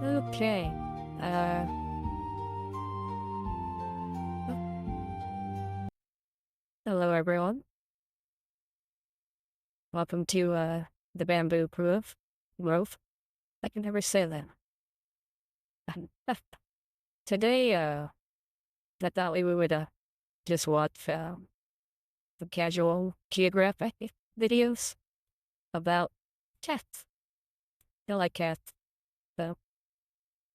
Okay. Uh. Hello, everyone. Welcome to the Bamboo Grove. I can never say that. Today, I thought we would just watch the Casual Geographic videos about cats. I like cats, so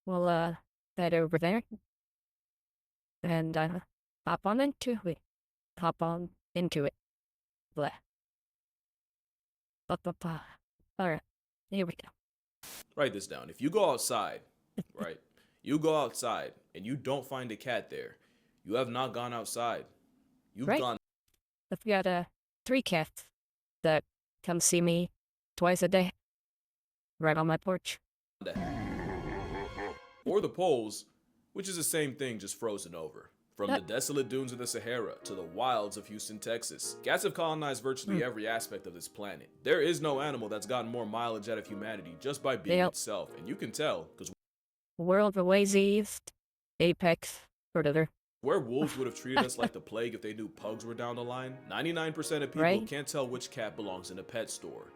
we'll head over there and hop on into it. Hop on into it. Blah. Ba, ba, ba. All right, here we go. Write this down. If you go outside, right? You go outside and you don't find a cat there, you have not gone outside. You've Right. gone I've got 3 cats that come see me twice a day, right on my porch. to or the poles, which is the same thing, just frozen over. From the desolate dunes of the Sahara to the wilds of Houston, Texas, cats have colonized virtually every aspect of this planet. There is no animal that's gotten more mileage out of humanity just by being itself, and you can tell because World of Lazy East, Apex, Predator. where wolves would have treated us like the plague if they knew pugs were down the line, 99% of people Right? can't tell which cat belongs in a pet store.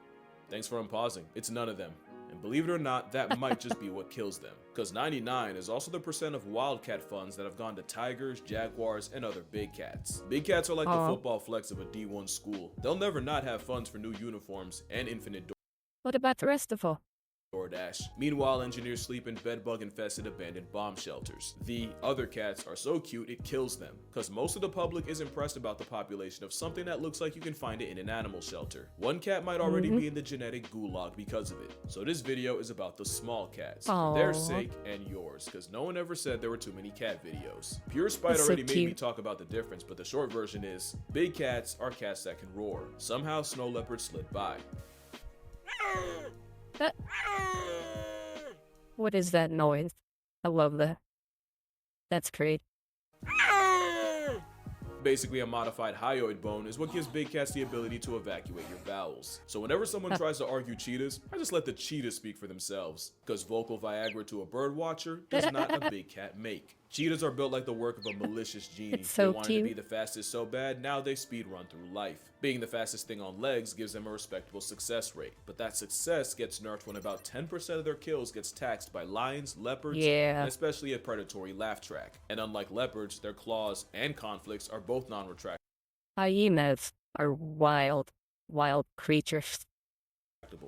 Thanks for unpausing. It's none of them. And believe it or not, that might just be what kills them. Because 99 is also the percent of wildcat funds that have gone to tigers, jaguars, and other big cats. Big cats are like the football flex of a D1 school. They'll never not have funds for new uniforms and infinite What about the rest of all? DoorDash. Meanwhile, engineers sleep in bedbug-infested abandoned bomb shelters. The other cats are so cute it kills them, because most of the public is impressed about the population of something that looks like you can find it in an animal shelter. One cat might already be in the genetic gulag because of it. So this video is about the small cats, for their sake and yours, because no one ever said there were too many cat videos. Pure Spite already made me talk about the difference, but the short version is, big cats are cats that can roar. Somehow snow leopards slid by. What is that noise? I love that. That's great. Basically, a modified hyoid bone is what gives big cats the ability to evacuate your bowels. So whenever someone tries to argue cheetahs, I just let the cheetahs speak for themselves. Because vocal Viagra to a bird watcher does not a big cat make. Cheetahs are built like the work of a malicious genie. So they wanted to be the fastest so bad, now they speed run through life. Being the fastest thing on legs gives them a respectable success rate. But that success gets nerfed when about 10% of their kills gets taxed by lions, leopards, and especially a predatory laugh track. And unlike leopards, their claws and conflicts are both non-retractable. Hyenas are wild creatures.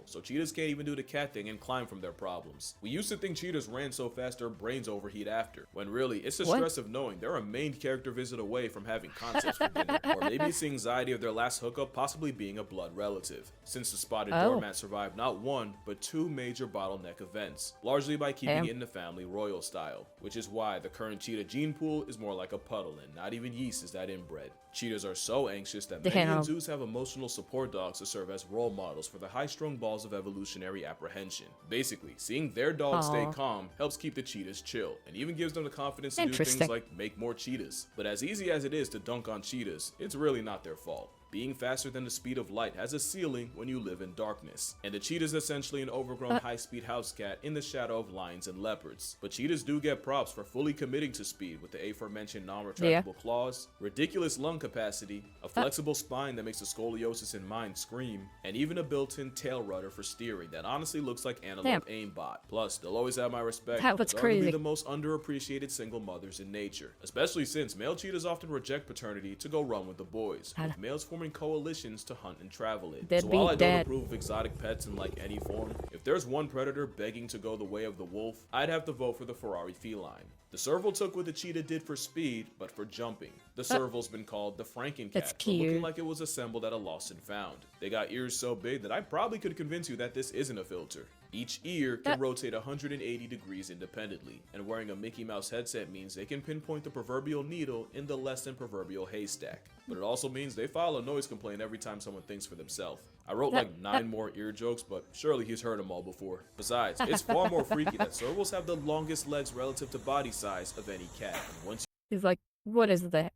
So cheetahs can't even do the cat thing and climb from their problems. We used to think cheetahs ran so fast their brains overheat after, when really it's the stress of knowing they're a main character visit away from having concepts for dinner, or maybe it's the anxiety of their last hookup possibly being a blood relative, since the spotted doormat survived not one, but 2 major bottleneck events, largely by keeping it in the family royal style, which is why the current cheetah gene pool is more like a puddle and not even yeast is that inbred. Cheetahs are so anxious that many in zoos have emotional support dogs to serve as role models for the high-strung balls of evolutionary apprehension. Basically, seeing their dog stay calm helps keep the cheetahs chill, and even gives them the confidence to do things like make more cheetahs. But as easy as it is to dunk on cheetahs, it's really not their fault. Being faster than the speed of light has a ceiling when you live in darkness, and the cheetah is essentially an overgrown high-speed house cat in the shadow of lions and leopards. But cheetahs do get props for fully committing to speed with the aforementioned non-retractable claws, ridiculous lung capacity, a flexible spine that makes the scoliosis in mind scream, and even a built-in tail rudder for steering that honestly looks like analog aimbot. Plus, they'll always have my respect. They're arguably the most underappreciated single mothers in nature, especially since male cheetahs often reject paternity to go run with the boys, with males forming coalitions to hunt and travel in. So while I don't approve of exotic pets in like any form, if there's one predator begging to go the way of the wolf, I'd have to vote for the Ferrari feline. The serval took what the cheetah did for speed, but for jumping. The serval's been called the Frankencat for looking like it was assembled at a lost and found. They got ears so big that I probably could convince you that this isn't a filter. Each ear can rotate 180 degrees independently, and wearing a Mickey Mouse headset means they can pinpoint the proverbial needle in the less than proverbial haystack. But it also means they file a noise complaint every time someone thinks for themselves. I wrote like 9 more ear jokes, but surely he's heard them all before. Besides, it's far more freaky that servals have the longest legs relative to body size of any cat. And once he's like, what is that?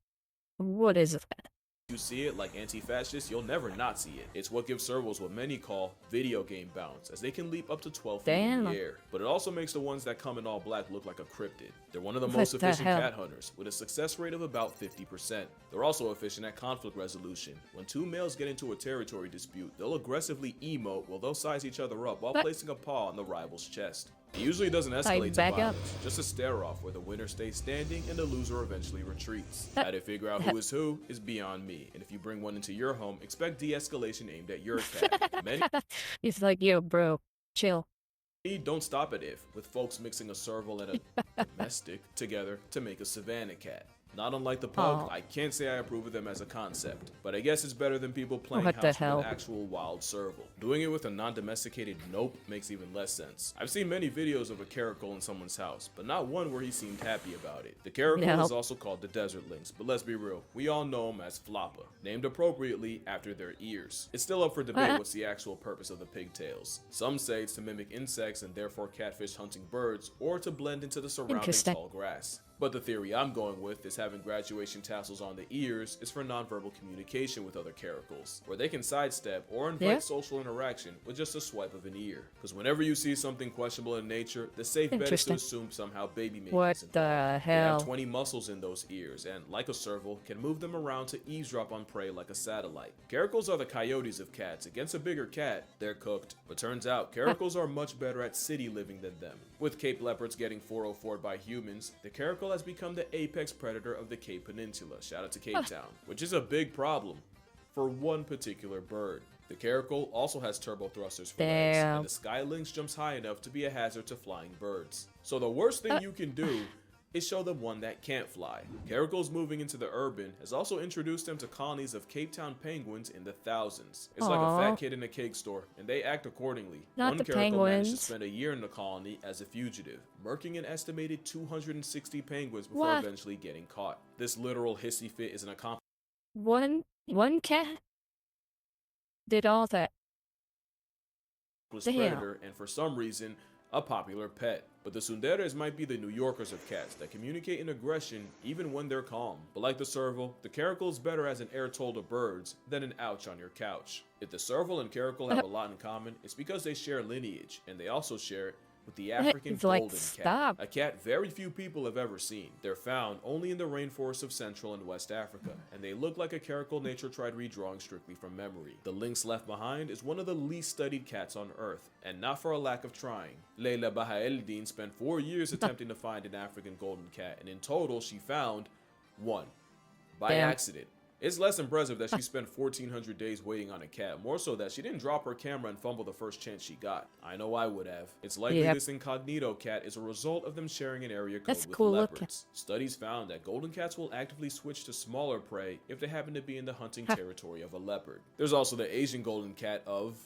What is that? you see it like anti-fascist, you'll never not see it. It's what gives servals what many call video game bounce, as they can leap up to 12 feet in the Damn. air. But it also makes the ones that come in all black look like a cryptid. They're one of the What most the efficient hell? cat hunters, with a success rate of about 50%. They're also efficient at conflict resolution. When two males get into a territory dispute, they'll aggressively emote while they'll size each other up while What? placing a paw on the rival's chest. It usually doesn't escalate to back up. violence, just a stare-off where the winner stays standing and the loser eventually retreats. How to figure out who is beyond me, and if you bring one into your home, expect de-escalation aimed at your cat. Many He's like, yo, bro, chill. don't stop at if, with folks mixing a serval and a domestic together to make a savannah cat. Not unlike the pug, Aw. I can't say I approve of them as a concept, but I guess it's better than people playing What the house with hell? an actual wild serval. Doing it with a non-domesticated nope makes even less sense. I've seen many videos of a caracal in someone's house, but not one where he seemed happy about it. The caracal No. is also called the desert lynx, but let's be real, we all know them as floppa, named appropriately after their ears. It's still up for debate what's the actual purpose of the pigtails. Some say it's to mimic insects and therefore catfish hunting birds, or to blend into the surrounding Interesting. tall grass. But the theory I'm going with is having graduation tassels on the ears is for nonverbal communication with other caracals, where they can sidestep or invite Yeah. social interaction with just a swipe of an ear. Because whenever you see something questionable in nature, the safe bet is to Interesting. assume somehow baby making What is involved. the They have hell? 20 muscles in those ears, and like a serval, can move them around to eavesdrop on prey like a satellite. Caracals are the coyotes of cats. Against a bigger cat, they're cooked. But turns out, caracals are much better at city living than them. With Cape leopards getting 404'd by humans, the caracal has become the apex predator of the Cape Peninsula, shout out to Cape Town, which is a big problem for one particular bird. The caracal also has turbo thrusters for legs, Damn. and the sky lynx jumps high enough to be a hazard to flying birds. So the worst thing you can do is show them one that can't fly. Caracals moving into the urban has also introduced them to colonies of Cape Town penguins in the thousands. It's like a Aw. fat kid in a cake store, and they act accordingly. Not One the caracal managed to penguins. spend a year in the colony as a fugitive, murking an estimated 260 penguins before What? eventually getting caught. This literal hissy fit is an accomplished One cat did all that. Damn. predator and for some reason, a popular pet. But the tsunderes might be the New Yorkers of cats that communicate in aggression even when they're calm. But like the serval, the caracal is better as an air toll to birds than an ouch on your couch. If the serval and caracal have a lot in common, it's because they share lineage, and they also share it with the African It's like, golden cat, stop. a cat very few people have ever seen. They're found only in the rainforests of Central and West Africa, and they look like a caracal nature tried redrawing strictly from memory. The lynx left behind is one of the least studied cats on Earth, and not for a lack of trying. Leila Bahaeldin spent 4 years attempting to find an African golden cat, and in total she found one. By Damn. accident. It's less impressive that she spent 1,400 days waiting on a cat, more so that she didn't drop her camera and fumble the first chance she got. I know I would have. It's likely Yep. this incognito cat is a result of them sharing an area code That's with cool looking. leopards. Studies found that golden cats will actively switch to smaller prey if they happen to be in the hunting territory of a leopard. There's also the Asian golden cat of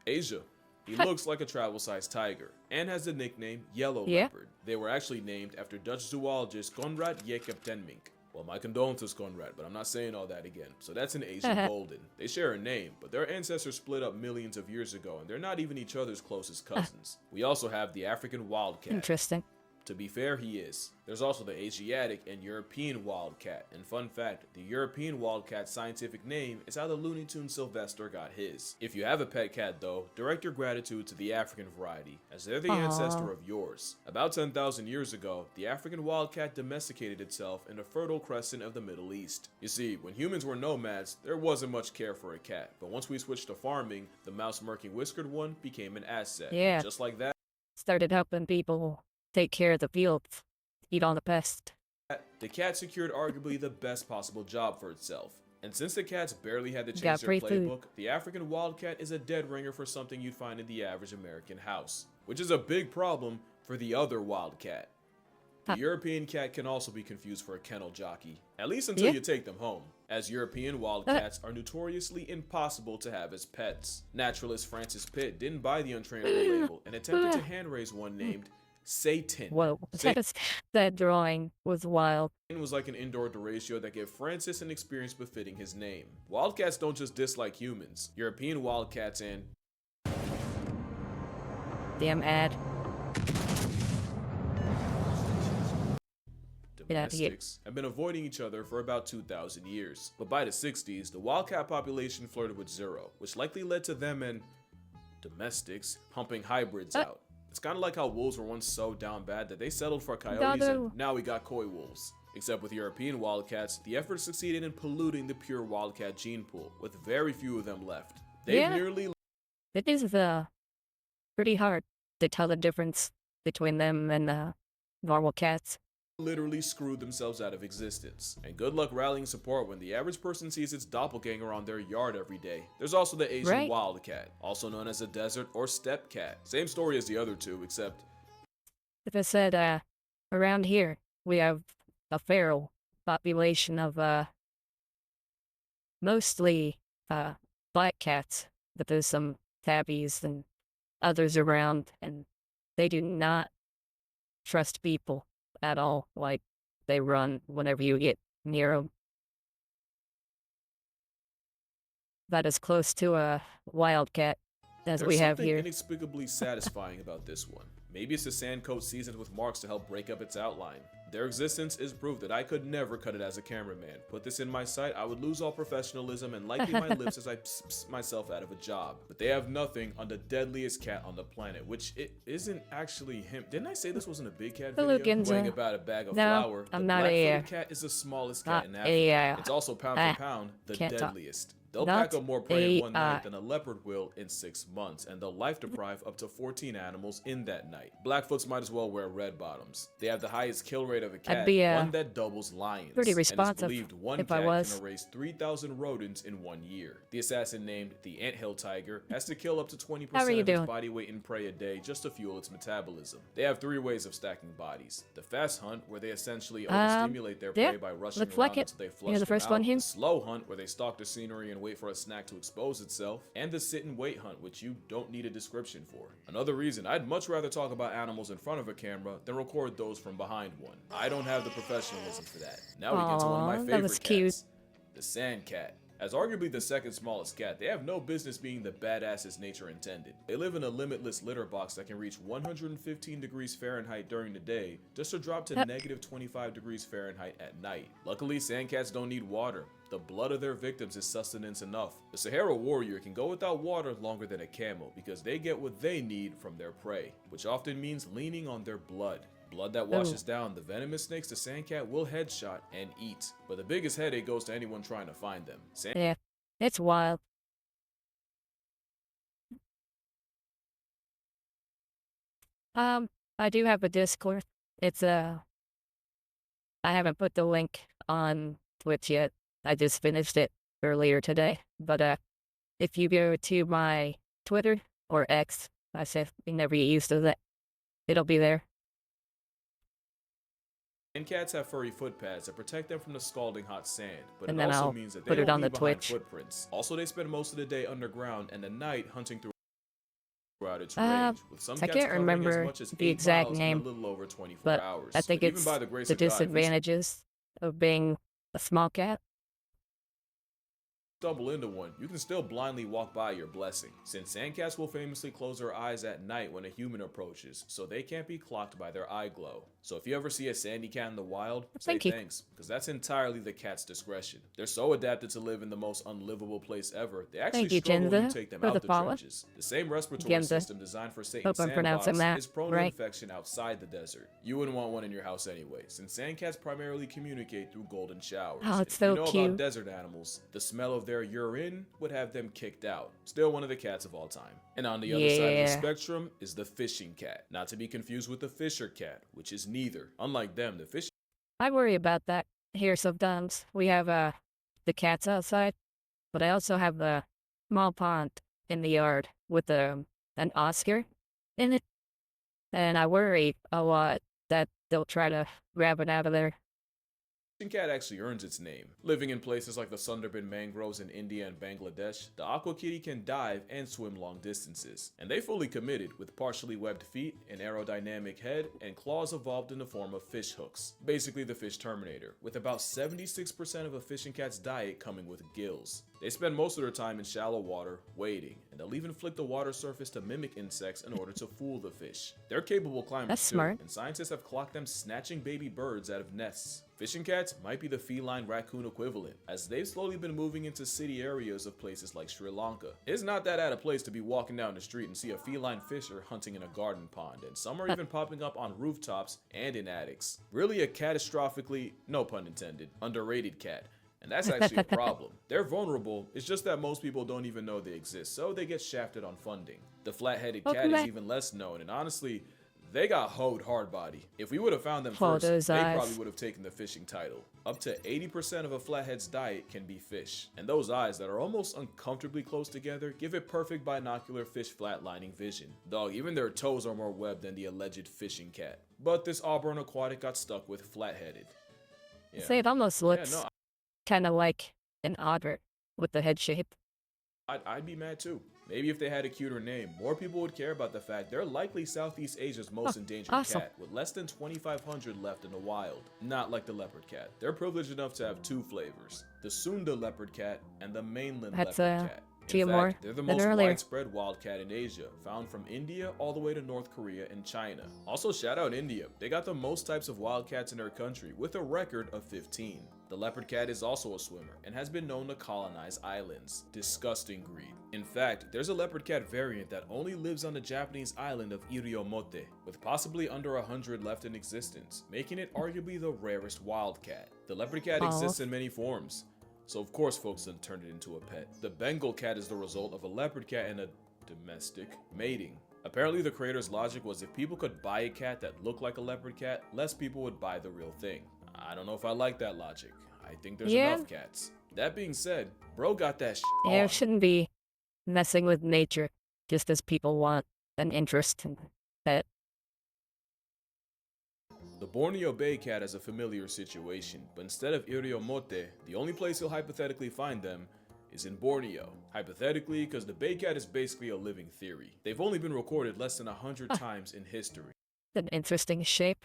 Asia. He looks like a travel-sized tiger and has the nickname Yellow Yeah. Leopard. They were actually named after Dutch zoologist Konrad Jacob Tenmink. Well, my condolences, Konrad, but I'm not saying all that again. So that's an Asian golden. They share a name, but their ancestors split up millions of years ago, and they're not even each other's closest cousins. We also have the African wildcat. Interesting. To be fair, he is. There's also the Asiatic and European wildcat. And fun fact, the European wildcat's scientific name is how the Looney Tunes Sylvester got his. If you have a pet cat though, direct your gratitude to the African variety, as they're the Aw. ancestor of yours. About 10,000 years ago, the African wildcat domesticated itself in the Fertile Crescent of the Middle East. You see, when humans were nomads, there wasn't much care for a cat, but once we switched to farming, the mouse-murking whiskered one became an asset. Yeah. Just like that, Started helping people take care of the fields, eat all the pests. the cat secured arguably the best possible job for itself. And since the cats barely had to Got change their free food. playbook, the African wildcat is a dead ringer for something you'd find in the average American house, which is a big problem for the other wildcat. The Huh. European cat can also be confused for a kennel jockey, at least until Yeah. you take them home, as European wildcats are notoriously impossible to have as pets. Naturalist Francis Pitt didn't buy the untrainable label and attempted to hand raise one named Satan. Whoa, that drawing was wild. Was like an indoor deratio that gave Francis an experience befitting his name. Wildcats don't just dislike humans. European wildcats and Damn ad. Yeah, yeah. domestics, have been avoiding each other for about 2,000 years. But by the 60s, the wildcat population flirted with zero, which likely led to them and domestics pumping hybrids Uh, out. It's kind of like how wolves were once so down bad that they settled for coyotes and Dado. now we got coy wolves. Except with European wildcats, the effort succeeded in polluting the pure wildcat gene pool, with very few of them left. They've Yeah, nearly it is pretty hard to tell the difference between them and normal cats. literally screwed themselves out of existence. And good luck rallying support when the average person sees its doppelganger on their yard every day. There's also the Asian Right. wildcat, also known as a desert or steppe cat. Same story as the other two, except If I said, around here, we have a feral population of, mostly, black cats, but there's some tabbies and others around, and they do not trust people at all. Like, they run whenever you get near them. About as close to a wildcat as there's we have something here. inexplicably satisfying about this one. Maybe it's the sand coat seasoned with marks to help break up its outline. Their existence is proof that I could never cut it as a cameraman. Put this in my sight, I would lose all professionalism and likely my lips as I pss myself out of a job. But they have nothing on the deadliest cat on the planet, which it isn't actually him. Didn't I say this wasn't a big cat Hello, video? Ginza. Weighing about a bag of No, flour, I'm the not black-footed cat is the smallest cat in Africa. It's also pound for pound the can't talk. deadliest. They'll Not pack up more prey in one AI. night than a leopard will in 6 months, and they'll life deprive up to 14 animals in that night. Blackfoots might as well wear red bottoms. They have the highest kill rate of a cat, be, one that doubles lions. pretty And responsive it's believed one if I cat was. can erase 3,000 rodents in 1 year. The assassin named the anthill tiger has to kill up to 20% How are you of its doing? body weight in prey a day just to fuel its metabolism. They have 3 ways of stacking bodies. The fast hunt, where they essentially overstimulate their yeah, prey by rushing let's fleck around it. until they You flush know the them first out. one here? The slow hunt, where they stalk the scenery and wait for a snack to expose itself, and the sit and wait hunt, which you don't need a description for. Another reason I'd much rather talk about animals in front of a camera than record those from behind one. I don't have the professionalism for that. Now we get to one of my Aw, that favorite was cats, cute. the sand cat. As arguably the second smallest cat, they have no business being the badasses nature intended. They live in a limitless litter box that can reach 115 degrees Fahrenheit during the day, just to drop to negative 25 degrees Fahrenheit at night. Luckily, sand cats don't need water. The blood of their victims is sustenance enough. The Sahara warrior can go without water longer than a camel because they get what they need from their prey, which often means leaning on their blood. Blood that washes down the venomous snakes the sandcat will headshot and eat. But the biggest headache goes to anyone trying to find them. Yeah, it's wild. I do have a Discord. It's I haven't put the link on Twitch yet. I just finished it earlier today. But if you go to my Twitter or X, I said whenever you used to that, it'll be there. Sandcats have furry foot pads that protect them from the scalding hot sand, but And it then also I'll means that put they it won't on leave the behind Twitch. footprints. Also, they spend most of the day underground and the night hunting throughout its range, with some I cats can't covering remember as much as the 8 exact miles name, in a little over 24 but hours. I think But even it's by the grace the of God, if we disadvantages of being a small cat. stumble into one, you can still blindly walk by your blessing, since sandcats will famously close their eyes at night when a human approaches, so they can't be clocked by their eye glow. So if you ever see a sandy cat in the wild, say Thank you. thanks, because that's entirely the cat's discretion. They're so adapted to live in the most unlivable place ever, they actually Thank you, struggle when you Jinza, take them for out the the follow. trenches. The same respiratory Ginza. system designed for Satan's Hope I'm pronouncing sandbox that is prone right. to infection outside the desert. You wouldn't want one in your house anyway, since sandcats primarily communicate through golden showers. Oh, it's If you so know cute. about desert animals, the smell of their urine would have them kicked out. Still one of the cats of all time. And on the other side of the Yeah. spectrum is the fishing cat, not to be confused with the fisher cat, which is neither. Unlike them, the fishing I worry about that here sometimes. We have the cats outside, but I also have a small pond in the yard with an Oscar in it, and I worry a lot that they'll try to grab it out of there. cat actually earns its name. Living in places like the Sundarban mangroves in India and Bangladesh, the aqua kitty can dive and swim long distances. And they fully committed, with partially webbed feet, an aerodynamic head, and claws evolved in the form of fish hooks. Basically the fish terminator, with about 76% of a fishing cat's diet coming with gills. They spend most of their time in shallow water, waiting, and they'll even flick the water surface to mimic insects in order to fool the fish. They're capable That's climbers too, smart. and scientists have clocked them snatching baby birds out of nests. Fishing cats might be the feline raccoon equivalent, as they've slowly been moving into city areas of places like Sri Lanka. It's not that out of place to be walking down the street and see a feline fisher hunting in a garden pond, and some are even popping up on rooftops and in attics. Really a catastrophically, no pun intended, underrated cat. And that's actually a problem. They're vulnerable, it's just that most people don't even know they exist, so they get shafted on funding. The flat-headed cat is even less known, and honestly, they got hoed hard body. If we would have found them first, they probably would have taken the fishing title. Up to 80% of a flathead's diet can be fish, and those eyes that are almost uncomfortably close together give it perfect binocular fish flatlining vision. Dog, even their toes are more webbed than the alleged fishing cat. But this Auburn aquatic got stuck with flat-headed. Yeah. Say it almost looks kind of like an otter with the head shape. I'd be mad too. Maybe if they had a cuter name, more people would care about the fact they're likely Southeast Asia's most endangered cat, with less than 2,500 left in the wild. Not like the leopard cat. They're privileged enough to have two flavors, the Sunda leopard cat and the mainland leopard cat. In fact, they're the most widespread wildcat in Asia, found from India all the way to North Korea and China. Also, shout out India. They got the most types of wildcats in their country, with a record of 15. The leopard cat is also a swimmer, and has been known to colonize islands. Disgusting greed. In fact, there's a leopard cat variant that only lives on the Japanese island of Iriomote, with possibly under 100 left in existence, making it arguably the rarest wildcat. The leopard cat exists in many forms, so of course folks then turned it into a pet. The Bengal cat is the result of a leopard cat and a domestic mating. Apparently the creator's logic was if people could buy a cat that looked like a leopard cat, less people would buy the real thing. I don't know if I like that logic. I think there's enough cats. That being said, bro got that shit on. It shouldn't be messing with nature just as people want an interest in that. The Borneo Bay cat has a familiar situation, but instead of Iriomote, the only place you'll hypothetically find them is in Borneo. Hypothetically, because the Bay cat is basically a living theory. They've only been recorded less than 100 times in history. An interesting shape.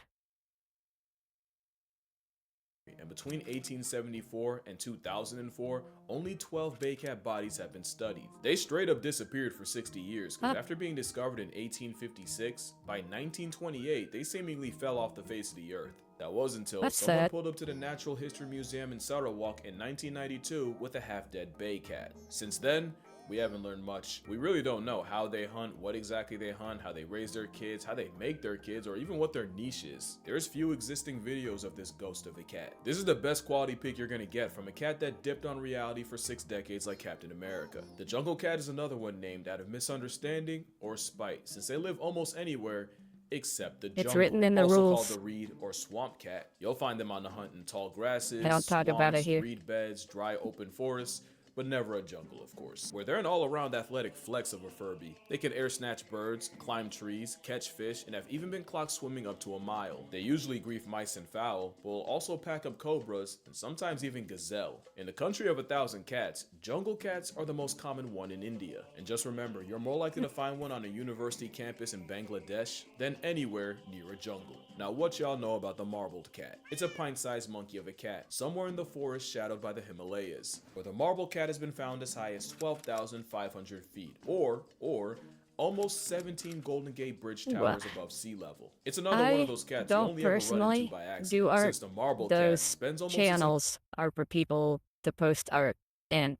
And between 1874 and 2004, only 12 bay cat bodies have been studied. They straight up disappeared for 60 years, because after being discovered in 1856, by 1928, they seemingly fell off the face of the earth. That was until someone pulled up to the Natural History Museum in Sarawak in 1992 with a half-dead bay cat. Since then, we haven't learned much. We really don't know how they hunt, what exactly they hunt, how they raise their kids, how they make their kids, or even what their niche is. There's few existing videos of this ghost of a cat. This is the best quality pic you're gonna get from a cat that dipped on reality for 6 decades like Captain America. The jungle cat is another one named out of misunderstanding or spite, since they live almost anywhere except the jungle. It's written in the also rules. called the reed or swamp cat. You'll find them on the hunt in tall grasses, I don't talk about it here. reed beds, dry open forests, but never a jungle, of course, where they're an all-around athletic flex of a Furby. They can air snatch birds, climb trees, catch fish, and have even been clocked swimming up to a mile. They usually grief mice and fowl, but will also pack up cobras, and sometimes even gazelle. In the country of 1,000 cats, jungle cats are the most common one in India. And just remember, you're more likely to find one on a university campus in Bangladesh than anywhere near a jungle. Now what y'all know about the marbled cat? It's a pint-sized monkey of a cat, somewhere in the forest shadowed by the Himalayas, where the marbled cat has been found as high as 12,500 feet, or almost 17 Golden Gate Bridge towers above sea level. It's another one of those cats you only ever run into by accident, since the marbled cat spends almost channels are for people to post art and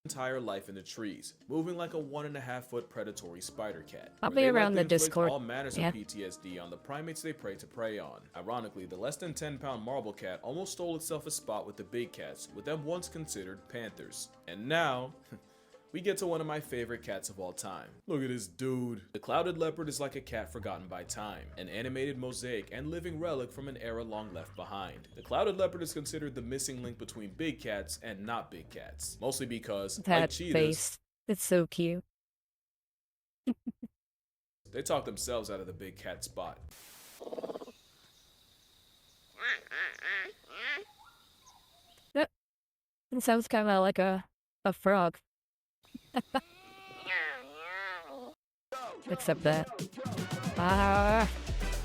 entire life in the trees, moving like a 1.5-foot predatory spider cat. I'll be around the inflict Discord. all manners of PTSD on the primates they prey to prey on. Ironically, the less than 10-pound marble cat almost stole itself a spot with the big cats, with them once considered panthers. And now, we get to one of my favorite cats of all time. Look at this dude. The clouded leopard is like a cat forgotten by time, an animated mosaic and living relic from an era long left behind. The clouded leopard is considered the missing link between big cats and not big cats, mostly because, that like cheetahs, face. It's so cute. they talk themselves out of the big cat spot. It sounds kind of like a frog. Except that.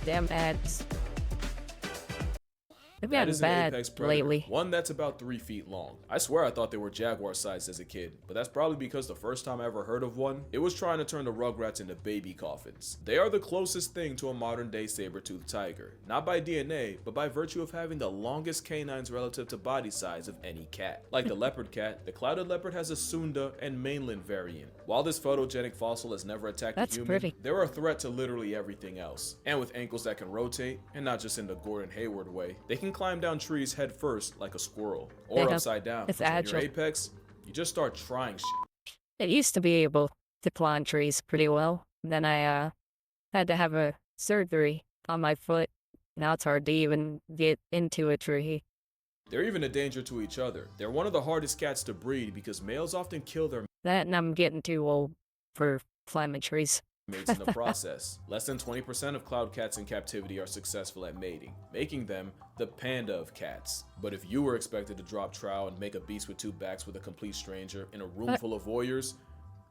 Damn ads. They've That gotten is an bad apex predator, lately. one that's about 3 feet long. I swear I thought they were jaguar sized as a kid, but that's probably because the first time I ever heard of one, it was trying to turn the rugrats into baby coffins. They are the closest thing to a modern day saber-toothed tiger, not by DNA, but by virtue of having the longest canines relative to body size of any cat. Like the leopard cat, the clouded leopard has a Sunda and mainland variant. While this photogenic fossil has never attacked a That's human, pretty. they're a threat to literally everything else. And with ankles that can rotate, and not just in the Gordon Hayward way, they can climb down trees head first like a squirrel, or Damn, upside down. it's So when agile. you're apex, you just start trying shit. It used to be able to climb trees pretty well. Then I had to have a surgery on my foot. Now it's hard to even get into a tree. They're even a danger to each other. They're one of the hardest cats to breed because males often kill their That and I'm getting too old for climbing trees. mates in the process. Less than 20% of cloud cats in captivity are successful at mating, making them the panda of cats. But if you were expected to drop trow and make a beast with two backs with a complete stranger in a room full of voyeurs,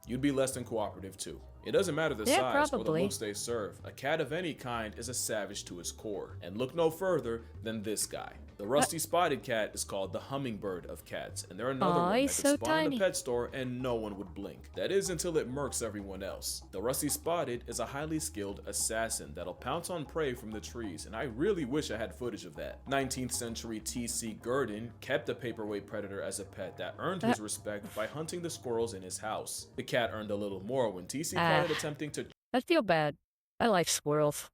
you'd be less than cooperative too. It doesn't matter the Yeah, size or the probably. looks they serve. A cat of any kind is a savage to its core. And look no further than this guy. The rusty spotted cat is called the hummingbird of cats, and they're another Aw, one that he's could so spawn in tiny. a pet store and no one would blink. That is until it murks everyone else. The rusty spotted is a highly skilled assassin that'll pounce on prey from the trees, and I really wish I had footage of that. 19th century T.C. Gurdon kept a paperweight predator as a pet that earned his respect by hunting the squirrels in his house. The cat earned a little more when T.C. caught it attempting to I feel bad. I like squirrels.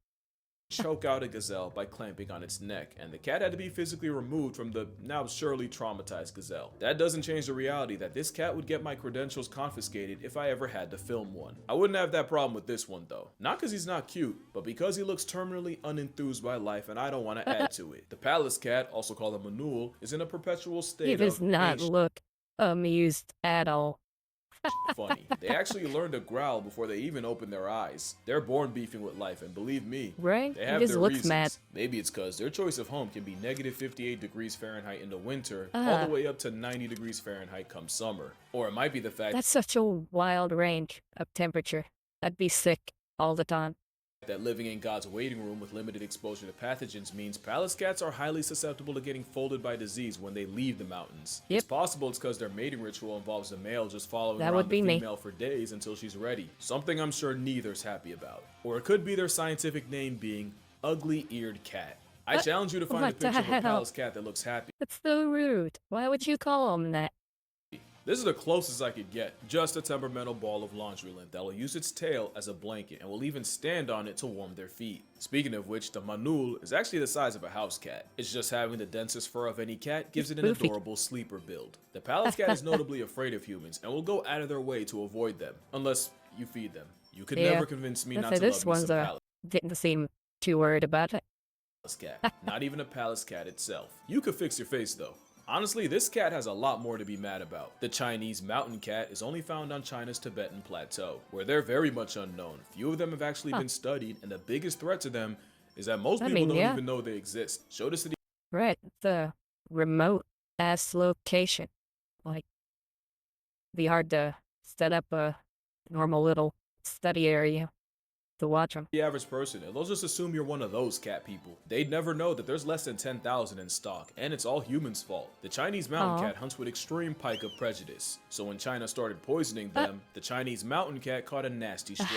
choke out a gazelle by clamping on its neck, and the cat had to be physically removed from the now surely traumatized gazelle. That doesn't change the reality that this cat would get my credentials confiscated if I ever had to film one. I wouldn't have that problem with this one though. Not because he's not cute, but because he looks terminally unenthused by life and I don't want to add to it. The palace cat, also called a manul, is in a perpetual state He of does not ancient look amused at all. funny. They actually learn to growl before they even open their eyes. They're born beefing with life, and believe me, Right? they He have just their looks reasons. mad. Maybe it's because their choice of home can be negative 58 degrees Fahrenheit in the winter, all the way up to 90 degrees Fahrenheit come summer. Or it might be the fact That's such a wild range of temperature. I'd be sick all the time. that living in God's waiting room with limited exposure to pathogens means palace cats are highly susceptible to getting folded by disease when they leave the mountains. Yep. It's possible it's because their mating ritual involves the male just following That around would the be me. female for days until she's ready. Something I'm sure neither's happy about. Or it could be their scientific name being ugly-eared cat. I challenge you to find a What the picture of a hell? palace cat that looks happy. That's so rude. Why would you call him that? This is the closest I could get. Just a temperamental ball of laundry lint that will use its tail as a blanket and will even stand on it to warm their feet. Speaking of which, the manul is actually the size of a house cat. It's just having the densest fur of any cat gives it an Goofy. adorable sleeper build. The palace cat is notably afraid of humans and will go out of their way to avoid them, unless you feed them. You could Yeah. never convince me Let's not say to this love me one's some palace didn't seem too worried about it. cat. Not even a palace cat itself. You could fix your face though. Honestly, this cat has a lot more to be mad about. The Chinese mountain cat is only found on China's Tibetan plateau, where they're very much unknown. Few of them have actually been studied, and the biggest threat to them is that most people don't even know they exist. Show this to the Right, the remote ass location. Like, be hard to set up a normal little study area to watch them. average person, and they'll just assume you're one of those cat people. They'd never know that there's less than 10,000 in stock, and it's all humans' fault. The Chinese mountain cat hunts with extreme pica prejudice, so when China started poisoning them, the Chinese mountain cat caught a nasty stray.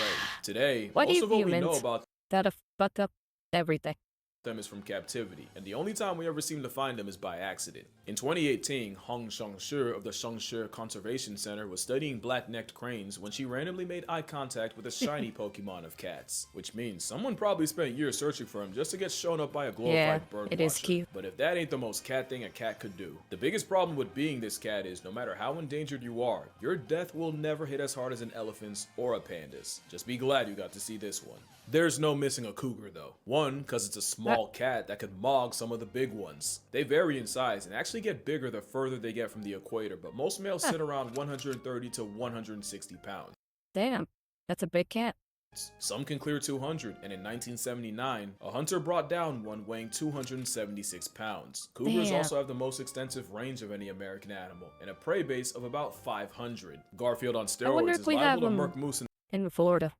Today, What do most you of what we know humans about that have fucked up everything? them is from captivity, and the only time we ever seem to find them is by accident. In 2018, Hong Shangshi of the Shangshi Conservation Center was studying black-necked cranes when she randomly made eye contact with a shiny Pokemon of cats, which means someone probably spent years searching for him just to get shown up by a glorified bird it is watcher. cute. But if that ain't the most cat thing a cat could do, the biggest problem with being this cat is no matter how endangered you are, your death will never hit as hard as an elephant's or a panda's. Just be glad you got to see this one. There's no missing a cougar though. One, because it's a small cat that could mog some of the big ones. They vary in size and actually get bigger the further they get from the equator, but most males sit around 130 to 160 pounds. Damn, that's a big cat. Some can clear 200, and in 1979, a hunter brought down one weighing 276 pounds. Cougars Damn. also have the most extensive range of any American animal, and a prey base of about 500. Garfield on I wonder steroids if is we have liable to them murk moose in Florida.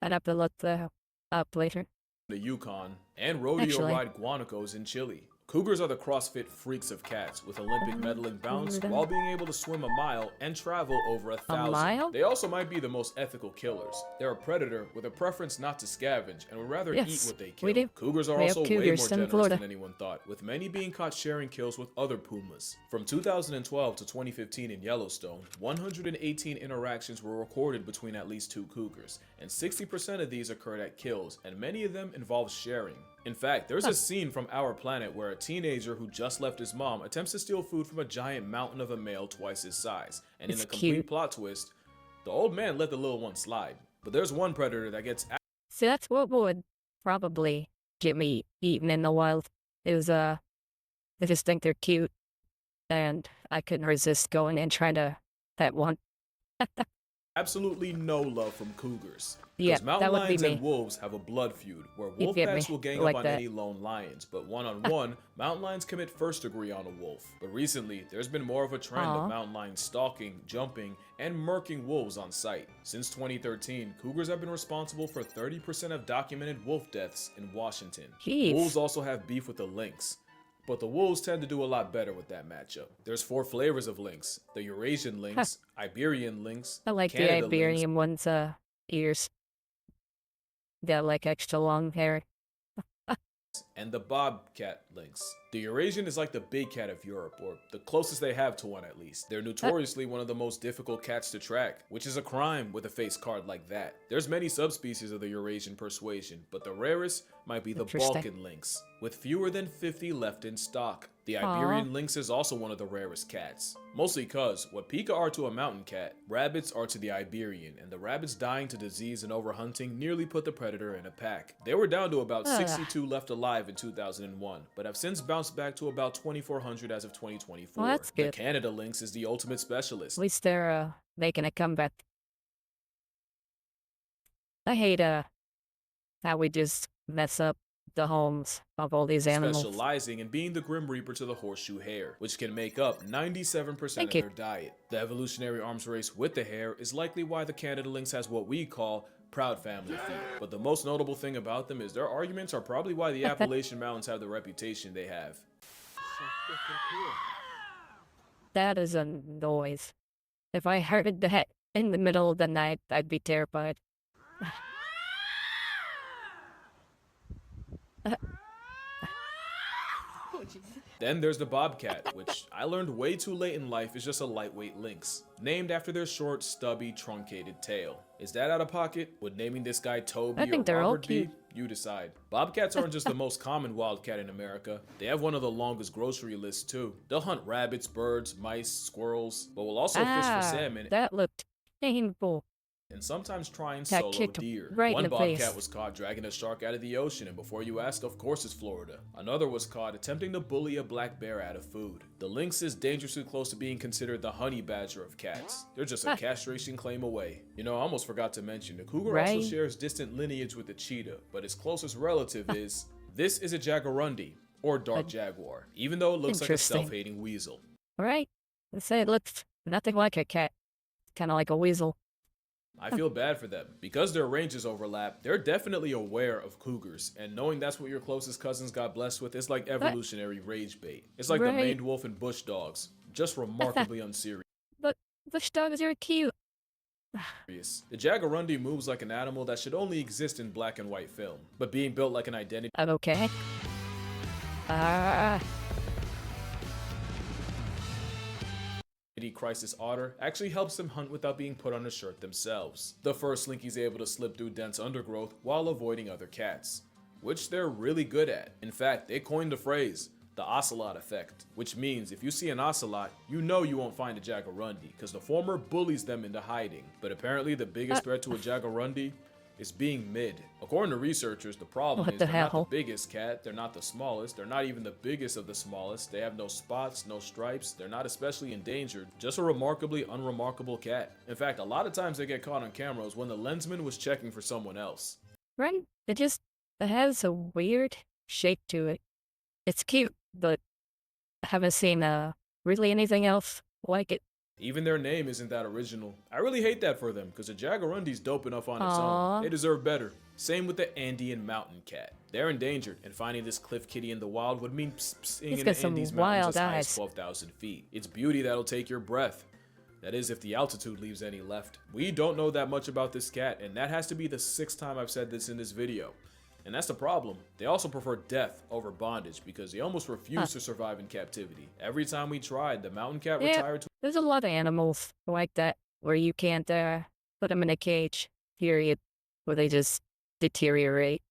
I'd have to look that up later. the Yukon, and rodeo Actually. ride guanacos in Chile. Cougars are the CrossFit freaks of cats, with Olympic medaling bounce while being able to swim a mile and travel over A 1,000. mile? They also might be the most ethical killers. They're a predator with a preference not to scavenge and would rather eat Yes, what they we kill. do. Cougars are We have also way cougars more in generous Florida. than anyone thought, with many being caught sharing kills with other pumas. From 2012 to 2015 in Yellowstone, 118 interactions were recorded between at least two cougars, and 60% of these occurred at kills, and many of them involved sharing. In fact, there's a scene from Our Planet where a teenager who just left his mom attempts to steal food from a giant mountain of a male twice his size, and in It's a complete cute. plot twist, the old man let the little one slide. But there's one predator that gets See, that's what would probably get me eaten in the wild. Is I just think they're cute, and I couldn't resist going and trying to pet one. absolutely no love from cougars. Yeah, Because mountain that would be lions and me. wolves have a blood feud, where You wolf get packs me. will gang Like up on that. any lone lions, but one-on-one, mountain lions commit first degree on a wolf. But recently, there's been more of a trend Aw. of mountain lions stalking, jumping, and murking wolves on sight. Since 2013, cougars have been responsible for 30% of documented wolf deaths in Washington. Jeez. Wolves also have beef with the lynx, but the wolves tend to do a lot better with that matchup. There's 4 flavors of lynx: the Eurasian lynx, Iberian lynx, I like Canada the lynx, Iberian one's ears. They're like extra long hair. and the bobcat lynx. The Eurasian is like the big cat of Europe, or the closest they have to one at least. They're notoriously one of the most difficult cats to track, which is a crime with a face card like that. There's many subspecies of the Eurasian persuasion, but the rarest might be the Interesting. Balkan lynx, with fewer than 50 left in stock. The Aw. Iberian lynx is also one of the rarest cats. Mostly cause, what Pika are to a mountain cat, rabbits are to the Iberian, and the rabbits dying to disease and overhunting nearly put the predator in a pack. They were down to about 62 left alive in 2001, but have since bounced back to about 2,400 as of 2024. Well, that's The good. Canada lynx is the ultimate specialist. At least they're making a comeback. I hate how we just mess up the homes of all these animals. Specializing in being the Grim Reaper to the horseshoe hare, which can make up 97% Thank of you. their diet. The evolutionary arms race with the hare is likely why the Canada lynx has what we call proud family feet. But the most notable thing about them is their arguments are probably why the Appalachian Mountains have the reputation they have. That is a noise. If I heard that in the middle of the night, I'd be terrified. Then there's the bobcat, which I learned way too late in life is just a lightweight lynx, named after their short, stubby, truncated tail. Is that out of pocket? Would naming this guy Toby I think or they're all Robert be? cute. You decide. Bobcats aren't just the most common wildcat in America. They have one of the longest grocery lists too. They'll hunt rabbits, birds, mice, squirrels, but will also fish for salmon That looked painful. and sometimes try and Got solo kicked deer. right in One the bobcat face. was caught dragging a shark out of the ocean, and before you ask, of course it's Florida. Another was caught attempting to bully a black bear out of food. The lynx is dangerously close to being considered the honey badger of cats. They're just a castration claim away. You know, I almost forgot to mention, the cougar also Right. shares distant lineage with the cheetah, but its closest relative is... This is a jaguarundi, or dark jaguar, even though it looks like a Interesting. self-hating weasel. Right? Let's say it looks nothing like a cat. Kind of like a weasel. I feel bad for them. Because their ranges overlap, they're definitely aware of cougars, and knowing that's what your closest cousins got blessed with is like evolutionary rage bait. It's like the Right. maned wolf and bush dogs, just remarkably unserious. But bush dogs are cute. The jaguarundi moves like an animal that should only exist in black and white film, but being built like an identity Okay. Ah. crisis otter actually helps them hunt without being put on a shirt themselves. The fur slinky's able to slip through dense undergrowth while avoiding other cats, which they're really good at. In fact, they coined the phrase, the ocelot effect, which means if you see an ocelot, you know you won't find a jaguarundi, because the former bullies them into hiding. But apparently the biggest threat to a jaguarundi is being mid. According to researchers, the problem What is the they're not hell? the biggest cat, they're not the smallest, they're not even the biggest of the smallest, they have no spots, no stripes, they're not especially endangered, just a remarkably unremarkable cat. In fact, a lot of times they get caught on cameras when the lensman was checking for someone else. Right? It has a weird shape to it. It's cute, but I haven't seen really anything else like it. Even their name isn't that original. I really hate that for them, because a jaguarundi's dope enough on its own. Aww. They deserve better. Same with the Andean mountain cat. They're endangered, and finding this cliff kitty in the wild would mean psing He's in got the some Andes mountains wild as high as eyes. 12,000 feet. It's beauty that'll take your breath. That is, if the altitude leaves any left. We don't know that much about this cat, and that has to be the 6th time I've said this in this video. And that's the problem. They also prefer death over bondage because they almost refuse to survive in captivity. Every time we tried, the mountain cat retired to There's a lot of animals like that where you can't put them in a cage, period, where they just deteriorate.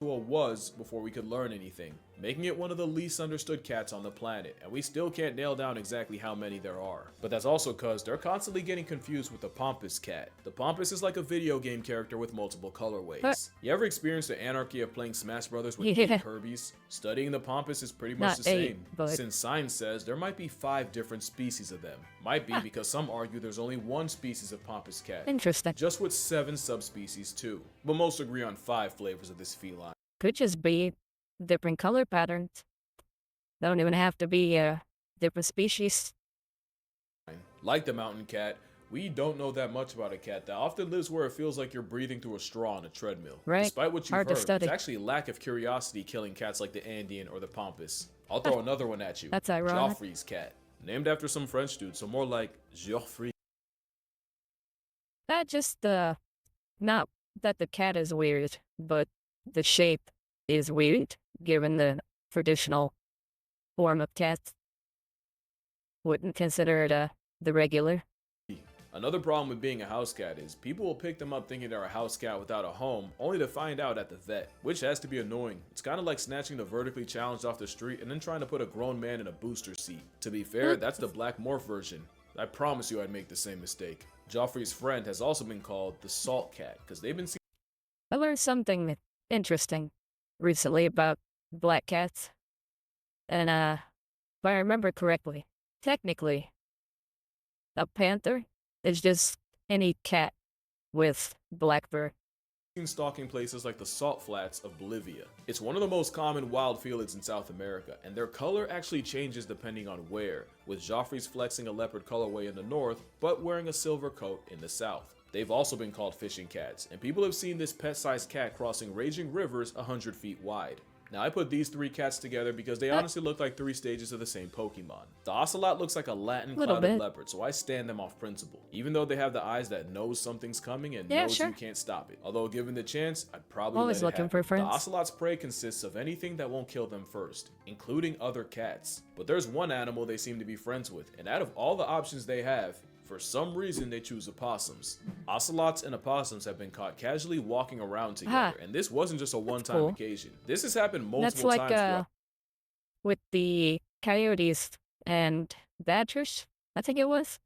a was before we could learn anything, making it one of the least understood cats on the planet, and we still can't nail down exactly how many there are. But that's also cause they're constantly getting confused with the Pampas cat. The Pampas is like a video game character with multiple colorways. You ever experienced the anarchy of playing Smash Brothers with 8 Kirby's? Studying the Pampas is pretty much Not the same, 8, but since science says there might be 5 different species of them. Might be because some argue there's only 1 species of Pampas cat, interesting. just with 7 subspecies too, but most agree on 5 flavors of this feline. Could just be different color patterns. Don't even have to be a different species. Like the mountain cat, we don't know that much about a cat that often lives where it feels like you're breathing through a straw on a treadmill. Right. Despite what you've Hard to heard, study. it's actually a lack of curiosity killing cats like the Andean or the Pampas. I'll throw another one at you. That's ironic. Joffrey's cat. Named after some French dude, so more like Geoffrey. Not just not that the cat is weird, but the shape is weird, given the traditional form of cats. Wouldn't consider it the regular. Another problem with being a house cat is people will pick them up thinking they're a house cat without a home, only to find out at the vet, which has to be annoying. It's kind of like snatching the vertically challenged off the street and then trying to put a grown man in a booster seat. To be fair, that's the black morph version. I promise you I'd make the same mistake. Joffrey's friend has also been called the salt cat, because they've been seen. I learned something interesting recently about black cats. And if I remember correctly, technically, a panther is just any cat with black fur. Stalking places like the salt flats of Bolivia. It's one of the most common wild felids in South America, and their color actually changes depending on where, with Joffrey's flexing a leopard colorway in the north, but wearing a silver coat in the south. They've also been called fishing cats, and people have seen this pet-sized cat crossing raging rivers 100 feet wide. Now I put these 3 cats together because they honestly look like 3 stages of the same Pokemon. The ocelot looks like a Latin clouded leopard, so I stand them off principle, even though they have the eyes that knows something's coming and knows you can't stop it. Although given the chance, I'd probably Always let it looking happen. for friends. The ocelot's prey consists of anything that won't kill them first, including other cats. But there's one animal they seem to be friends with, and out of all the options they have, for some reason, they choose opossums. Ocelots and opossums have been caught casually walking around together, and this wasn't just a one-time occasion. This has happened multiple times throughout. With the coyotes and badgers, I think it was.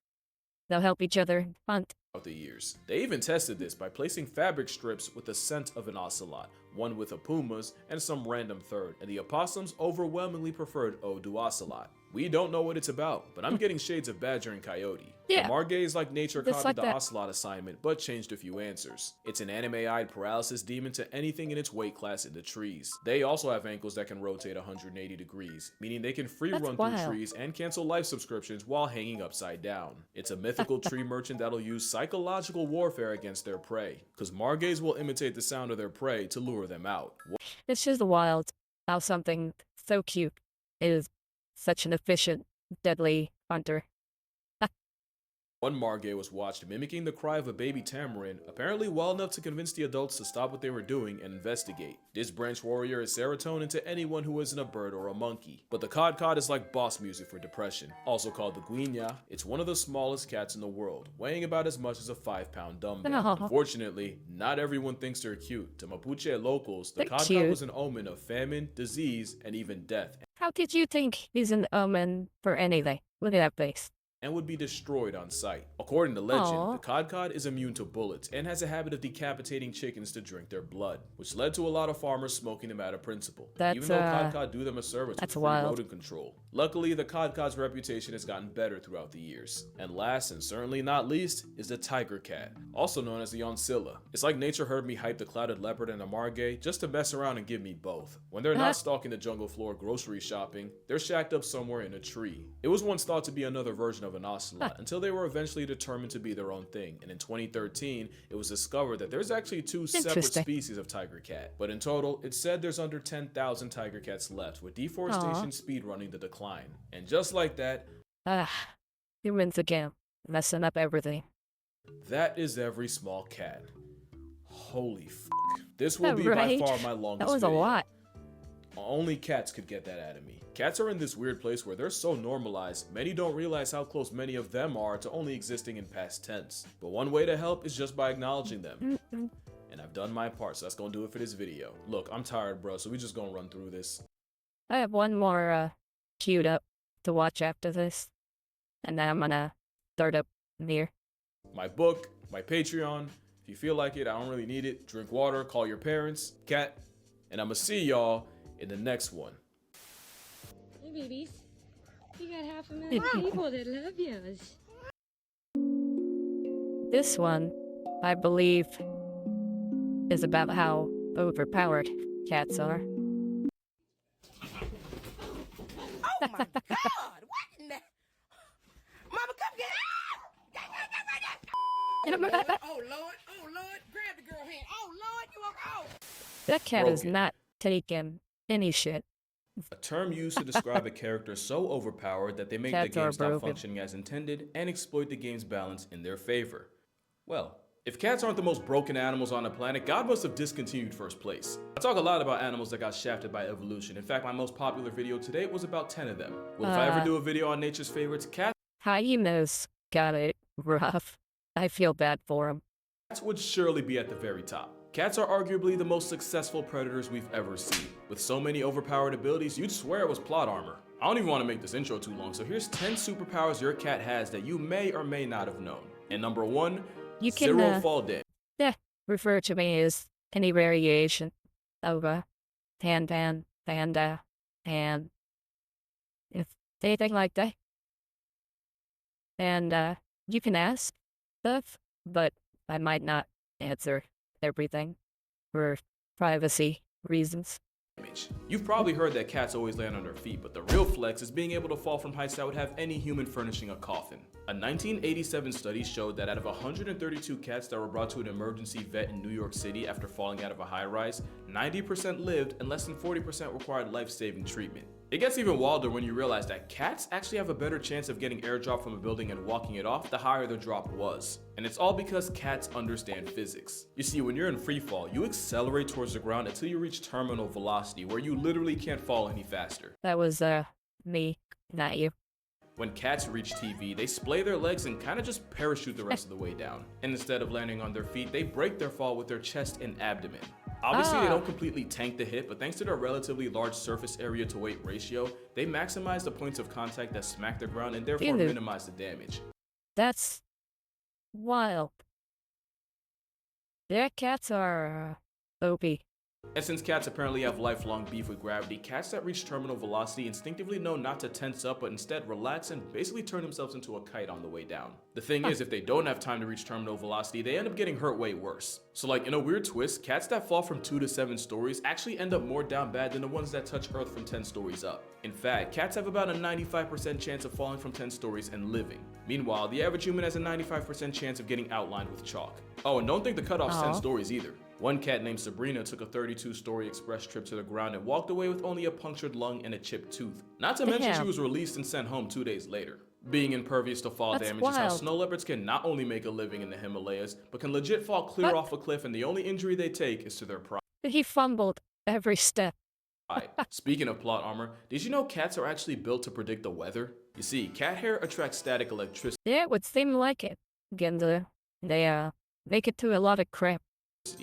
They'll help each other hunt. The years. They even tested this by placing fabric strips with the scent of an ocelot, one with a puma's, and some random third, and the opossums overwhelmingly preferred Eau du Ocelot. We don't know what it's about, but I'm getting shades of badger and coyote. Yeah. The Margays like nature Just copied like the that. ocelot assignment, but changed a few answers. It's an anime-eyed paralysis demon to anything in its weight class in the trees. They also have ankles that can rotate 180 degrees, meaning they can free run through trees and cancel life subscriptions while hanging upside down. It's a mythical tree merchant that'll use psychological warfare against their prey, because Margays will imitate the sound of their prey to lure them out. It's just wild how something so cute is such an efficient, deadly hunter. One Margay was watched mimicking the cry of a baby tamarin, apparently well enough to convince the adults to stop what they were doing and investigate. This branch warrior is serotonin to anyone who isn't a bird or a monkey. But the cod is like boss music for depression. Also called the guinya, it's one of the smallest cats in the world, weighing about as much as a 5-pound dumbbell. Unfortunately, not everyone thinks they're cute. To Mapuche locals, the cod was an omen of famine, disease, and even death. How did you think he's an omen for anything? Look at that face. And would be destroyed on sight. According to legend, the cod is immune to bullets and has a habit of decapitating chickens to drink their blood, which led to a lot of farmers smoking them out of principle. Even though cod do them a service with free rodent control. Luckily, the cod's reputation has gotten better throughout the years. And last and certainly not least is the tiger cat, also known as the oncilla. It's like nature heard me hype the clouded leopard and the margay just to mess around and give me both. When they're not stalking the jungle floor grocery shopping, they're shacked up somewhere in a tree. It was once thought to be another version of of an ocelot until they were eventually determined to be their own thing. And in 2013, it was discovered that there's actually two separate Interesting. species of tiger cat. But in total, it's said there's under 10,000 tiger cats left, with deforestation speed running the decline. And just like that, humans again, messing up everything. that is every small cat. Holy f***. This will be by far my longest That was video. a lot. Only cats could get that out of me. Cats are in this weird place where they're so normalized, many don't realize how close many of them are to only existing in past tense. But one way to help is just by acknowledging them. And I've done my part, so that's gonna do it for this video. Look, I'm tired, bro, so we just gonna run through this. I have one more queued up to watch after this. And then I'm gonna start up Nier. My book, my Patreon. If you feel like it, I don't really need it. Drink water, call your parents, cat. And I'ma see y'all in the next one. Hey babies, you got half a million people that love yours. This one, I believe, is about how overpowered cats are. Oh my God! What in the? Mama, come get out! Oh Lord! Grab the girl hand. Oh Lord, you are out! That cat is Broken. not taking any shit. A term used to describe a character so overpowered that they make the Cats are game stop broken. functioning as intended and exploit the game's balance in their favor. Well, if cats aren't the most broken animals on the planet, God must have discontinued first place. I talk a lot about animals that got shafted by evolution. In fact, my most popular video today was about 10 of them. Well, if I ever do a video on nature's favorites, cats Hyenas got it rough. I feel bad for them. would surely be at the very top. Cats are arguably the most successful predators we've ever seen. With so many overpowered abilities, you'd swear it was plot armor. I don't even want to make this intro too long, so here's 10 superpowers your cat has that you may or may not have known. And number 1, You can zero fall damage. refer to me as any variation of PanPan, Panda, and if anything like that. And you can ask stuff, but I might not answer everything for privacy reasons. You've probably heard that cats always land on their feet, but the real flex is being able to fall from heights that would have any human furnishing a coffin. A 1987 study showed that out of 132 cats that were brought to an emergency vet in New York City after falling out of a high-rise, 90% lived and less than 40% required life-saving treatment. It gets even wilder when you realize that cats actually have a better chance of getting airdropped from a building and walking it off the higher the drop was. And it's all because cats understand physics. You see, when you're in free fall, you accelerate towards the ground until you reach terminal velocity, where you literally can't fall any faster. That was me, not you. When cats reach TV, they splay their legs and kind of just parachute the rest of the way down. And instead of landing on their feet, they break their fall with their chest and abdomen. Obviously, they don't completely tank the hit, but thanks to their relatively large surface area to weight ratio, they maximize the points of contact that smack the ground and therefore Dude. minimize the damage. That's wild. Their cats are OP. And since cats apparently have lifelong beef with gravity, cats that reach terminal velocity instinctively know not to tense up but instead relax and basically turn themselves into a kite on the way down. The thing is, if they don't have time to reach terminal velocity, they end up getting hurt way worse. So like in a weird twist, cats that fall from 2 to 7 stories actually end up more down bad than the ones that touch Earth from 10 stories up. In fact, cats have about a 95% chance of falling from 10 stories and living. Meanwhile, the average human has a 95% chance of getting outlined with chalk. Oh, and don't think the cutoff's 10 stories either. One cat named Sabrina took a 32-story express trip to the ground and walked away with only a punctured lung and a chipped tooth. Not to mention she was released and sent home 2 days later. Being impervious to fall That's damage is how wild. snow leopards can not only make a living in the Himalayas, but can legit fall clear off a cliff, and the only injury they take is to their pride. He fumbled every step. Speaking of plot armor, did you know cats are actually built to predict the weather? You see, cat hair attracts static electricity, Yeah, it would seem like it. Again, they make it to a lot of crap.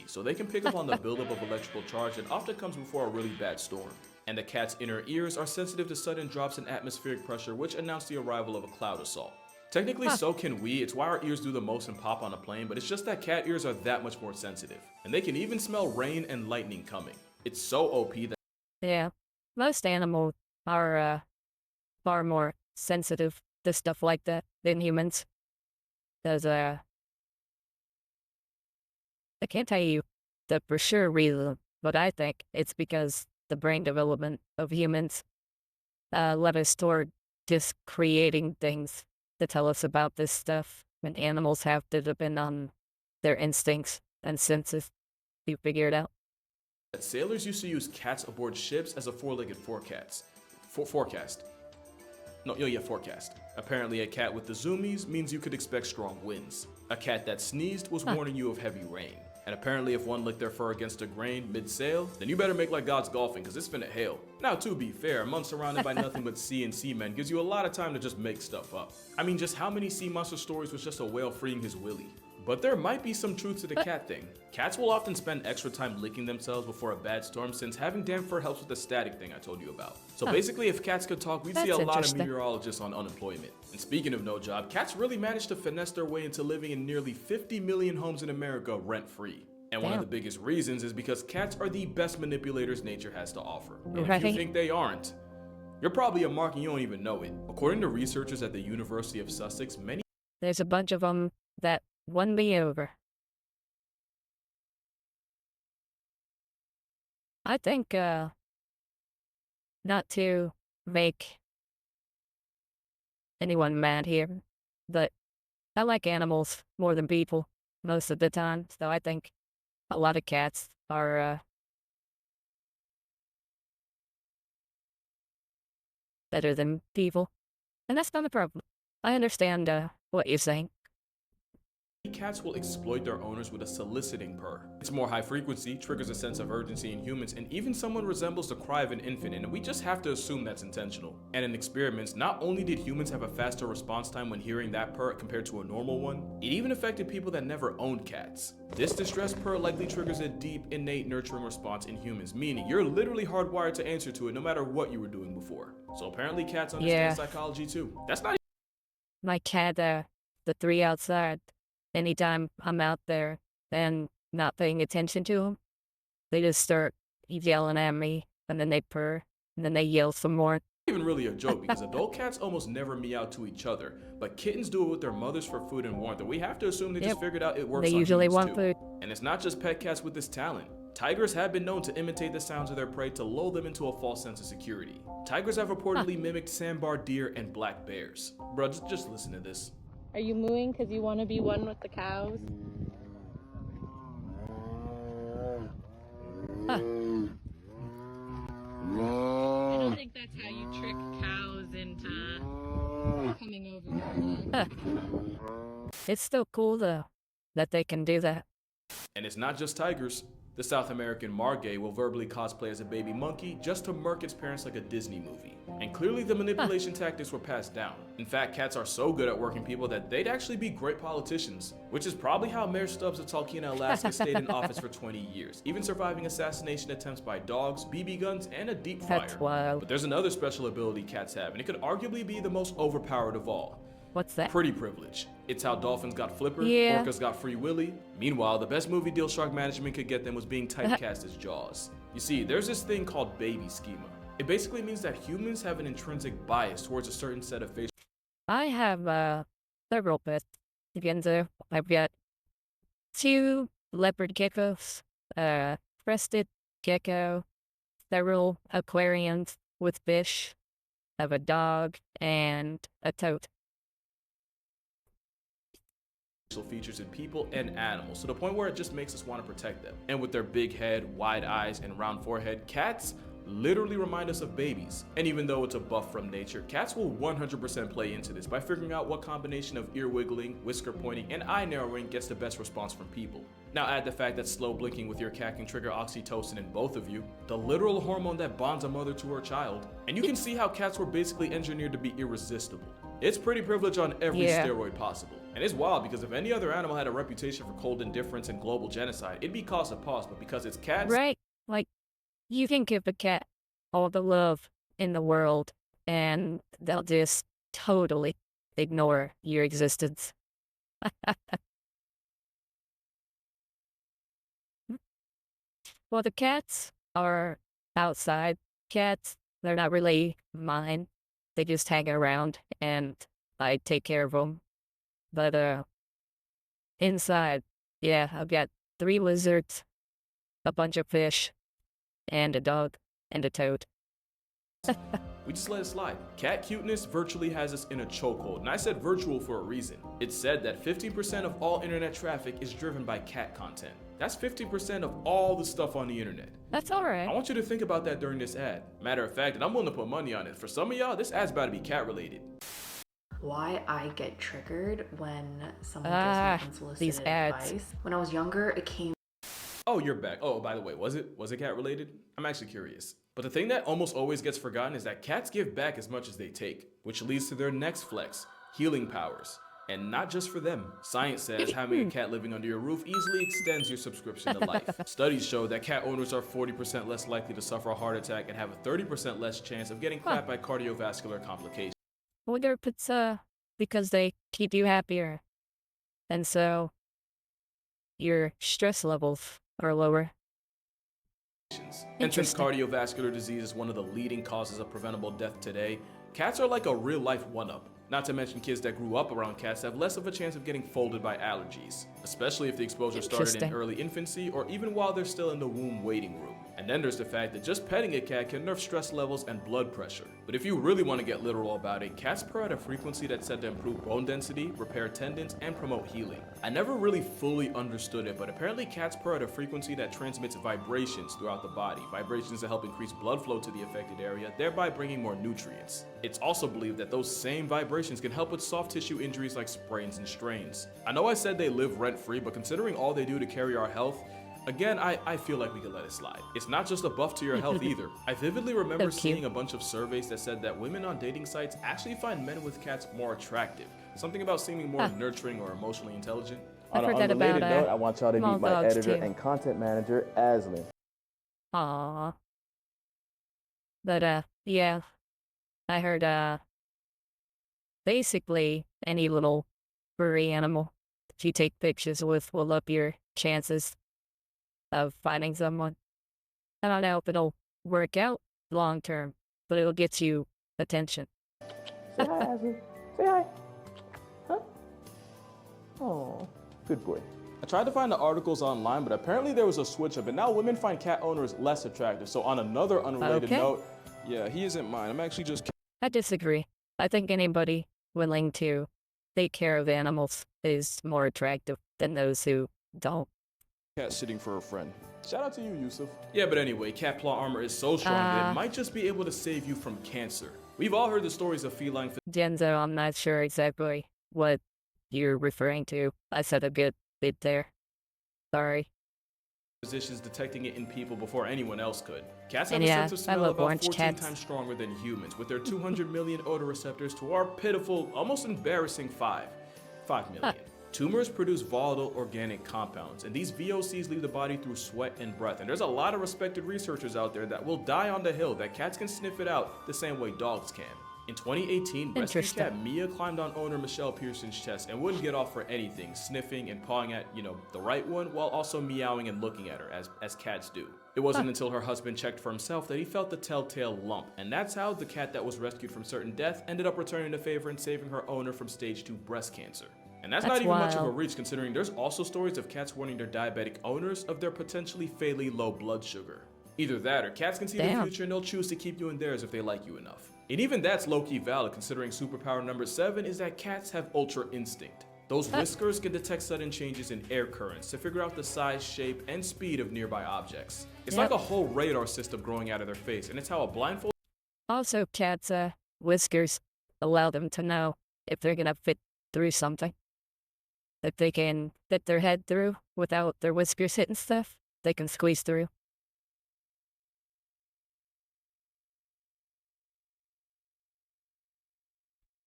so they can pick up on the buildup of electrical charge that often comes before a really bad storm. And the cat's inner ears are sensitive to sudden drops in atmospheric pressure, which announce the arrival of a cloud assault. Technically, so can we. It's why our ears do the most and pop on a plane, but it's just that cat ears are that much more sensitive. And they can even smell rain and lightning coming. It's so OP that Yeah, most animals are far more sensitive to stuff like that than humans. Because I can't tell you the for sure reason, but I think it's because the brain development of humans led us toward just creating things to tell us about this stuff when animals have to depend on their instincts and senses to figure it out. That sailors used to use cats aboard ships as a four-legged forecast. Forecast. No, yeah, forecast. Apparently, a cat with the zoomies means you could expect strong winds. A cat that sneezed was warning you of heavy rain. And apparently, if one licked their fur against a grain mid-sail, then you better make like God's golfing, cause it's finna hail. Now, to be fair, a month surrounded by nothing but sea and seamen gives you a lot of time to just make stuff up. I mean, just how many sea monster stories was just a whale freeing his willy? But there might be some truth to the cat thing. Cats will often spend extra time licking themselves before a bad storm, since having damp fur helps with the static thing I told you about. So basically, if cats could talk, we'd see a lot of meteorologists on unemployment. And speaking of no job, cats really managed to finesse their way into living in nearly 50 million homes in America rent-free. And one of the biggest reasons is because cats are the best manipulators nature has to offer. And if you think they aren't, you're probably a mark and you don't even know it. According to researchers at the University of Sussex, There's a bunch of them that won me over. I think, not to make anyone mad here, but I like animals more than people most of the time, so I think a lot of cats are, better than people, and that's not a problem. I understand, what you're saying. cats will exploit their owners with a soliciting purr. It's more high frequency, triggers a sense of urgency in humans, and even someone resembles the cry of an infant, and we just have to assume that's intentional. And in experiments, not only did humans have a faster response time when hearing that purr compared to a normal one, it even affected people that never owned cats. This distressed purr likely triggers a deep, innate nurturing response in humans, meaning you're literally hardwired to answer to it no matter what you were doing before. So apparently cats understand psychology too. That's not My cat, the three outside, anytime I'm out there and not paying attention to them, they just start yelling at me, and then they purr, and then they yell some more. even really a joke because adult cats almost never meow to each other, but kittens do it with their mothers for food and warmth, and we have to assume they just figured out it works They on usually humans want too. food. And it's not just pet cats with this talent. Tigers have been known to imitate the sounds of their prey to lull them into a false sense of security. Tigers have reportedly mimicked sandbar deer and black bears. Bruh, just listen to this. Are you mooing because you want to be one with the cows? I don't think that's how you trick cows into coming over. It's still cool, though, that they can do that. And it's not just tigers. The South American margay will verbally cosplay as a baby monkey just to murk its parents like a Disney movie. And clearly the manipulation tactics were passed down. In fact, cats are so good at working people that they'd actually be great politicians, which is probably how Mayor Stubbs of Talkeetna, Alaska stayed in office for 20 years, even surviving assassination attempts by dogs, BB guns, and a deep fryer. That's wild. But there's another special ability cats have, and it could arguably be the most overpowered of all. What's that? Pretty privilege. It's how dolphins got Flipper, Yeah. orcas got Free Willy. Meanwhile, the best movie deal shark management could get them was being typecast as Jaws. You see, there's this thing called baby schema. It basically means that humans have an intrinsic bias towards a certain set of facial I have, several pets. I've got 2 leopard geckos, crested gecko, several aquariums with fish, I have a dog, and a toad. features in people and animals, to the point where it just makes us want to protect them. And with their big head, wide eyes, and round forehead, cats literally remind us of babies. And even though it's a buff from nature, cats will 100% play into this by figuring out what combination of ear wiggling, whisker pointing, and eye narrowing gets the best response from people. Now add the fact that slow blinking with your cat can trigger oxytocin in both of you, the literal hormone that bonds a mother to her child, and you can see how cats were basically engineered to be irresistible. It's pretty privilege on every steroid possible. And it's wild because if any other animal had a reputation for cold indifference and global genocide, it'd be cause of pause, but because it's cats, Right? Like, you can give a cat all the love in the world, and they'll just totally ignore your existence. Well, the cats are outside. Cats, they're not really mine. They just hang around, and I take care of them. But, inside, yeah, I've got 3 lizards, a bunch of fish, and a dog, and a toad. we just let it slide. Cat cuteness virtually has us in a chokehold, and I said virtual for a reason. It's said that 50% of all internet traffic is driven by cat content. That's 50% of all the stuff on the internet. That's alright. I want you to think about that during this ad. Matter of fact, and I'm willing to put money on it. For some of y'all, this ad's about to be cat related. Why I get triggered when someone gives me unsolicited advice. When I was younger, it came. Oh, you're back. Oh, by the way, was it cat related? I'm actually curious. But the thing that almost always gets forgotten is that cats give back as much as they take, which leads to their next flex, healing powers. And not just for them. Science says having a cat living under your roof easily extends your subscription to life. Studies show that cat owners are 40% less likely to suffer a heart attack and have a 30% less chance of getting clapped by cardiovascular complications. I wonder if it's because they keep you happier, and so your stress levels are lower. And since cardiovascular disease is one of the leading causes of preventable death today, cats are like a real-life one-up. Not to mention kids that grew up around cats have less of a chance of getting folded by allergies, especially if the exposure started in early infancy or even while they're still in the womb waiting room. And then there's the fact that just petting a cat can nerf stress levels and blood pressure. But if you really want to get literal about it, cats purr at a frequency that's said to improve bone density, repair tendons, and promote healing. I never really fully understood it, but apparently cats purr at a frequency that transmits vibrations throughout the body, vibrations that help increase blood flow to the affected area, thereby bringing more nutrients. It's also believed that those same vibrations can help with soft tissue injuries like sprains and strains. I know I said they live rent-free, but considering all they do to carry our health, again, I feel like we could let it slide. It's not just a buff to your health either. I vividly remember seeing a bunch of surveys that said that women on dating sites actually find men with cats more attractive. Something about seeming more nurturing or emotionally intelligent. I've heard that about note, I want y'all to meet my editor too. and content manager, Aslin. Aww. But yeah, I heard basically any little furry animal that you take pictures with will up your chances of finding someone. I don't know if it'll work out long term, but it'll get you attention. Say hi, Aslin. Say hi. Huh? Oh, good boy. I tried to find the articles online, but apparently there was a switch up, and now women find cat owners less attractive. So on another unrelated note, yeah, he isn't mine. I'm actually just... I disagree. I think anybody willing to take care of animals is more attractive than those who don't. Cat sitting for a friend. Shout out to you, Yusuf. Yeah, but anyway, cat claw armor is so strong that it might just be able to save you from cancer. We've all heard the stories of feline... Genzo, I'm not sure exactly what you're referring to. I said a good bit there. Sorry. Physicians detecting it in people before anyone else could. Cats have And a yeah, sense of I smell love about orange 14 cats. times stronger than humans, with their 200 million odoreceptors to our pitiful, almost embarrassing 5 million. Tumors produce volatile organic compounds, and these VOCs leave the body through sweat and breath. And there's a lot of respected researchers out there that will die on the hill that cats can sniff it out the same way dogs can. In 2018, rescue cat Mia climbed on owner Michelle Pearson's chest and wouldn't get off for anything, sniffing and pawing at, the right one, while also meowing and looking at her, as cats do. It wasn't until her husband checked for himself that he felt the telltale lump, and that's how the cat that was rescued from certain death ended up returning the favor and saving her owner from stage 2 breast cancer. And that's not even much of a reach, considering there's also stories of cats warning their diabetic owners of their potentially fatally low blood sugar. Either that, or cats can see the future and they'll choose to keep you in theirs if they like you enough. And even that's low-key valid, considering superpower number 7 is that cats have ultra instinct. Those whiskers can detect sudden changes in air currents to figure out the size, shape, and speed of nearby objects. It's like a whole radar system growing out of their face, and it's how a blindfold... Also, cats' whiskers allow them to know if they're gonna fit through something. If they can fit their head through without their whiskers hitting stuff, they can squeeze through.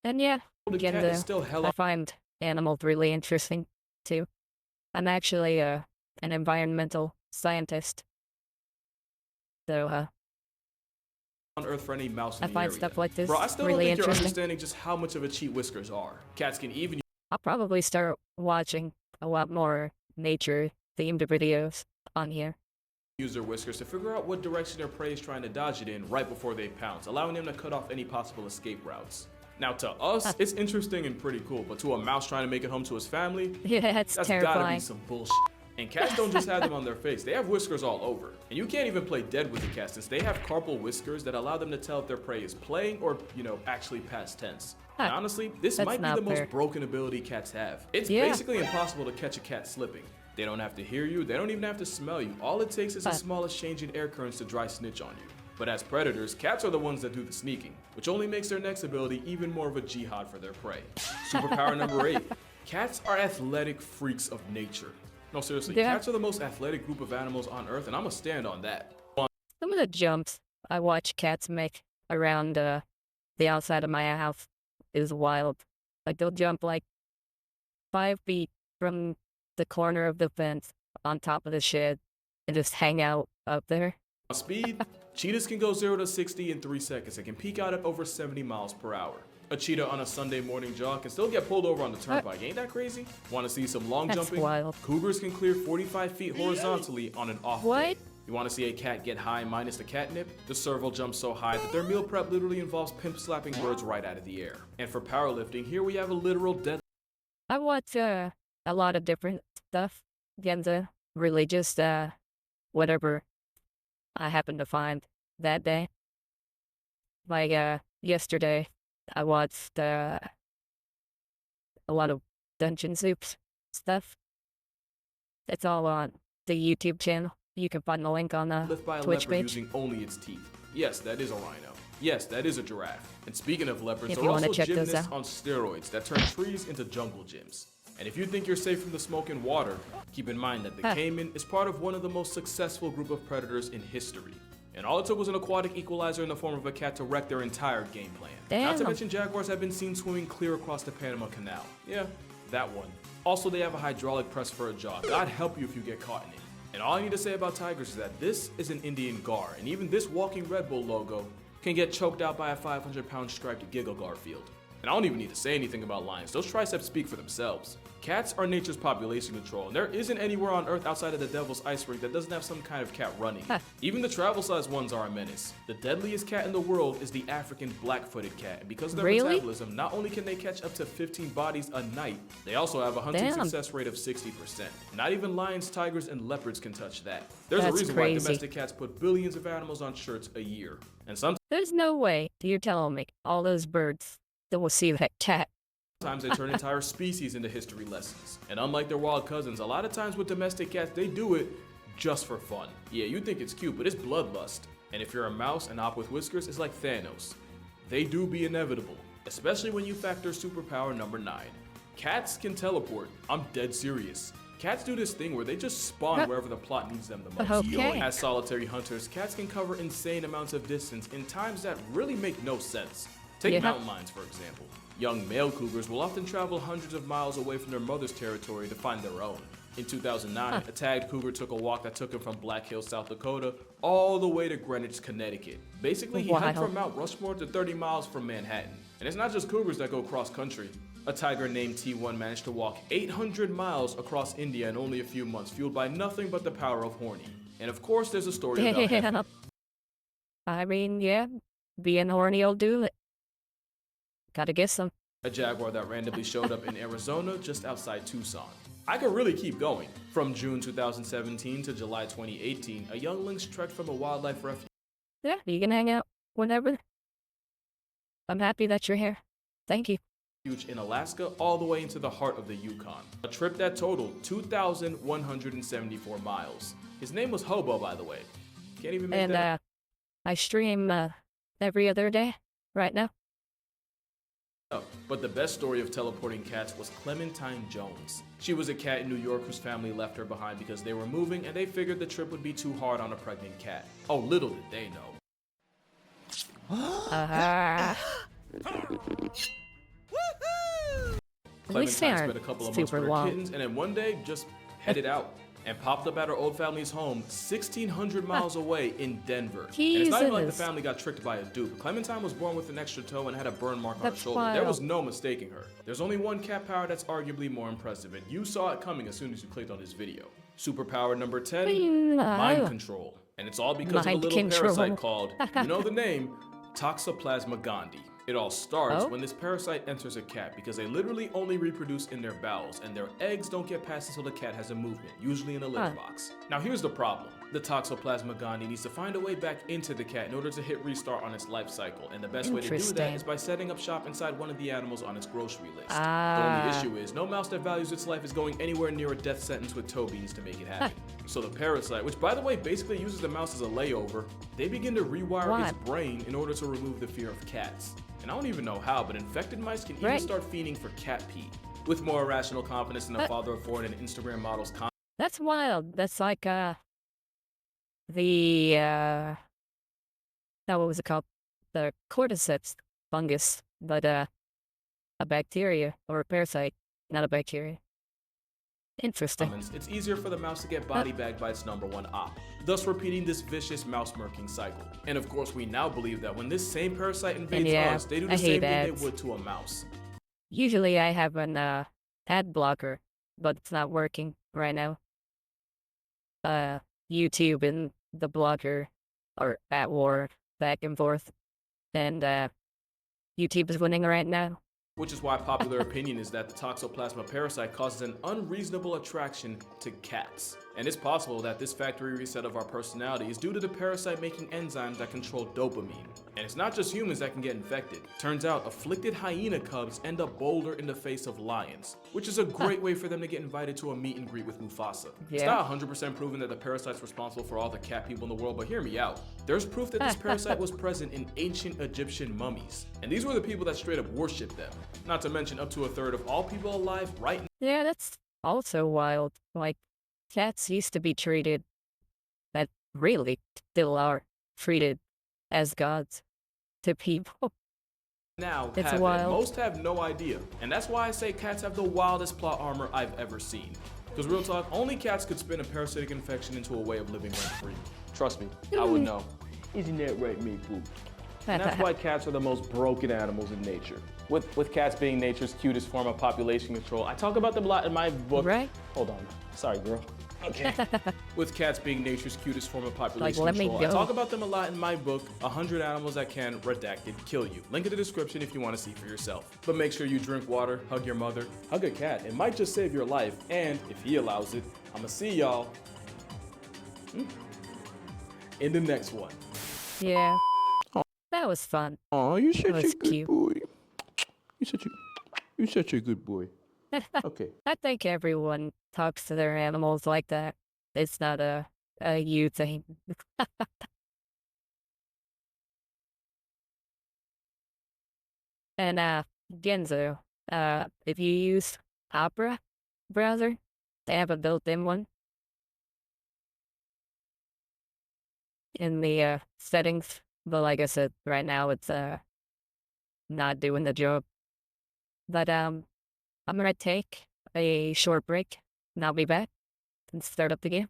And yeah, again, I find animals really interesting, too. I'm actually an environmental scientist. So, on Earth for any mouse in I the find area. stuff like this Bro, I still really don't think you're interesting. understanding just how much of a cheat whiskers are. Cats can even I'll probably start watching a lot more nature-themed videos on here. use their whiskers to figure out what direction their prey is trying to dodge it in right before they pounce, allowing them to cut off any possible escape routes. Now, to us, it's interesting and pretty cool, but to a mouse trying to make it home to his family, Yeah, it's that's terrifying. gotta be some bullshit. And cats don't just have them on their face, they have whiskers all over. And you can't even play dead with the cat since they have carpal whiskers that allow them to tell if their prey is playing or, actually past tense. And honestly, this might be the most broken ability cats have. It's basically impossible to catch a cat slipping. They don't have to hear you, they don't even have to smell you. All it takes is the smallest change in air currents to dry snitch on you. But as predators, cats are the ones that do the sneaking, which only makes their next ability even more of a jihad for their prey. Superpower number 8. Cats are athletic freaks of nature. No, seriously, cats are the most athletic group of animals on Earth, and I'ma stand on that. Some of the jumps I watch cats make around the outside of my house is wild. Like they'll jump like 5 feet from the corner of the fence on top of the shed and just hang out up there. On speed, cheetahs can go 0 to 60 in 3 seconds and can peak out at over 70 miles per hour. A cheetah on a Sunday morning jog can still get pulled over on the turnpike. Ain't that crazy? Want to see some long jumping? Wild. Cougars can clear 45 feet horizontally on an off day. You want to see a cat get high minus the catnip? The serval jumps so high that their meal prep literally involves pimp slapping birds right out of the air. And for powerlifting, here we have a literal dead. I watch a lot of different stuff. Again, the religious, whatever I happen to find that day. Like yesterday, I watched a lot of Dungeon Soups stuff. It's all on the YouTube channel. You can find the link on the Twitch page. Using only its teeth. Yes, that is a rhino. Yes, that is a giraffe. And speaking of leopards, if there you are also check those gymnasts out. on steroids that turn trees into jungle gyms. And if you think you're safe from the smoke and water, keep in mind that the caiman is part of one of the most successful group of predators in history. And all it took was an aquatic equalizer in the form of a cat to wreck their entire game plan. Not to mention jaguars have been seen swimming clear across the Panama Canal. Yeah, that one. Also, they have a hydraulic press for a jaw. God help you if you get caught in it. And all I need to say about tigers is that this is an Indian gar, and even this walking Red Bull logo can get choked out by a 500-pound striped Giggle Garfield. And I don't even need to say anything about lions, those triceps speak for themselves. Cats are nature's population control, and there isn't anywhere on Earth outside of the Devil's Ice Rink that doesn't have some kind of cat running. Even the travel-sized ones are a menace. The deadliest cat in the world is the African black-footed cat, and because of their metabolism, not only can they catch up to 15 bodies a night, they also have a hunting success rate of 60%. Not even lions, tigers, and leopards can touch that. There's a reason why domestic cats put billions of animals on shirts a year. And sometimes there's no way you're telling me all those birds that will see that cat. Sometimes they turn entire species into history lessons. And unlike their wild cousins, a lot of times with domestic cats, they do it just for fun. Yeah, you think it's cute, but it's bloodlust. And if you're a mouse, an op with whiskers is like Thanos. They do be inevitable, especially when you factor superpower number 9. Cats can teleport. I'm dead serious. Cats do this thing where they just spawn wherever the plot needs them the most. As solitary hunters, cats can cover insane amounts of distance in times that really make no sense. Take mountain lions, for example. Young male cougars will often travel hundreds of miles away from their mother's territory to find their own. In 2009, a tagged cougar took a walk that took him from Black Hills, South Dakota, all the way to Greenwich, Connecticut. Basically, he hiked from Mount Rushmore to 30 miles from Manhattan. And it's not just cougars that go cross-country. A tiger named T1 managed to walk 800 miles across India in only a few months, fueled by nothing but the power of horny. And of course, there's a story about him. I mean, yeah, being horny will do it. Gotta get some. A jaguar that randomly showed up in Arizona just outside Tucson. I could really keep going. From June 2017 to July 2018, a young lynx trekked from a wildlife refuge. Yeah, you can hang out whenever. I'm happy that you're here. Thank you. In Alaska all the way into the heart of the Yukon. A trip that totaled 2,174 miles. His name was Hobo, by the way. Can't even make that. I stream every other day right now. But the best story of teleporting cats was Clementine Jones. She was a cat in New York whose family left her behind because they were moving and they figured the trip would be too hard on a pregnant cat. Oh, little did they know. Clementine spent a couple of months with her kittens and then one day just headed out and popped up at her old family's home 1,600 miles away in Denver. And it's not even like the family got tricked by a dupe. Clementine was born with an extra toe and had a burn mark on her shoulder. Wild. There was no mistaking her. There's only one cat power that's arguably more impressive, and you saw it coming as soon as you clicked on this video. Superpower number 10, mind control. And it's all because of a little parasite called, you know the name, Toxoplasma gondii. It all starts Oh? when this parasite enters a cat because they literally only reproduce in their bowels and their eggs don't get passed until the cat has a movement, usually in a litter box. Now here's the problem. The Toxoplasma gondii needs to find a way back into the cat in order to hit restart on its life cycle, and the best way to do that is by setting up shop inside one of the animals on its grocery list. The only issue is no mouse that values its life is going anywhere near a death sentence with toe beans to make it happen. So the parasite, which by the way basically uses the mouse as a layover, they begin to rewire its brain in order to remove the fear of cats. And I don't even know how, but infected mice can even start fiending for cat pee. With more irrational confidence than the father of four and Instagram models. That's wild. That's like, what was it called? The cordyceps fungus, but, a bacteria, or a parasite, not a bacteria. Interesting. It's easier for the mouse to get body bagged by its number one op, thus repeating this vicious mouse-murking cycle. And of course, we now believe that when this same parasite invades us, they do the same thing they would to a mouse. Usually I have an ad blocker, but it's not working right now. YouTube and the blocker are at war back and forth, and YouTube is winning right now. Which is why popular opinion is that the Toxoplasma parasite causes an unreasonable attraction to cats. And it's possible that this factory reset of our personality is due to the parasite making enzymes that control dopamine. And it's not just humans that can get infected. Turns out afflicted hyena cubs end up bolder in the face of lions, which is a great way for them to get invited to a meet and greet with Mufasa. It's not 100% proven that the parasite's responsible for all the cat people in the world, but hear me out. There's proof that this parasite was present in ancient Egyptian mummies. And these were the people that straight up worshipped them. Not to mention up to a third of all people alive right now. Yeah, that's also wild. Like, cats used to be treated, that really still are, treated as gods to people. Now it's have wild. It. Most have no idea. And that's why I say cats have the wildest plot armor I've ever seen. Because real talk, only cats could spin a parasitic infection into a way of living rent-free. Trust me, I would know. Isn't that right, me boo? And that's why cats are the most broken animals in nature. With cats being nature's cutest form of population control. I talk about them a lot in my book. Right? Hold on. Sorry, girl. Okay. With cats being nature's cutest form of population control, I talk about them a lot in my book, 100 Animals That Can, Redacted, Kill You. Link in the description if you want to see for yourself. But make sure you drink water, hug your mother, hug a cat. It might just save your life. And if he allows it, I'ma see y'all in the next one. Yeah. That was fun. Oh, you're such a good cute. boy. You're such a good boy. Okay. I think everyone talks to their animals like that. It's not a you thing. And Genzo, if you use Opera browser, they have a built-in one in the settings. But like I said, right now it's not doing the job. But I'm gonna take a short break and I'll be back and start up the game.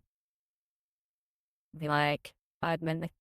Be like 5 minutes.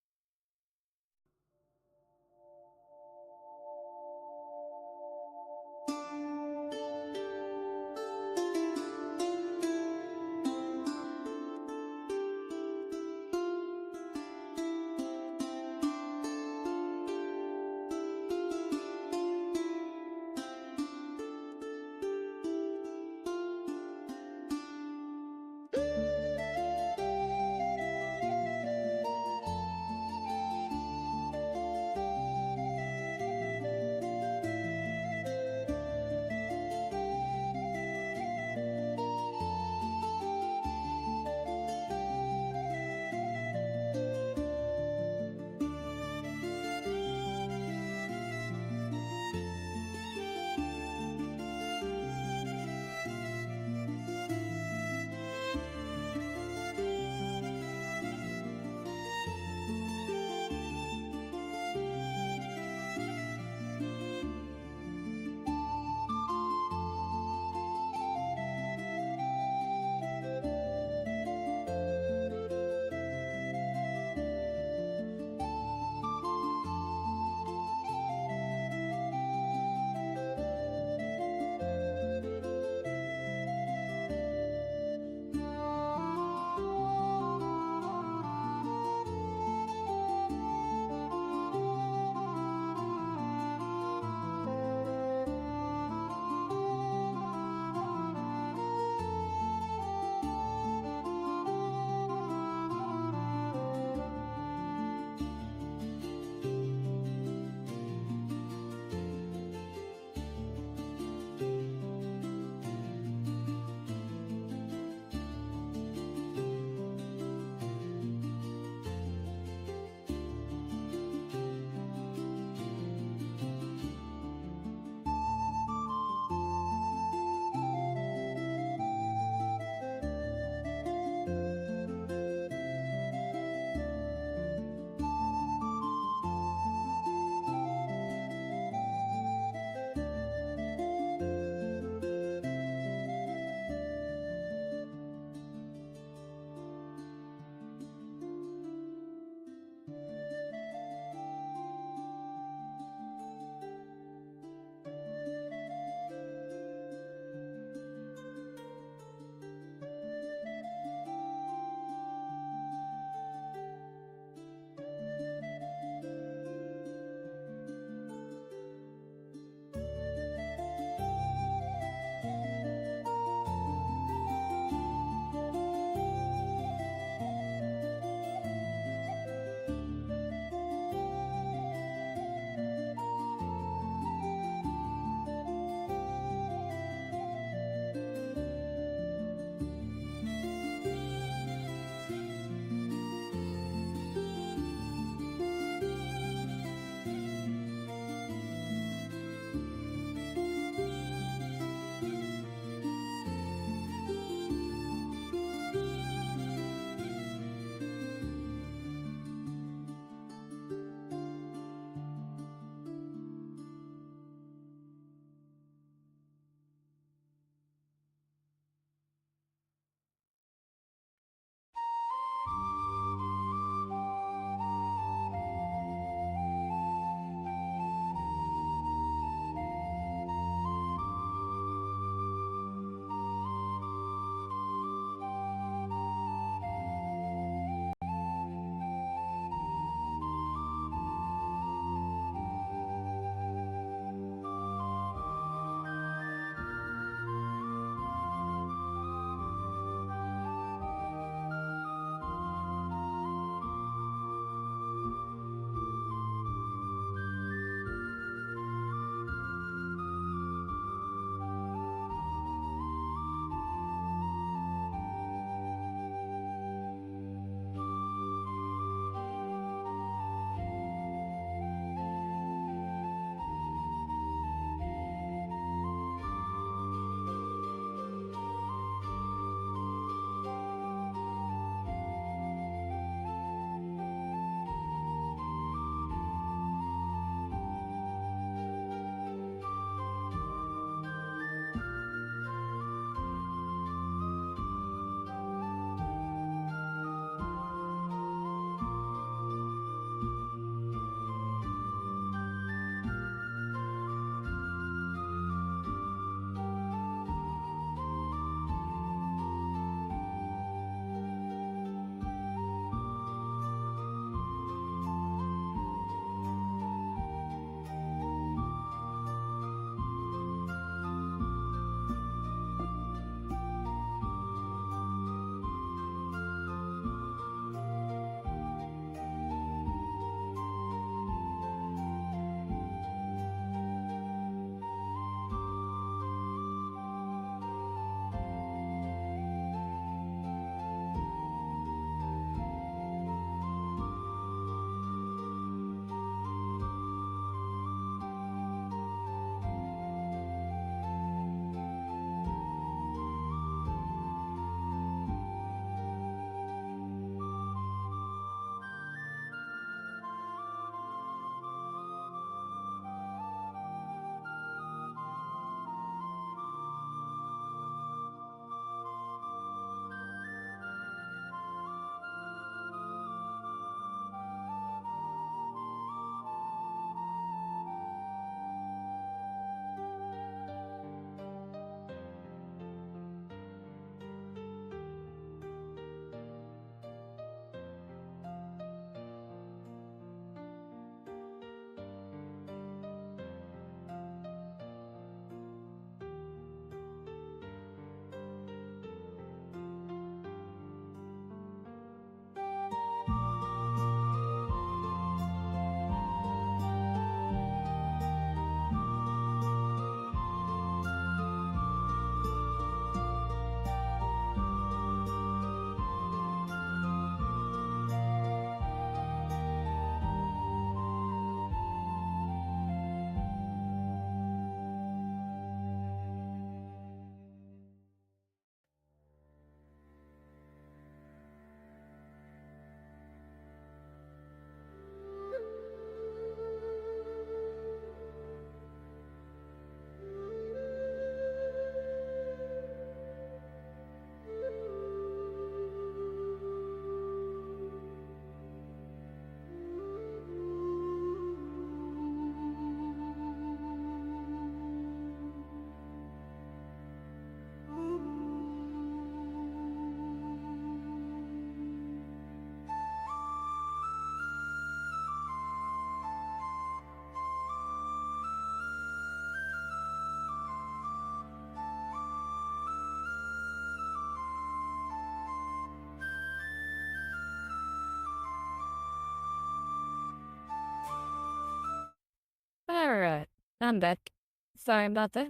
I'm back. Sorry about that.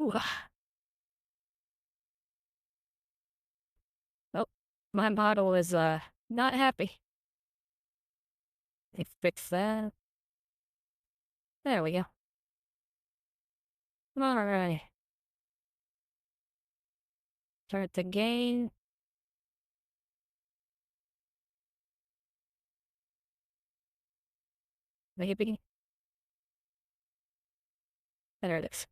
Ooh. Oh, my model is, not happy. They fix that. There we go. Alright. Turn it to gain. Maybe. There it is.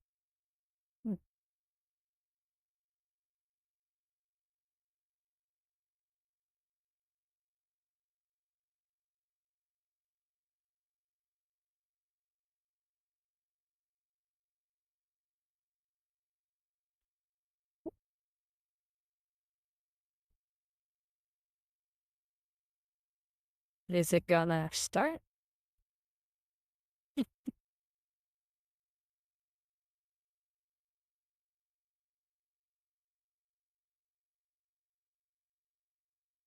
Is it gonna start?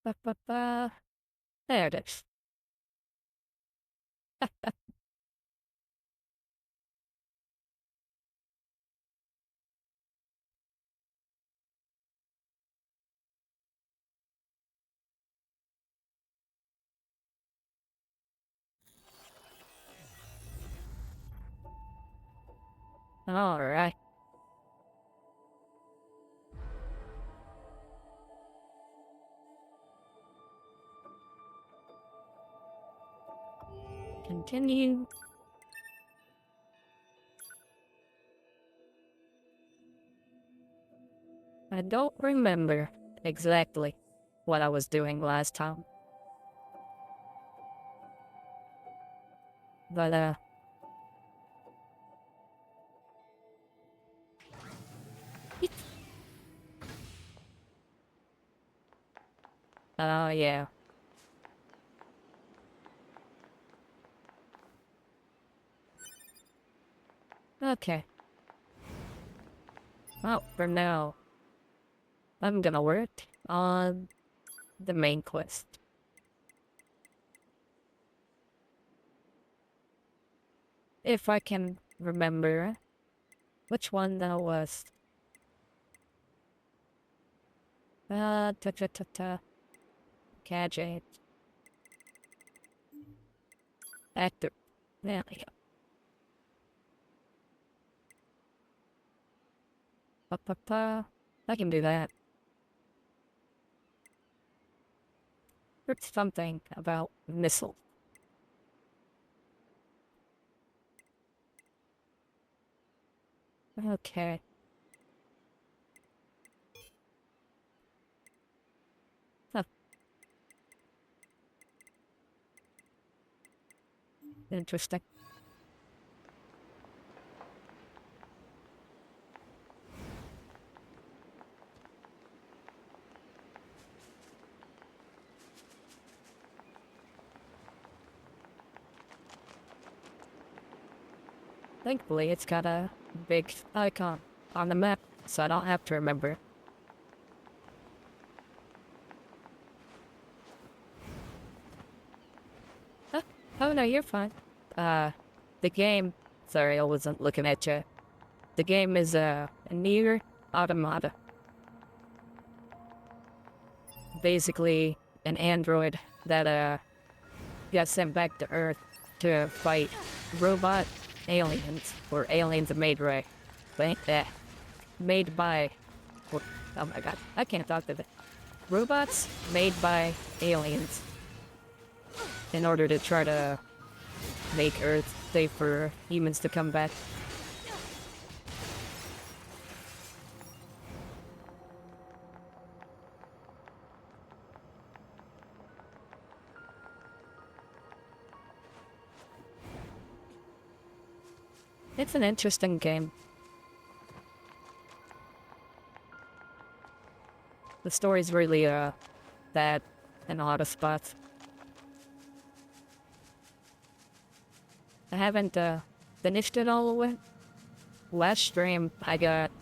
Ba, ba, ba. There it is. Alright. Continue. I don't remember exactly what I was doing last time. But, oh, yeah. Okay. Well, for now, I'm gonna work on the main quest. If I can remember which one that was. Ta-ta-ta-ta. Gadget. Actor. There we go. Pa-pa-pa. I can do that. There's something about missile. Okay. Huh. Interesting. Thankfully, it's got a big icon on the map, so I don't have to remember. Huh? Oh no, you're fine. The game... Sorry, I wasn't looking at you. The game is, Nier Automata. Basically, an android that, got sent back to Earth to fight robot aliens, or aliens made by, made by, or, oh my god, I can't talk to it. Robots made by aliens in order to try to make Earth safe for humans to come back. It's an interesting game. The story's really, bad in a lot of spots. I haven't, finished it all the way. Last stream, I got,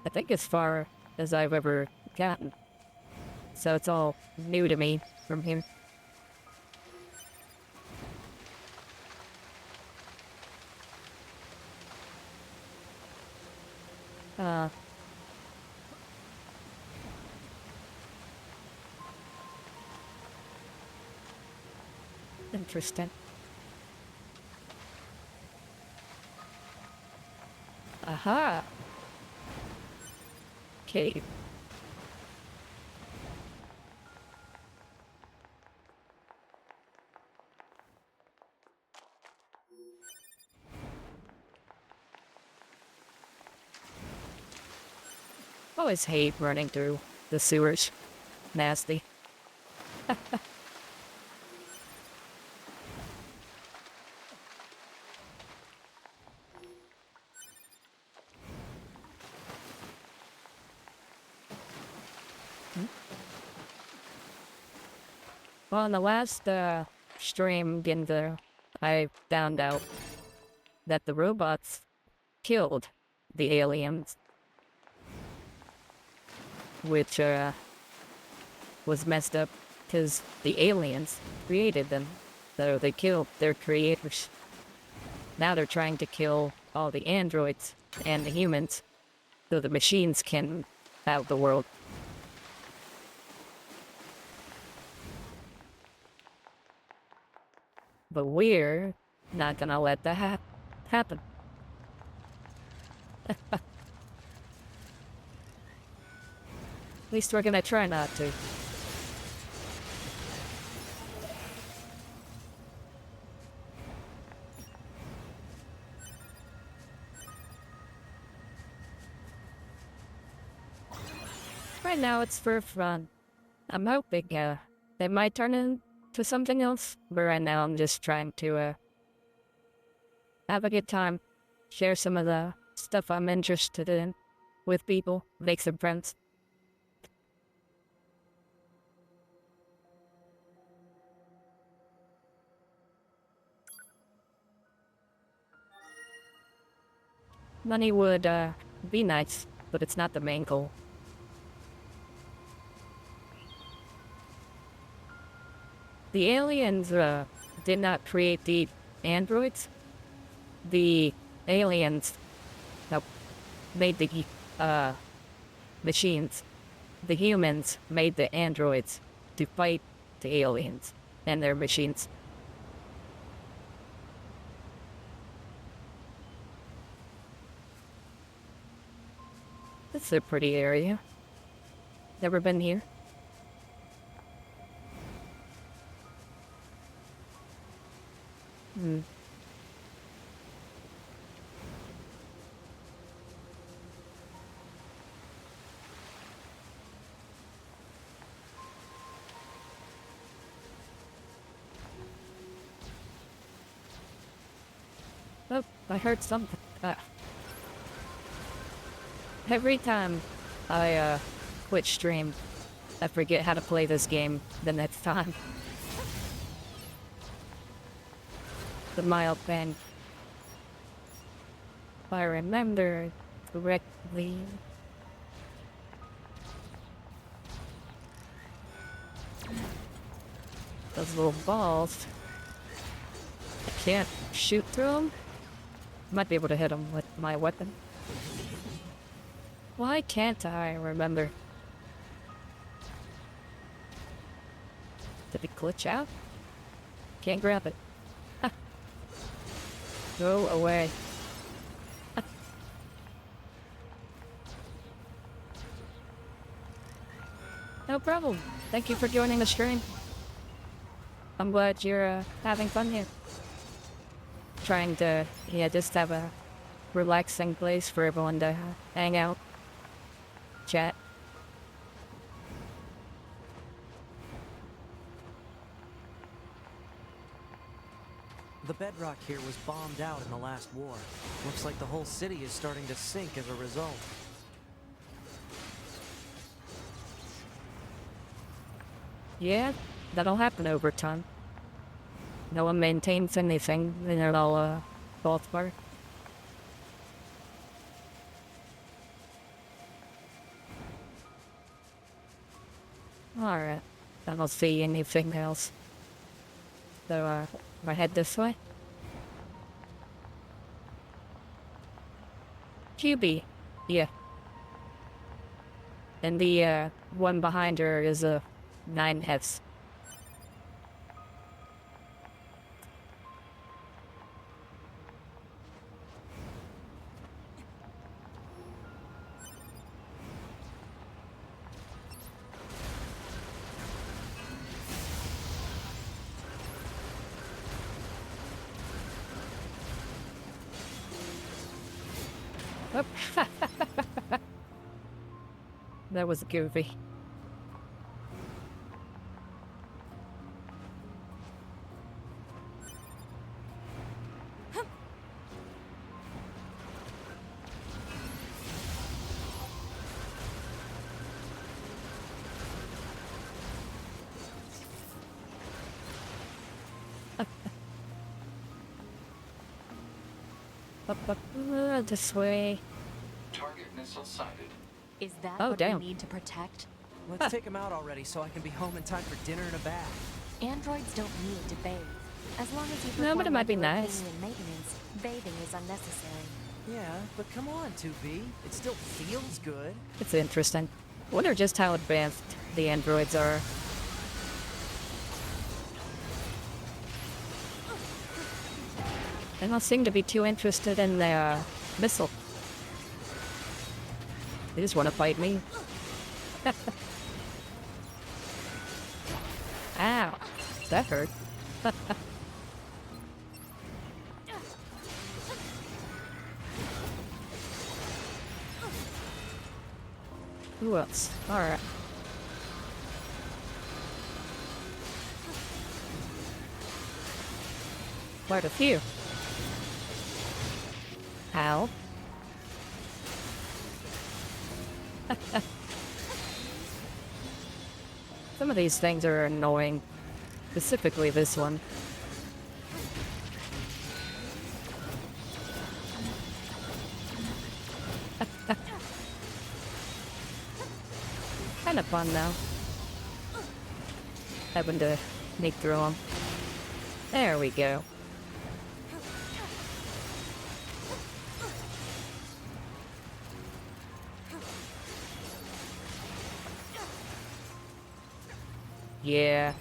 I think, as far as I've ever gotten. So it's all new to me from here. Interesting. Aha! Cave. Always hate running through the sewers. Nasty. Well, in the last stream, Ginza, I found out that the robots killed the aliens, which was messed up because the aliens created them, so they killed their creators. Now they're trying to kill all the androids and the humans, so the machines can have the world. But we're not gonna let that happen. At least we're gonna try not to. Right now it's for fun. I'm hoping they might turn into something else, but right now I'm just trying to have a good time, share some of the stuff I'm interested in with people, make some friends. Money would be nice, but it's not the main goal. The aliens did not create the androids. The aliens made the machines. The humans made the androids to fight the aliens and their machines. This is a pretty area. Never been here. Oh, I heard something. Every time I quit stream, I forget how to play this game the next time. The mild band. If I remember correctly. Those little balls. I can't shoot through them. Might be able to hit them with my weapon. Why can't I remember? Did it glitch out? Can't grab it. Go away. No problem. Thank you for joining the stream. I'm glad you're having fun here. Trying to, just have a relaxing place for everyone to hang out, chat. The bedrock here was bombed out in the last war. Looks like the whole city is starting to sink as a result. Yeah, that'll happen over time. No one maintains anything, then it all falls apart. Alright, I don't see anything else. So, I head this way. QB. Yeah, And the one behind her is a 9S. Oh. That was goofy. This way. Target missile sighted. Is that Oh, what damn. we need to protect? Let's take him out already so I can be home in time for dinner and a bath. Androids don't need to bathe. As long as you No, perform but it might be regular nice. cleaning and maintenance, bathing is unnecessary. Yeah, but come on, 2B. It still feels good. It's interesting. Wonder just how advanced the androids are. They don't seem to be too interested in the missile. They just want to fight me. Ow. That hurt. Who else? Alright. Quite a few. How? Some of these things are annoying. Specifically this one. Kind of fun though. Having to sneak through them. There we go. Yeah.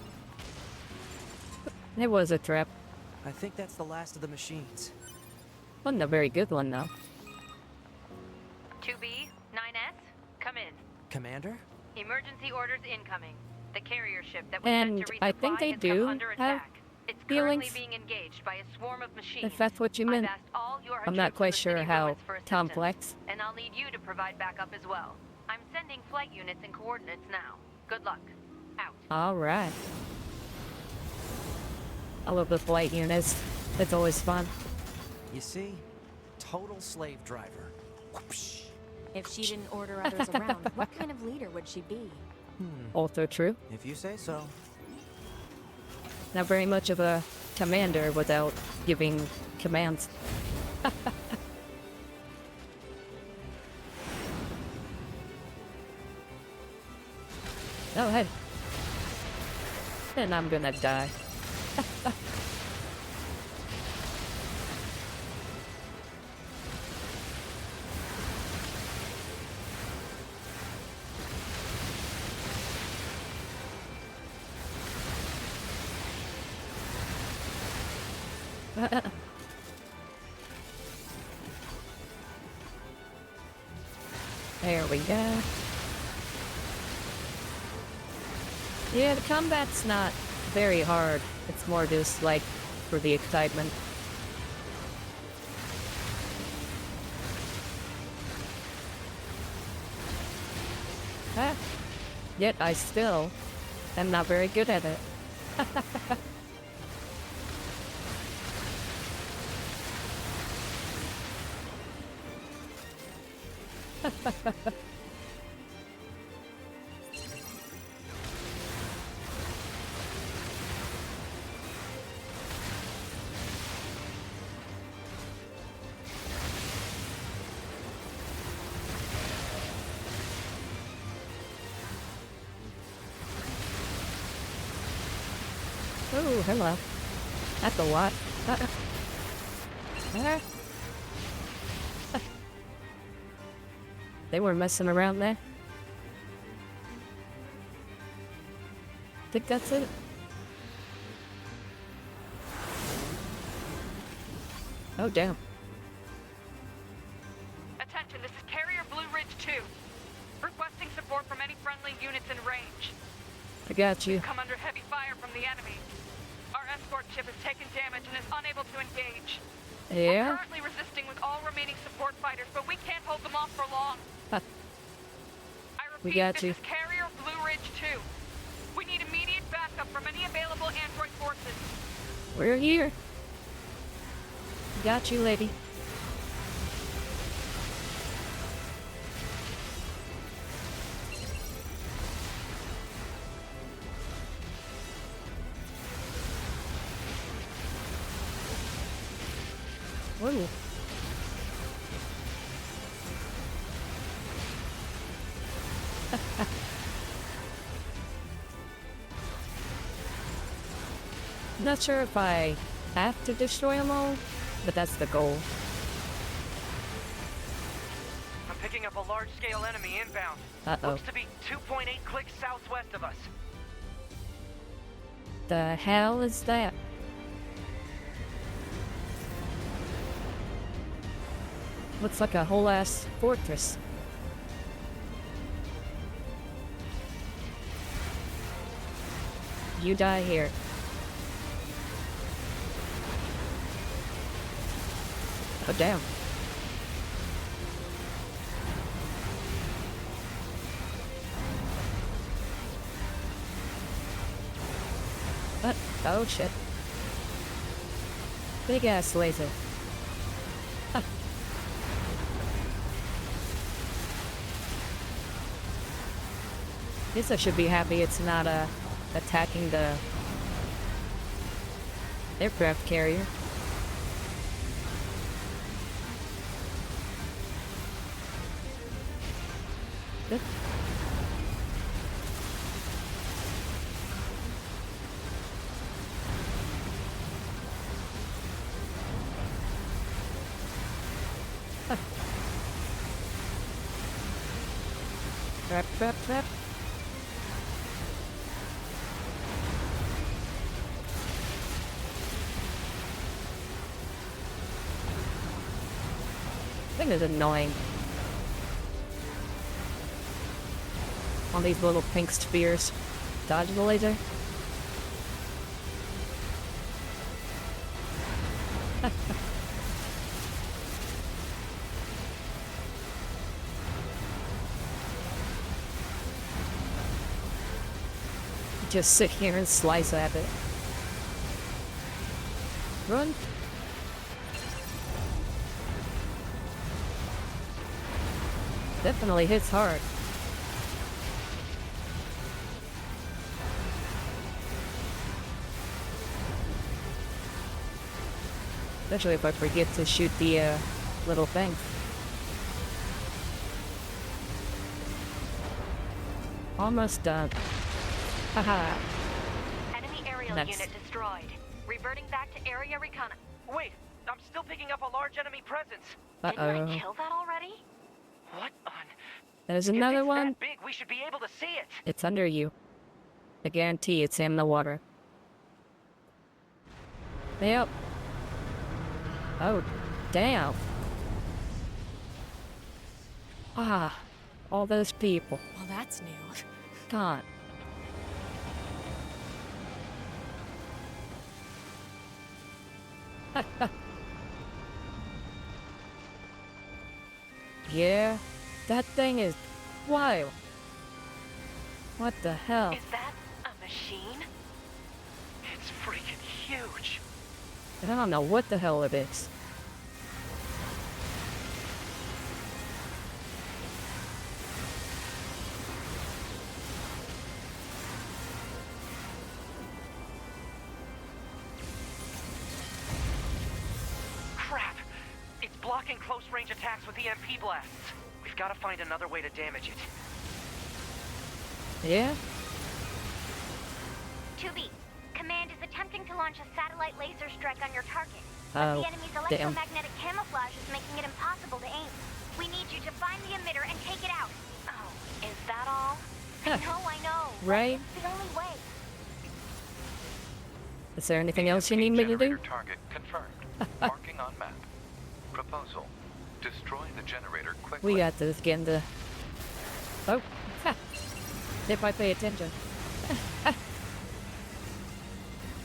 It was a trap. I think that's the last of the machines. Wasn't a very good one though. 2B, 9S, come in. Commander? Emergency orders incoming. The carrier ship that was And meant to resupply I think they has do come under have attack. It's feelings. currently being engaged by a swarm of machines. If that's what you meant. I've asked all your I'm not troops quite in the sure city how ruins for assistance, complex. and I'll need you to provide backup as well. I'm sending flight units and coordinates now. Good luck. Out. Alright. I love the flight units. It's always fun. You see? Total slave driver. Whoopsh. If she didn't order others around, what kind of leader would she be? Also true. If you say so. Not very much of a commander without giving commands. Oh, hey. Then I'm gonna die. There we go. Yeah, the combat's not very hard. It's more just like for the excitement. Ah. Yet I still am not very good at it. Oh, hello. That's a lot. They were messing around there. think that's it. Oh, damn. Attention, this is Carrier Blue Ridge 2. Requesting support from any friendly units in range. I got you. Come under heavy fire from the enemy. Our escort ship has taken damage and is unable to engage. Yeah? We're currently resisting with all remaining support fighters, but we can't hold them off for long. I repeat, We got this you. is Carrier Blue Ridge 2. We need immediate backup from any available android forces. We're here. Got you, lady. Whoa. Not sure if I have to destroy them all, but that's the goal. I'm picking up a large-scale enemy inbound. Uh-oh. Looks to be 2.8 clicks southwest of us. The hell is that? Looks like a whole ass fortress. You die here. Oh, damn. What? Oh, shit. Big ass laser. Huh. Guess I should be happy it's not, attacking the aircraft carrier. Good. Huh. Trap, trap, trap. Thing is annoying. All these little pink spheres. Dodge the laser. Just sit here and slice at it. Run. Definitely hits hard. Especially if I forget to shoot the little thing. Almost done. Haha. Enemy aerial Nice. unit destroyed. Reverting back to area recon. Wait, I'm still picking up a large enemy presence. Didn't Uh-oh. I kill that already? What on? There's If another it's one. that big, we should be able to see it. It's under you. I guarantee it's in the water. Yep. Oh, damn. Ah, all those people. Well, that's new. God. Yeah, that thing is wild. What the hell? Is that a machine? It's freaking huge. I don't know what the hell it is. Crap! It's blocking close-range attacks with EMP blasts. We've got to find another way to damage it. Yeah? 2B, Command is attempting to launch a satellite laser strike on your target. Oh, But the enemy's damn. electromagnetic camouflage is making it impossible to aim. We need you to find the emitter and take it out. Oh, is that all? I know. Right? It's the only way. Is there anything else you need me to do? Target confirmed. Marking on map. Proposal. Destroy the generator quickly. We got this again. Oh, if I pay attention.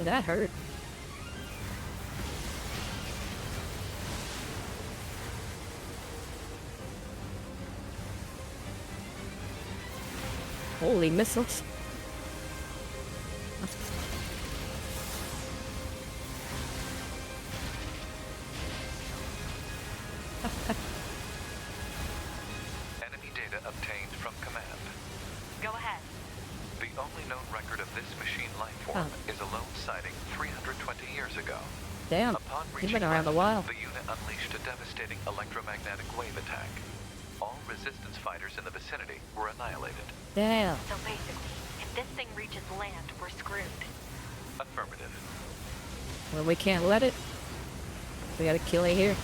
That hurt. Holy missiles. Enemy data obtained from command. Go ahead. The only known record of this machine life form is a lone sighting 320 years ago. Damn, you've been around a while. The unit unleashed a devastating electromagnetic wave attack. All resistance fighters in the vicinity were annihilated. Damn. So basically, if this thing reaches land, we're screwed. Affirmative. Well, we can't let it. We gotta kill it here.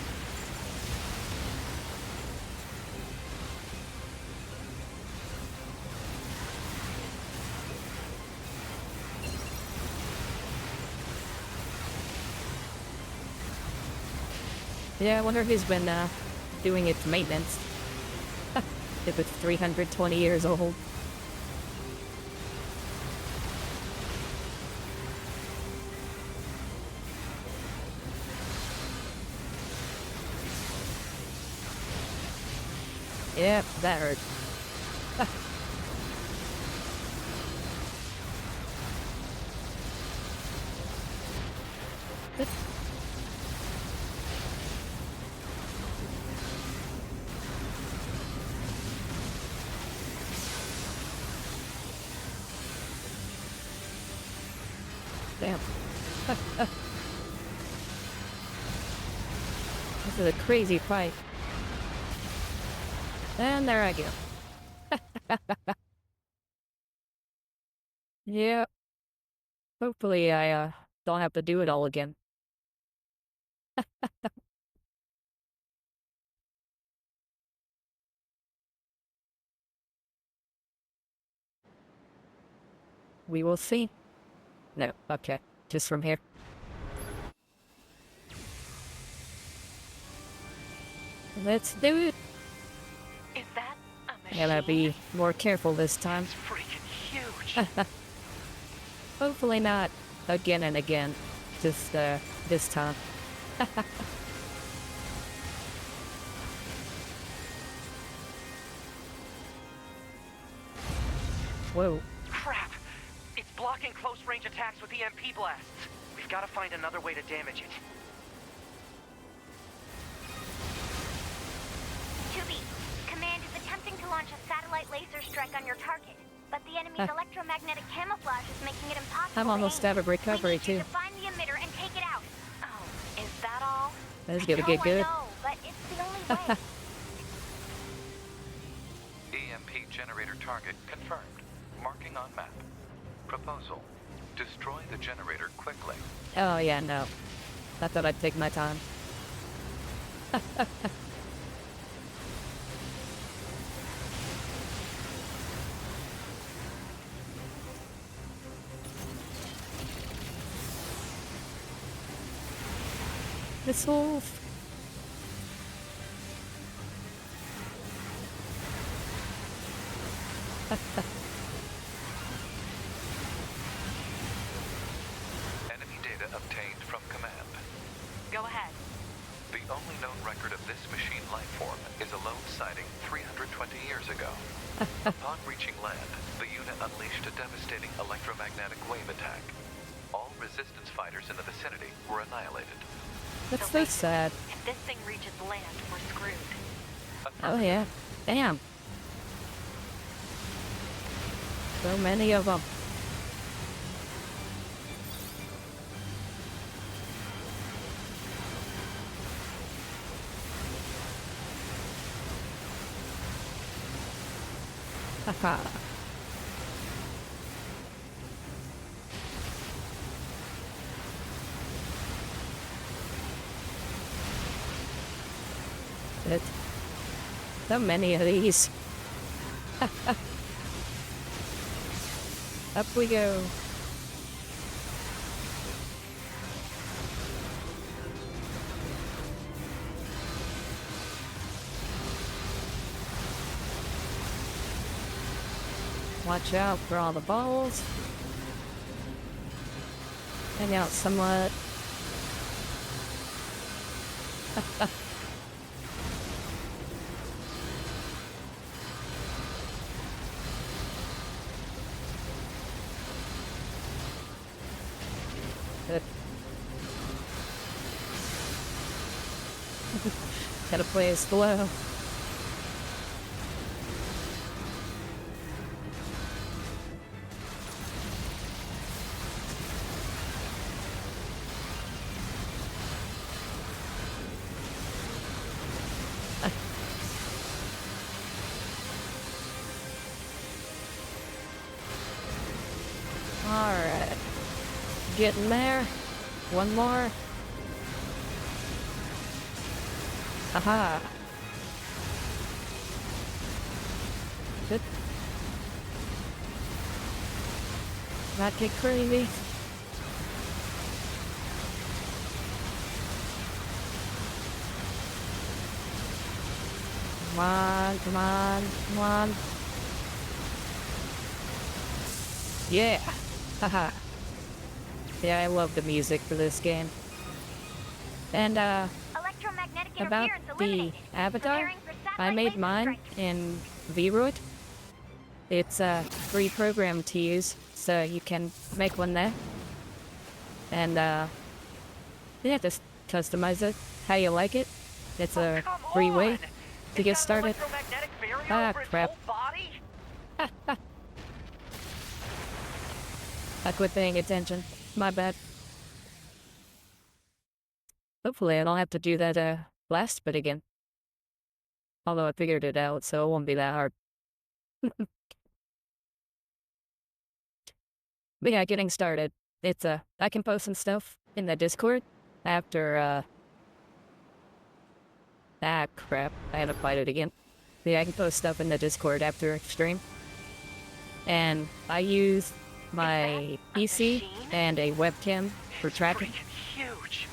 Yeah, I wonder who's been doing its maintenance. If it's 320 years old. Yep, that hurt. Damn. This is a crazy fight. And there I go. Yeah. Hopefully I don't have to do it all again. We will see. No, okay. Just from here. Let's do it. Is that a machine? Gotta be more careful this time. It's freaking huge. Hopefully not again and again. Just this time. Whoa. Crap! It's blocking close-range attacks with EMP blasts. We've got to find another way to damage it. 2B, Command is attempting to launch a satellite laser strike on your target, but the enemy's electromagnetic camouflage is making it impossible I'm almost out of recovery we need you too. to find the emitter and take it out. Oh, is that all? This is gonna get good. I know, but it's the only way. EMP generator target confirmed. Marking on map. Proposal. Destroy the generator quickly. Oh yeah, no. I thought I'd take my time. Missiles. Enemy data obtained from command. Go ahead. The only known record of this machine life form is a lone sighting 320 years ago. Upon reaching land, the unit unleashed a devastating electromagnetic wave attack. All resistance fighters in the vicinity were annihilated. That's so sad. If this thing reaches land, we're screwed. Oh yeah. Damn. So many of them. Haha. It. So many of these. Up we go. Watch out for all the balls. Hang out somewhat. Good. Gotta play it slow. Alright. Getting there. One more. Haha. Good. Not get crazy. Come on, come on, come on. Yeah. Haha. Yeah, I love the music for this game. And, about the avatar, I made mine in VRoid. It's a free program to use, so you can make one there. And, yeah, just customize it how you like it. It's a free way to get started. Ah, crap. I quit paying attention. My bad. Hopefully I don't have to do that, last bit again. Although I figured it out, so it won't be that hard. But yeah, getting started. It's, I can post some stuff in the Discord after, ah, crap. I had to fight it again. But yeah, I can post stuff in the Discord after stream. And I use my PC and a webcam for tracking. Huge.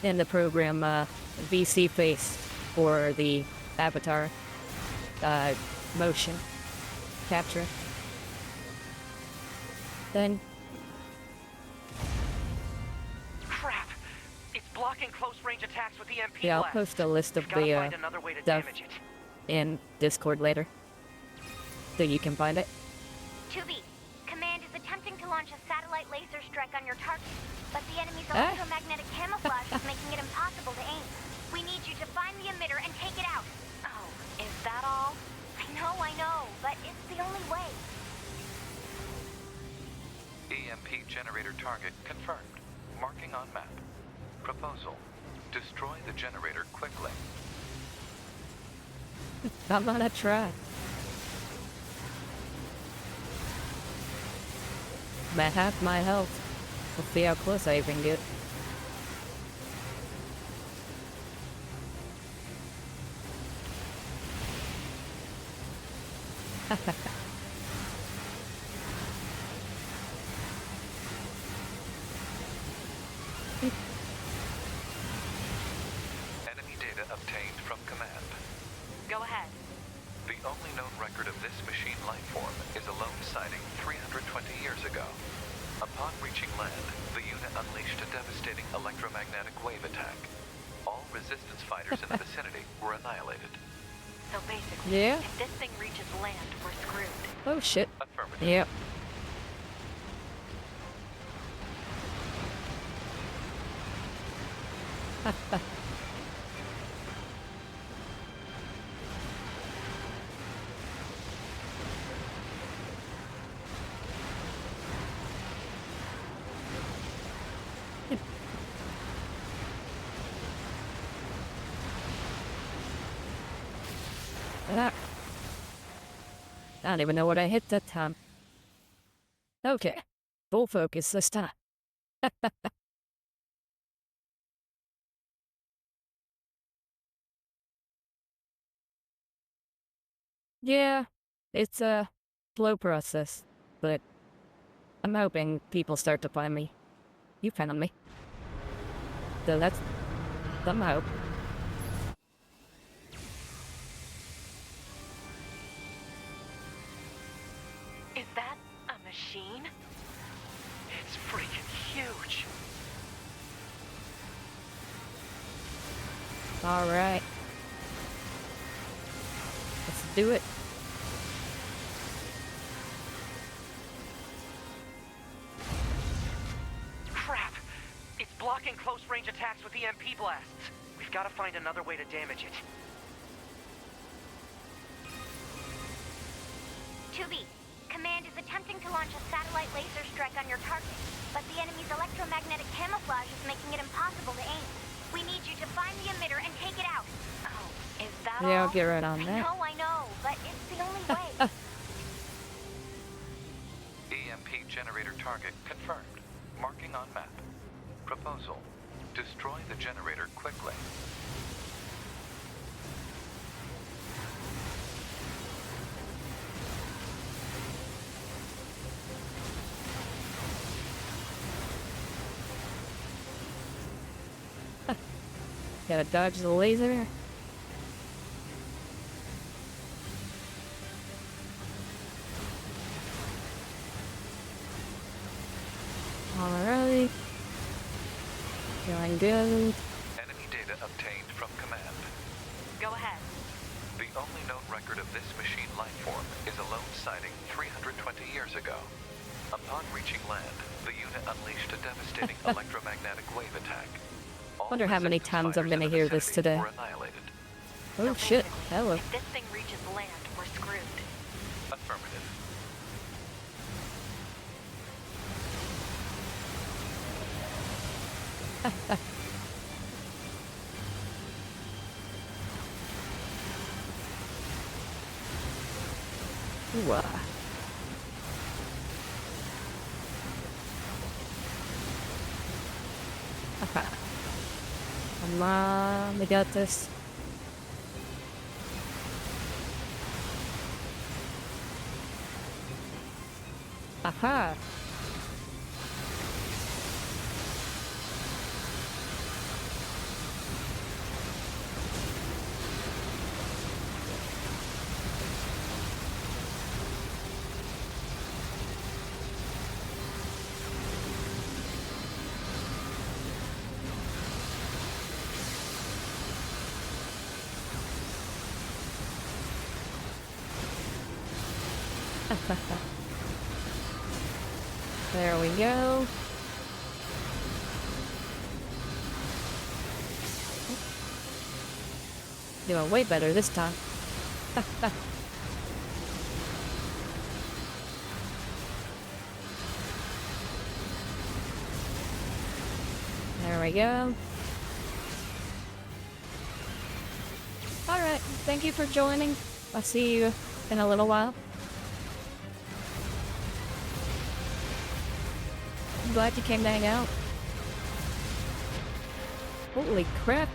In the program, VC Face for the avatar, motion capture. Then... Crap! It's blocking close-range attacks with EMP yeah, I'll blast. post a list of the, stuff in Discord later. So you can find it. 2B, Command is attempting to launch a satellite laser strike on your target, but the enemy's electromagnetic camouflage is making it impossible to aim. We need you to find the emitter and take it out. Oh, is that all? I know, but it's the only way. EMP generator target confirmed. Marking on map. Proposal. Destroy the generator quickly. I'm gonna try. I'm at half my health. We'll see how close I even get. Enemy data obtained from command. Go ahead. The only known record of this machine life form is a lone sighting 320 years ago. Upon reaching land, the unit unleashed a devastating electromagnetic wave attack. All resistance fighters in the vicinity were annihilated. So basically, yeah. If this thing reaches land, we're screwed. Oh shit. Affirmative. Yep. I don't even know what I hit that time. Okay, full focus this time. Yeah, it's a slow process, but I'm hoping people start to find me. You found me. So that's some hope. Alright. Let's do it. Crap! It's blocking close-range attacks with EMP blasts. We've got to find another way to damage it. 2B, Command is attempting to launch a satellite laser strike on your target, but the enemy's electromagnetic camouflage is making it impossible to aim. We need you to find the emitter and take it out. Oh, is that all? Yeah, I'll get right on that. I know, but it's the only way. EMP generator target confirmed. Marking on map. Proposal. Destroy the generator quickly. Gotta dodge the laser. Alrighty. Feeling good. Enemy data obtained from command. Go ahead. The only known record of this machine life form is a lone sighting 320 years ago. Upon reaching land, the unit unleashed a devastating electromagnetic wave attack. Wonder how many times I'm gonna hear this today. Oh shit, hello. If this thing reaches land, we're screwed. Affirmative. Ooh, Come on, we got this. Aha! There we go. Doing way better this time. There we go. Alright, thank you for joining. I'll see you in a little while. I'm glad you came to hang out. Holy crap.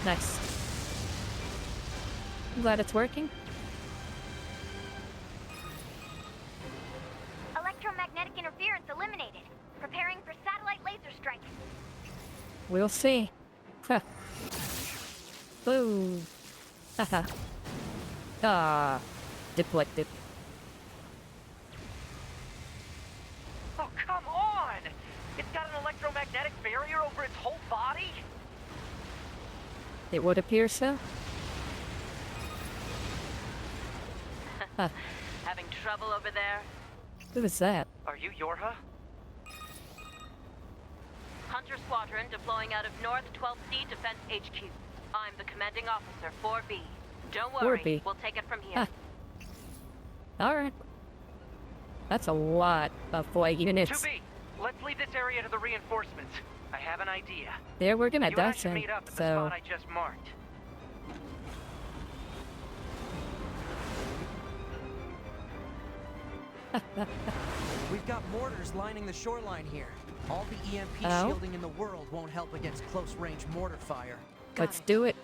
Nice. I'm glad it's working. Electromagnetic interference eliminated. Preparing for satellite laser strike. We'll see. Huh. Boom. Haha. Ah. Deflected. Oh, come on! It's got an electromagnetic barrier over its whole body? It would appear so. Huh. Having trouble over there? Who is that? Are you Yorha? Hunter Squadron deploying out of North 12C Defense HQ. I'm the commanding officer, 4B. Don't worry, 4B. We'll take it from here. Alright. That's a lot of flag units. 2B, let's leave this area to the reinforcements. I have an idea. Yeah, we're gonna You and I die should soon, meet up at the so... spot I just marked. We've got mortars lining the shoreline here. All the EMP shielding in the world won't help against close-range mortar fire. Let's do it.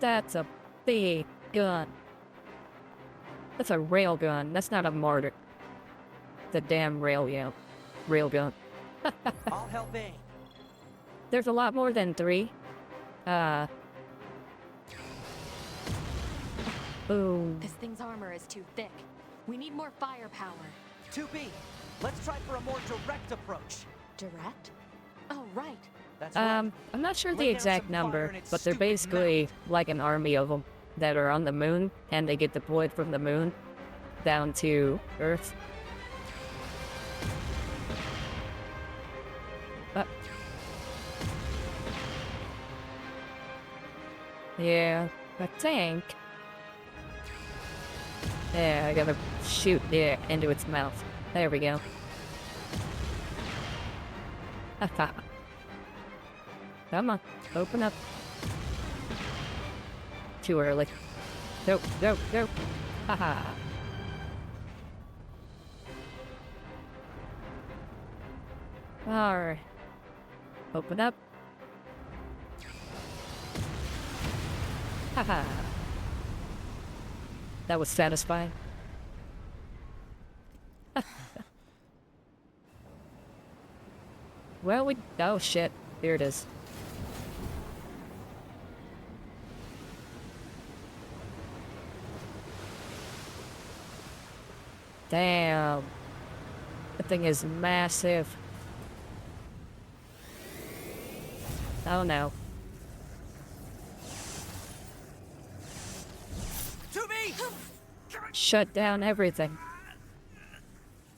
That's a big gun. That's a rail gun. That's not a mortar. The damn rail gun. I'll help aim. there's a lot more than 3. Boom. This thing's armor is too thick. We need more firepower. 2B, let's try for a more direct approach. Direct? Oh, right. That's right. I'm not sure the Lay down exact some fire number, in its but they're stupid basically like an army of them that are on the moon, and they get deployed from the moon down to Earth. Yeah, I think. Yeah, I gotta shoot it into its mouth. There we go. Come on, open up. Too early. Go, go, go. Haha. Alright. Open up. Haha. That was satisfying. Well, oh shit. Here it is. Damn. That thing is massive. Oh no. 2B! Shut down everything.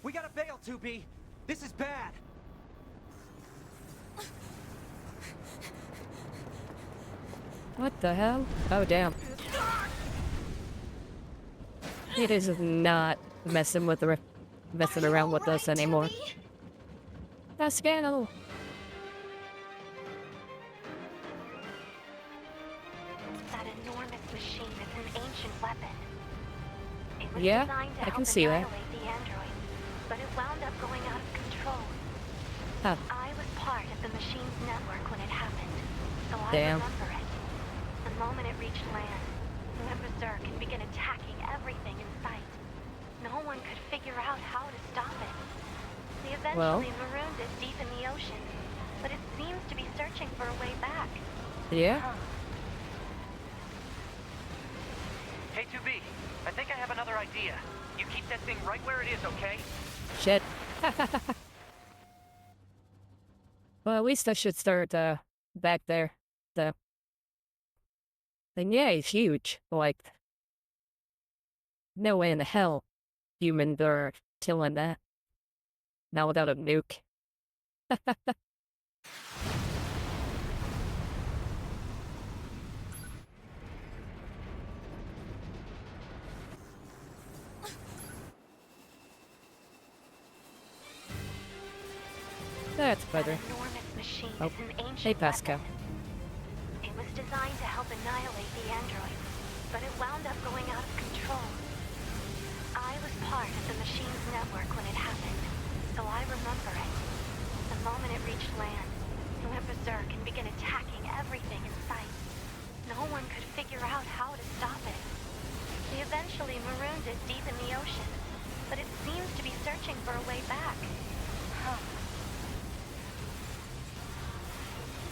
We gotta bail, 2B. This is bad. What the hell? Oh damn. It is not messing around with us anymore. That's scandal. That enormous machine is an ancient weapon. It was Yeah, designed to I help can see that. annihilate the android, but it wound up going out of control. Huh. I was part of the machine's network when it happened, so I Damn. remember it. The moment it reached land, it went berserk and began attacking everything in sight. No one could figure out how to stop it. They eventually marooned it deep in the ocean, but it seems to be searching for a way back. Yeah? Huh. Hey, 2B, I think I have another idea. You keep that thing right where it is, okay? Shit. Well, at least I should start back there. Then yeah, it's huge. Like, no way in the hell humans are killing that. Not without a nuke. That's better. That enormous machine Oh, is an ancient hey Pascal. weapon. It was designed to help annihilate the android, but it wound up going out of control. I was part of the machine's network when it happened, so I remember it. The moment it reached land, it went berserk and began attacking everything in sight. No one could figure out how to stop it. They eventually marooned it deep in the ocean, but it seems to be searching for a way back. Huh.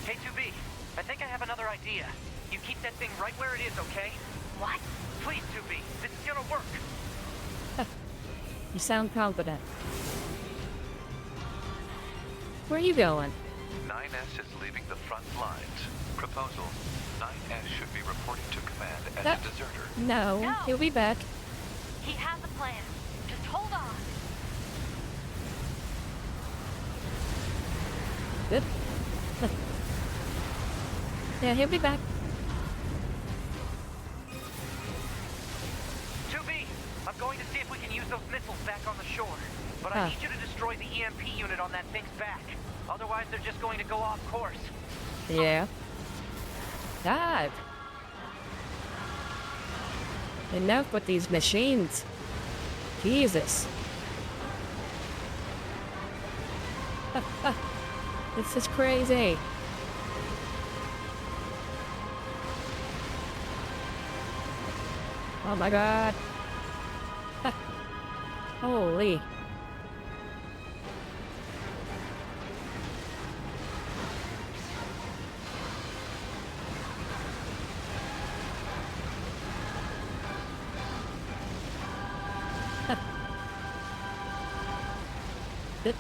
Hey, 2B, I think I have another idea. You keep that thing right where it is, okay? What? Please, 2B, this is gonna work. You sound confident. Where are you going? 9S is leaving the front lines. Proposal: 9S should be reporting to command as a deserter. No, he'll be back. He has a plan. Just hold on. Good. Yeah, he'll be back. 2B, I'm going to see if we can use those missiles back on the shore. But I need you to destroy the EMP unit on that thing's back. Otherwise, they're just going to go off course. Yeah. God. Enough with these machines. Jesus. This is crazy. Oh my god. Holy. Alright.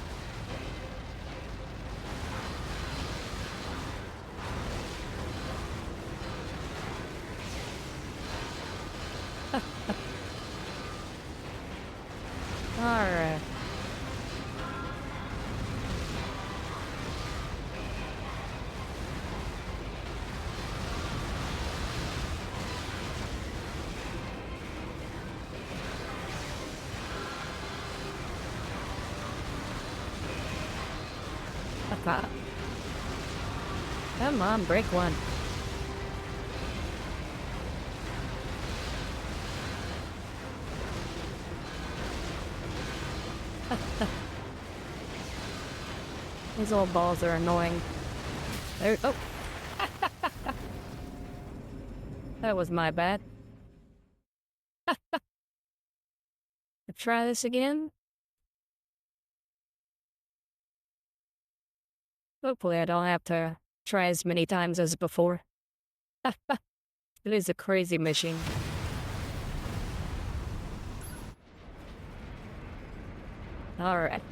Come on, break one. These old balls are annoying. There, oh! That was my bad. Try this again. Hopefully I don't have to try as many times as before. It is a crazy machine. Alright.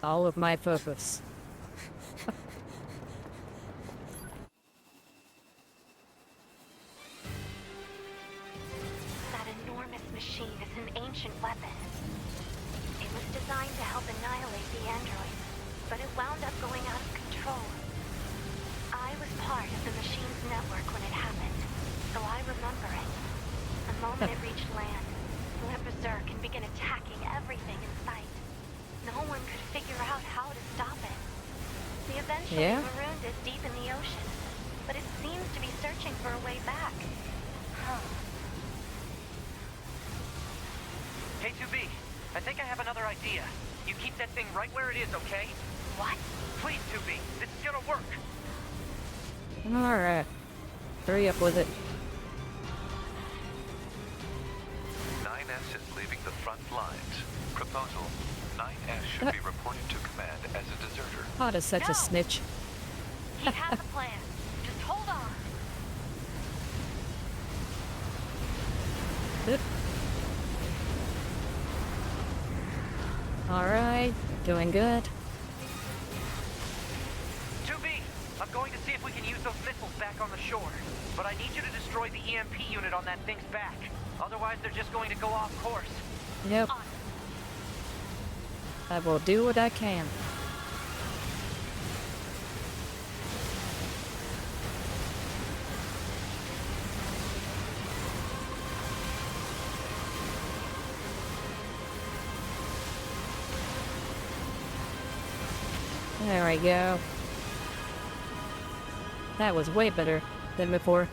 All of my focus. That enormous machine is an ancient weapon. It was designed to help annihilate the androids, but it wound up going out of control. I was part of the machine's network when it happened, so I remember it. The moment it reached land, it went berserk and began attacking everything in sight. No one could figure out how to stop it. We eventually marooned it deep in the ocean, but it seems to be searching for a way back. Huh. K2B, I think I have another idea. You keep that thing right where it is, okay? What? Please, 2B, this is gonna work. Alright. Hurry up with it. 9S is leaving the front lines. Proposal: 9S should be reported to command as a deserter. Pod is such a snitch. He has a plan. Just hold on. Alright, doing good. 2B, I'm going to see if we can use those missiles back on the shore. But I need you to destroy the EMP unit on that thing's back. Otherwise, they're just going to go off course. Yep. I will do what I can. There we go. That was way better than before.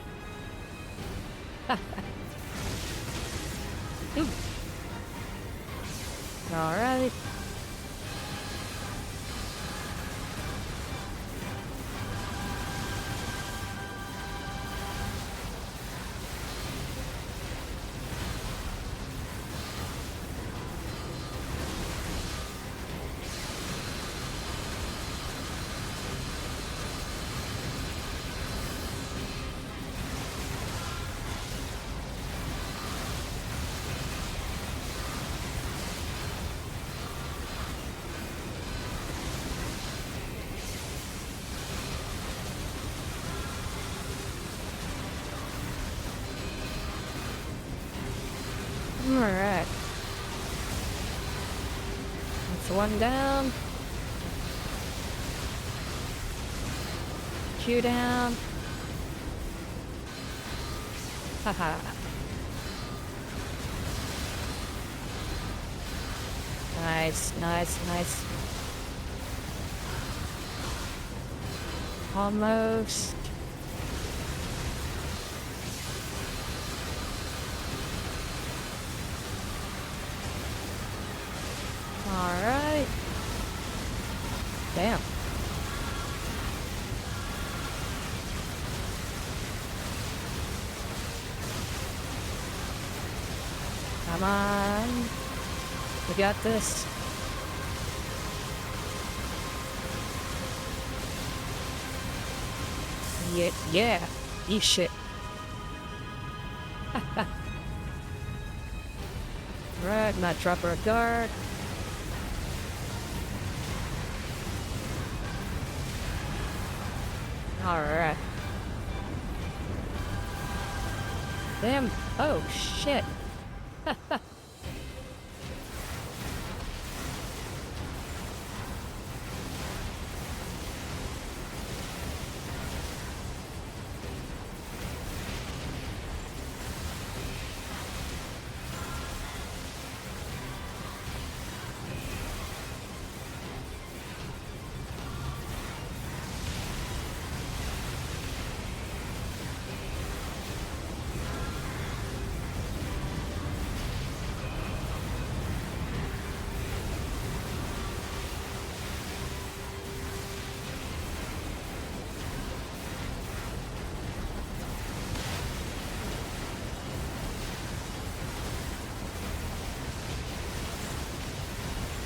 Alright. Alright. That's one down. 2 down. Haha. Nice, nice, nice. Almost. Alright. Damn. Come on. We got this. Yeah, yeah. Eat shit. Right, not drop our guard. Alright. Damn. Oh, shit.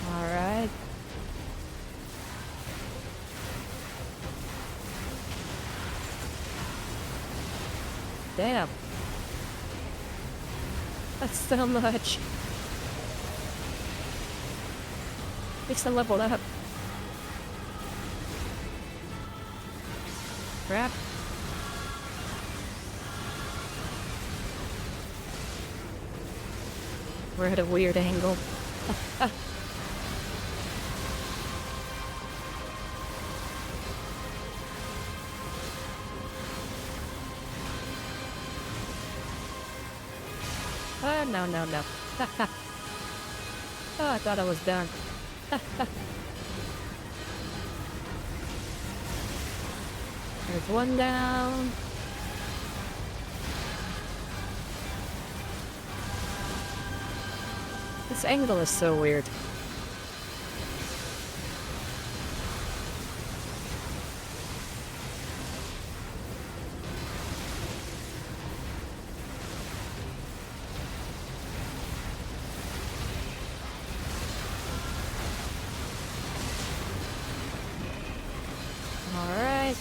Alright. Damn. That's so much. Makes them level up. Crap. We're at a weird angle. No, no, no. Oh, I thought I was done. There's one down. This angle is so weird. Alright.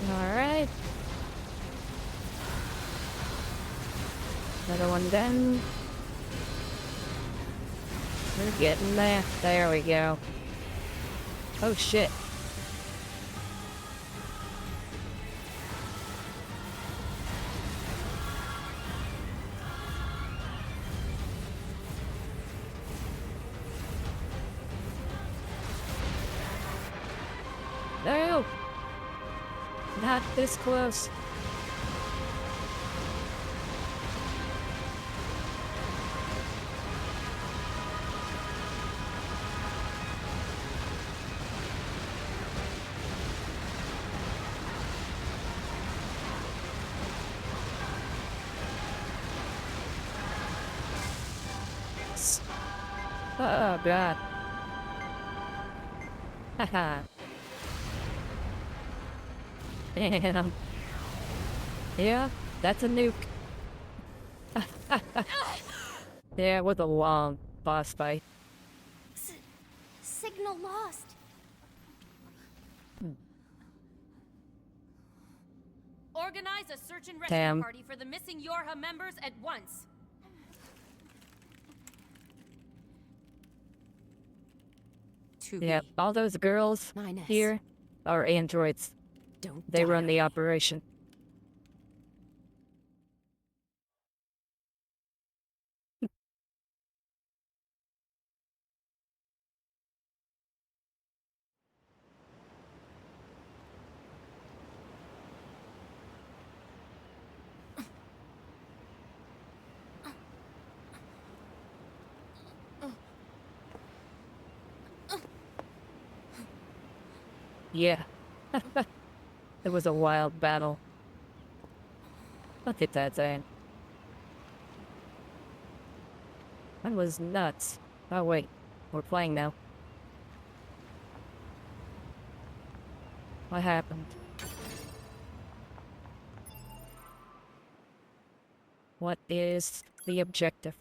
Alright. Another one done. We're getting there. There we go. Oh shit. No! Not this close. Oh god. Haha. Damn. Yeah, that's a nuke. Yeah, it was a long boss fight. Signal lost. Organize a search and rescue Damn. party for the missing Yorha members at once. Yeah, all those girls here are androids. They run the operation. Yeah. It was a wild battle. Look at that thing. That was nuts. Oh wait, we're playing now. What happened? What is the objective?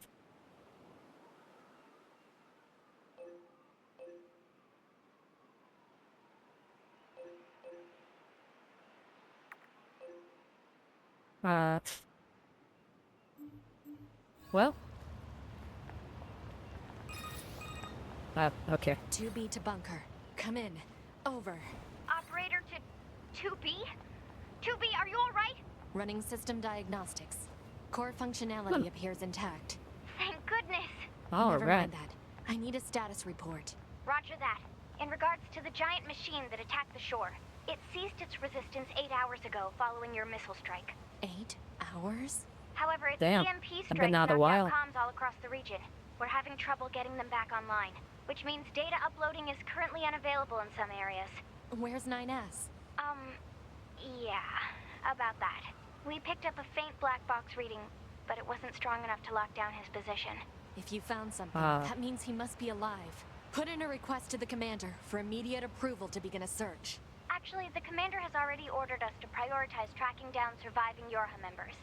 Well. Okay. 2B to bunker. Come in. Over. Operator to 2B? 2B, are you alright? Running system diagnostics. Core functionality appears intact. Thank goodness. Never mind that. I need a status report. Roger that. In regards to the giant machine that attacked the shore, it ceased its resistance 8 hours ago following your missile strike. 8 hours? However, its Damn. EMP I've strike been out knocked a while. out comms all across the region. We're having trouble getting them back online, which means data uploading is currently unavailable in some areas. Where's 9S? Yeah, about that. We picked up a faint black box reading, but it wasn't strong enough to lock down his position. If you found something, that means he must be alive. Put in a request to the commander for immediate approval to begin a search. Actually, the commander has already ordered us to prioritize tracking down surviving Yorha members.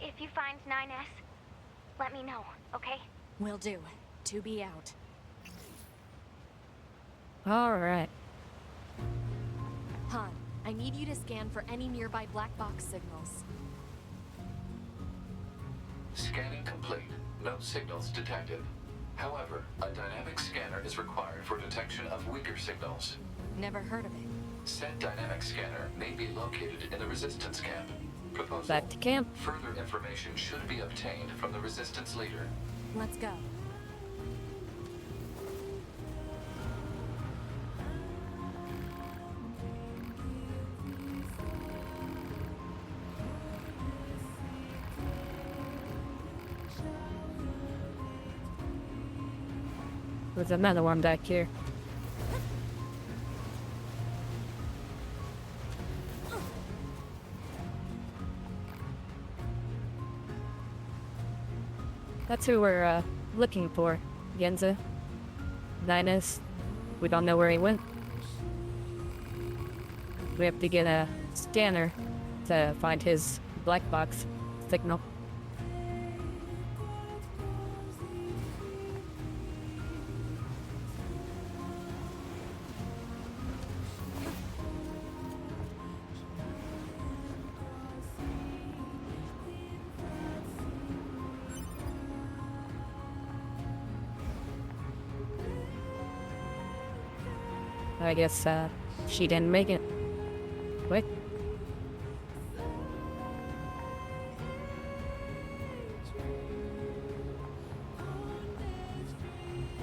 If you find 9S, let me know, okay? Will do. 2B out. Alright. Han, I need you to scan for any nearby black box signals. Scanning complete. No signals detected. However, a dynamic scanner is required for detection of weaker signals. Never heard of it. Said dynamic scanner may be located in the resistance camp. Proposal. Back to camp. Further information should be obtained from the resistance leader. Let's go. There's another one back here. That's who we're looking for. Yenza. 9S. We don't know where he went. We have to get a scanner to find his black box signal. I guess she didn't make it. Wait.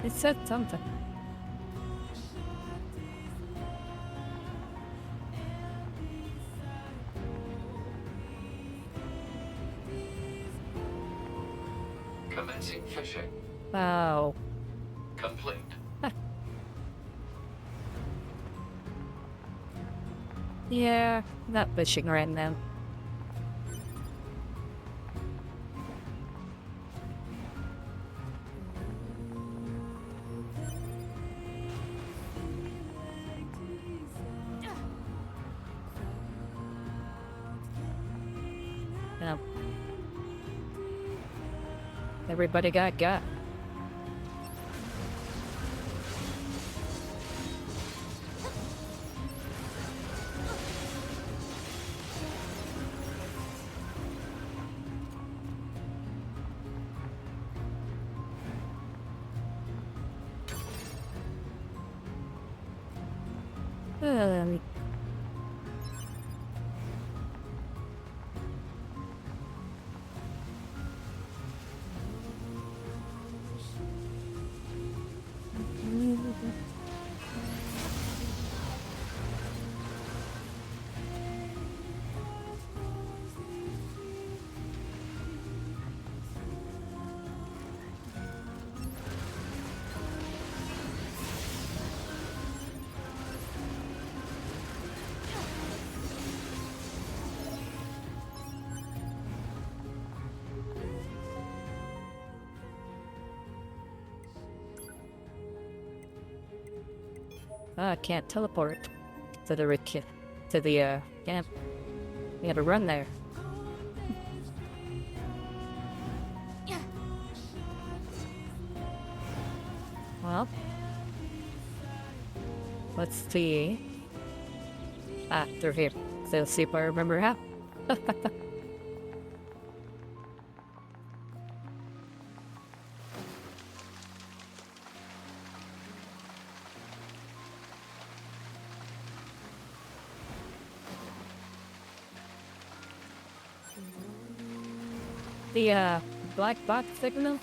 It said something. Commencing fishing. Wow. Complete. Yeah, not fishing right now. No. Everybody got. I can't teleport to the Rick. to the camp. We had to run there. Well, let's see. Ah, they're here. So let's see if I remember how. The black box signal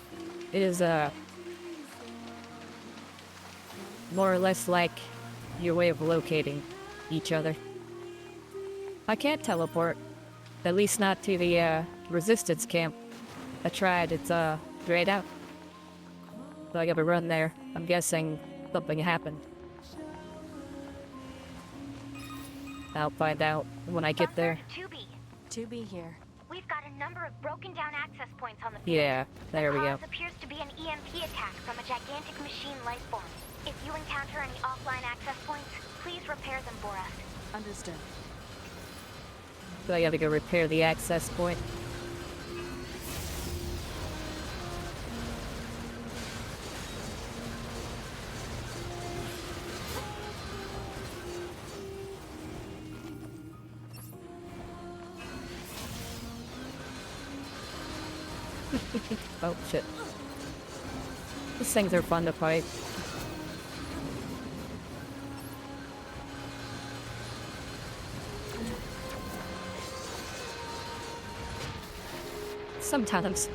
is more or less like your way of locating each other. I can't teleport, at least not to the resistance camp. I tried, it's grayed out. So I gotta run there. I'm guessing something happened. I'll find out when I get there. 2B. 2B here. We've got a number of broken down access points on the field. Yeah, there we go. The cause appears to be an EMP attack from a gigantic machine life form. If you encounter any offline access points, please repair them for us. Understood. So I gotta go repair the access point. Oh shit. These things are fun to fight. Sometimes.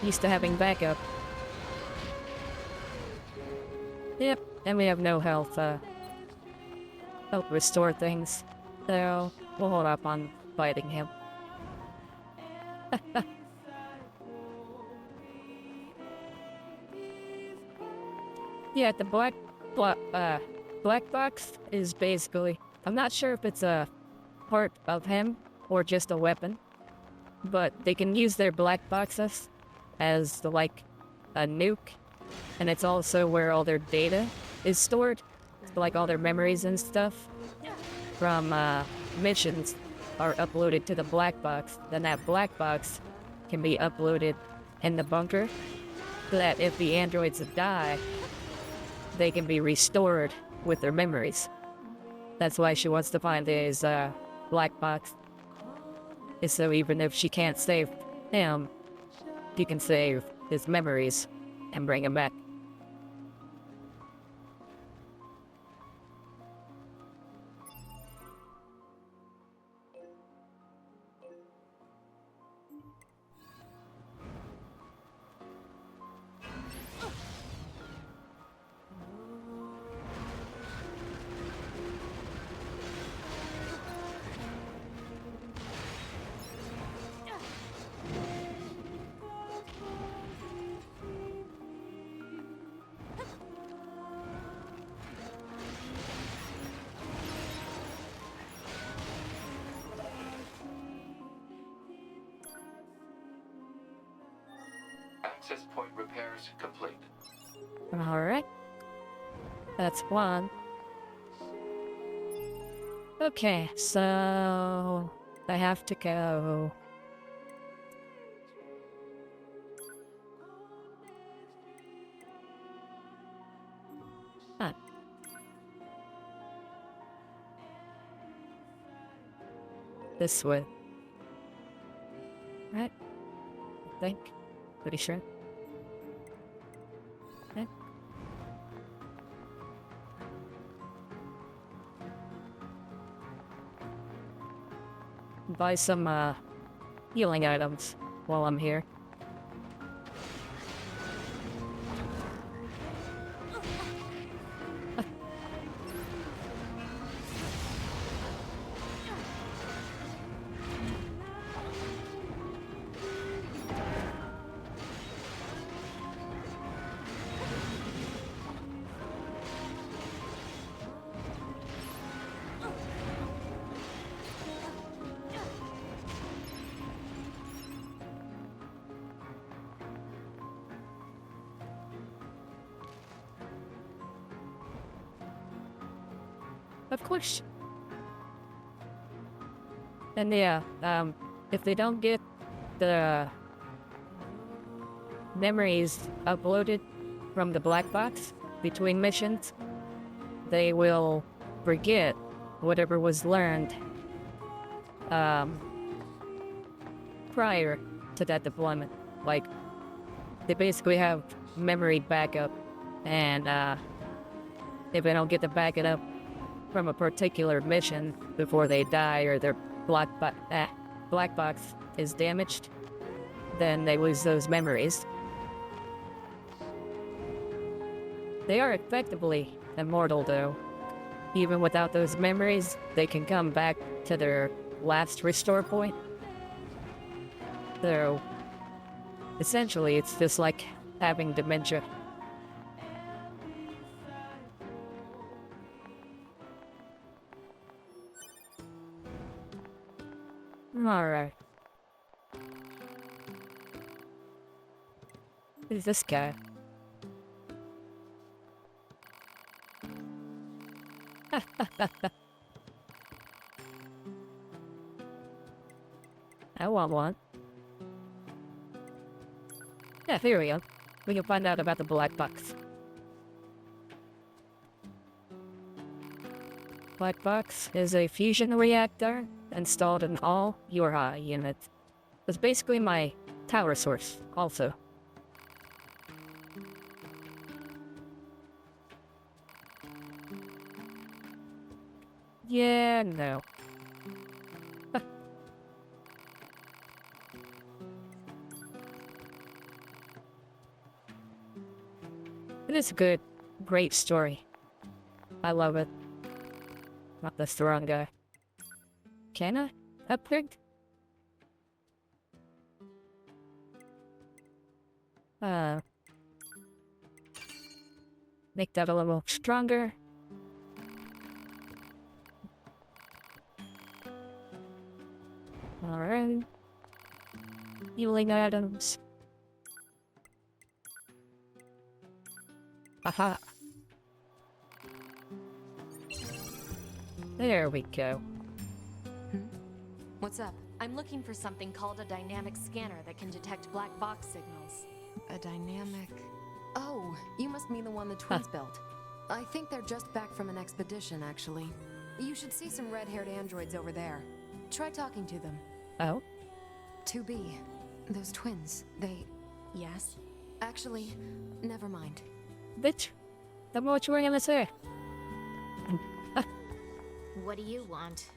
Used to having backup. Yep, and we have no health, help restore things. So, we'll hold up on fighting him. Yeah, the black box is basically, I'm not sure if it's a part of him or just a weapon, but they can use their black boxes as like a nuke, and it's also where all their data is stored, so, like all their memories and stuff from missions are uploaded to the black box. Then that black box can be uploaded in the bunker, so that if the androids die, they can be restored with their memories. That's why she wants to find his black box. Is so even if she can't save him, she can save his memories and bring him back. Access point repairs complete. Alright. That's one. Okay, so I have to go. Huh. This way. Right? I think. Pretty sure. Okay. Buy some healing items while I'm here. Of course. And yeah, if they don't get the memories uploaded from the black box between missions, they will forget whatever was learned prior to that deployment. Like, they basically have memory backup, and if they don't get the backup from a particular mission before they die or their black box is damaged, then they lose those memories. They are effectively immortal, though. Even without those memories, they can come back to their last restore point. So, essentially, it's just like having dementia. Alright. Who's this guy? I want one. Yeah, here we go. We can find out about the black box. Black box is a fusion reactor installed in all your units. It's basically my tower source, also. Yeah, no. It is a good, great story. I love it. Not the strong guy. Can I upgrade? Make that a little stronger. Alright. Healing items. Aha. There we go. What's up? I'm looking for something called a dynamic scanner that can detect black box signals. A dynamic... Oh, you must mean the one the twins built. I think they're just back from an expedition, actually. You should see some red-haired androids over there. Try talking to them. Oh? 2B. Those twins, they... Yes? Actually, never mind. Bitch. Tell me what you were gonna say. What do you want?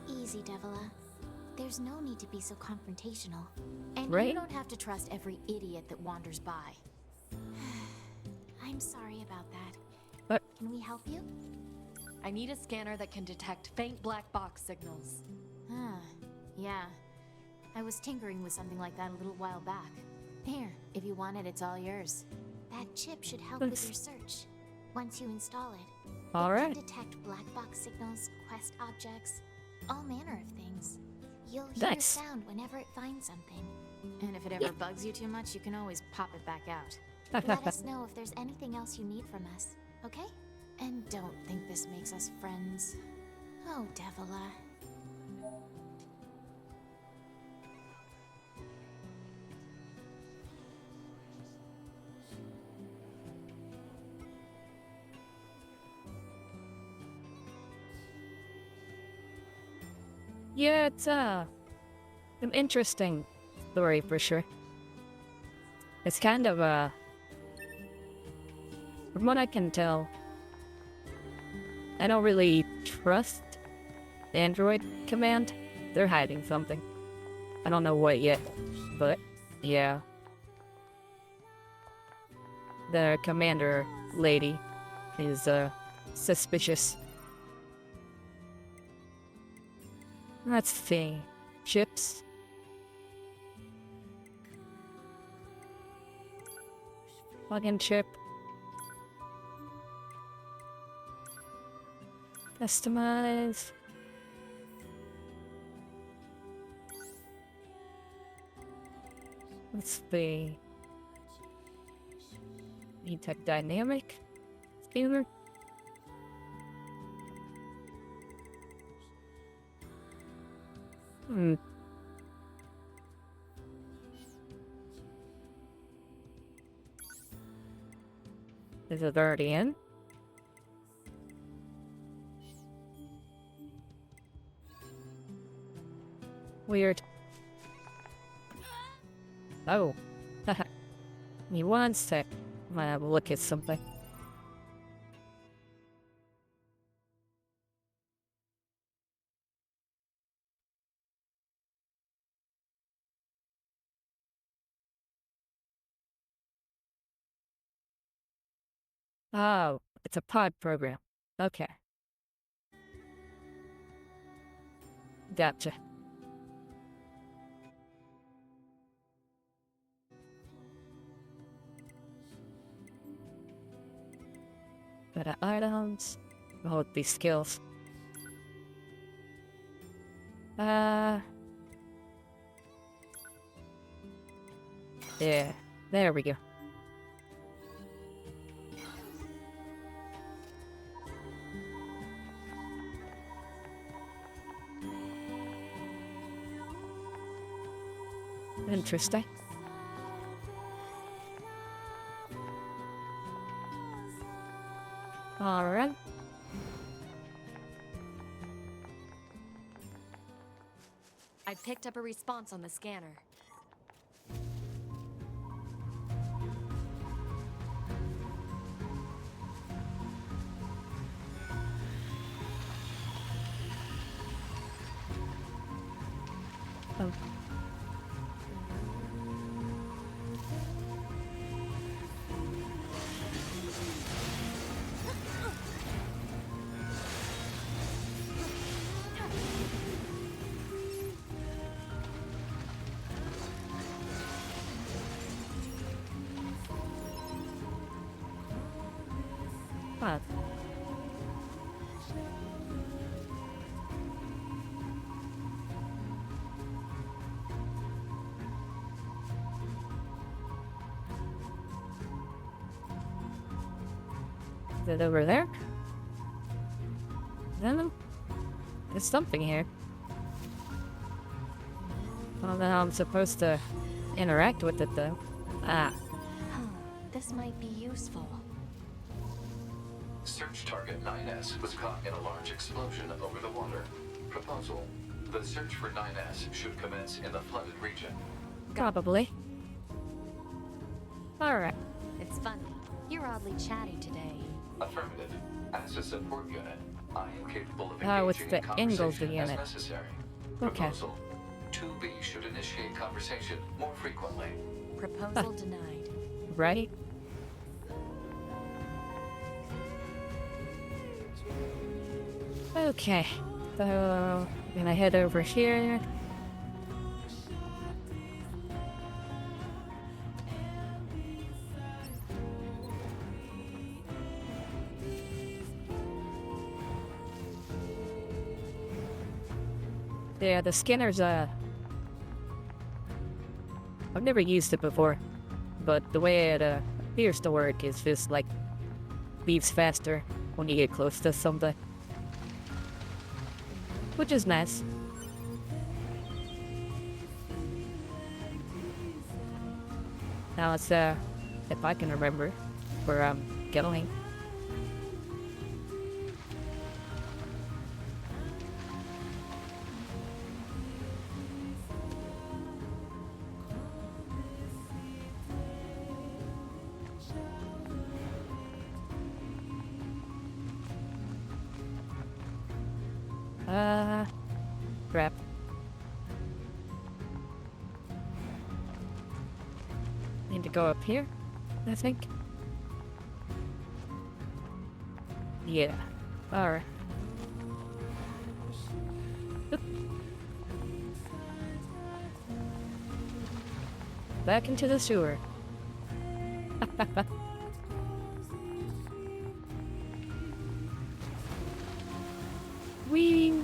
Easy, Devila. There's no need to be so confrontational. And right? You don't have to trust every idiot that wanders by. I'm sorry about that. But can we help you? I need a scanner that can detect faint black box signals. Yeah. I was tinkering with something like that a little while back. Here, if you want it, it's all yours. That chip should help with your search. Once you install it, Alright. it can detect black box signals, quest objects, all manner of things. You'll hear sound whenever it finds something. And if it ever bugs you too much, you can always pop it back out. Let us know if there's anything else you need from us, okay? And don't think this makes us friends. Oh, Devila. yeah, it's an interesting story for sure. It's kind of from what I can tell, I don't really trust the Android command. They're hiding something. I don't know what yet, but yeah. The commander lady is suspicious. Let's see. Chips. Plug-in chip. Customize. Let's see. VTech Dynamic. Scanner. Hmm. Is it already in? Weird. Oh. Haha. Give me one sec. I'm gonna have a look at something. Oh, it's a pod program. Okay. Gotcha. Better items. Hold these skills. Yeah. There we go. Interesting. Alright. I picked up a response on the scanner. Oh. Huh. Is it over there? Then there's something here. I don't know how I'm supposed to interact with it though. Ah. This might be useful. Search target 9S was caught in a large explosion over the water. Proposal: the search for 9S should commence in the flooded region. Probably. Alright. It's funny. You're oddly chatty today. Affirmative. As a support unit, I am capable of Oh, it's engaging the in Ingalls conversation as unit. necessary. Okay. Proposal: 2B should initiate conversation more frequently. Proposal denied. Right? Okay. So, I'm gonna head over here. Yeah, the scanner's, I've never used it before, but the way it, appears to work is just, like, leaves faster when you get close to something. Which is nice. Now it's, if I can remember where I'm going. Crap. Need to go up here, I think. Yeah. Alright. Back into the sewer. Whee!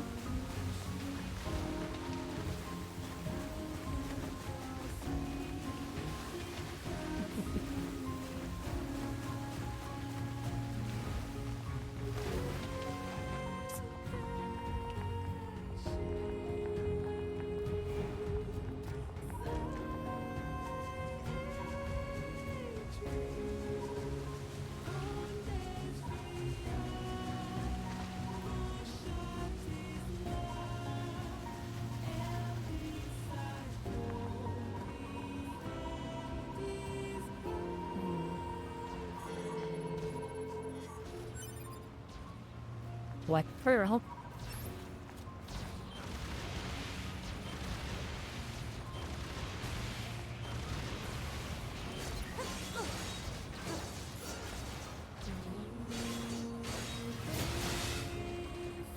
Black pearl.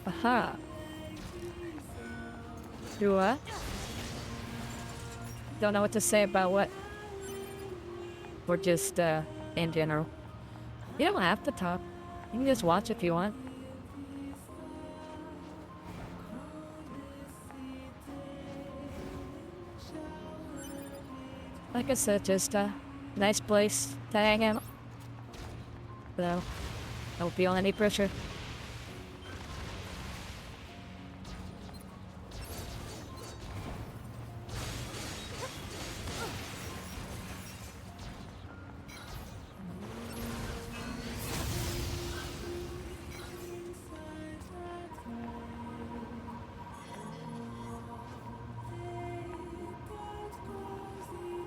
Aha. Do what? Don't know what to say about what. Or just, in general. You don't have to talk. You can just watch if you want. Like I said, just a nice place to hang out. So, don't feel any pressure.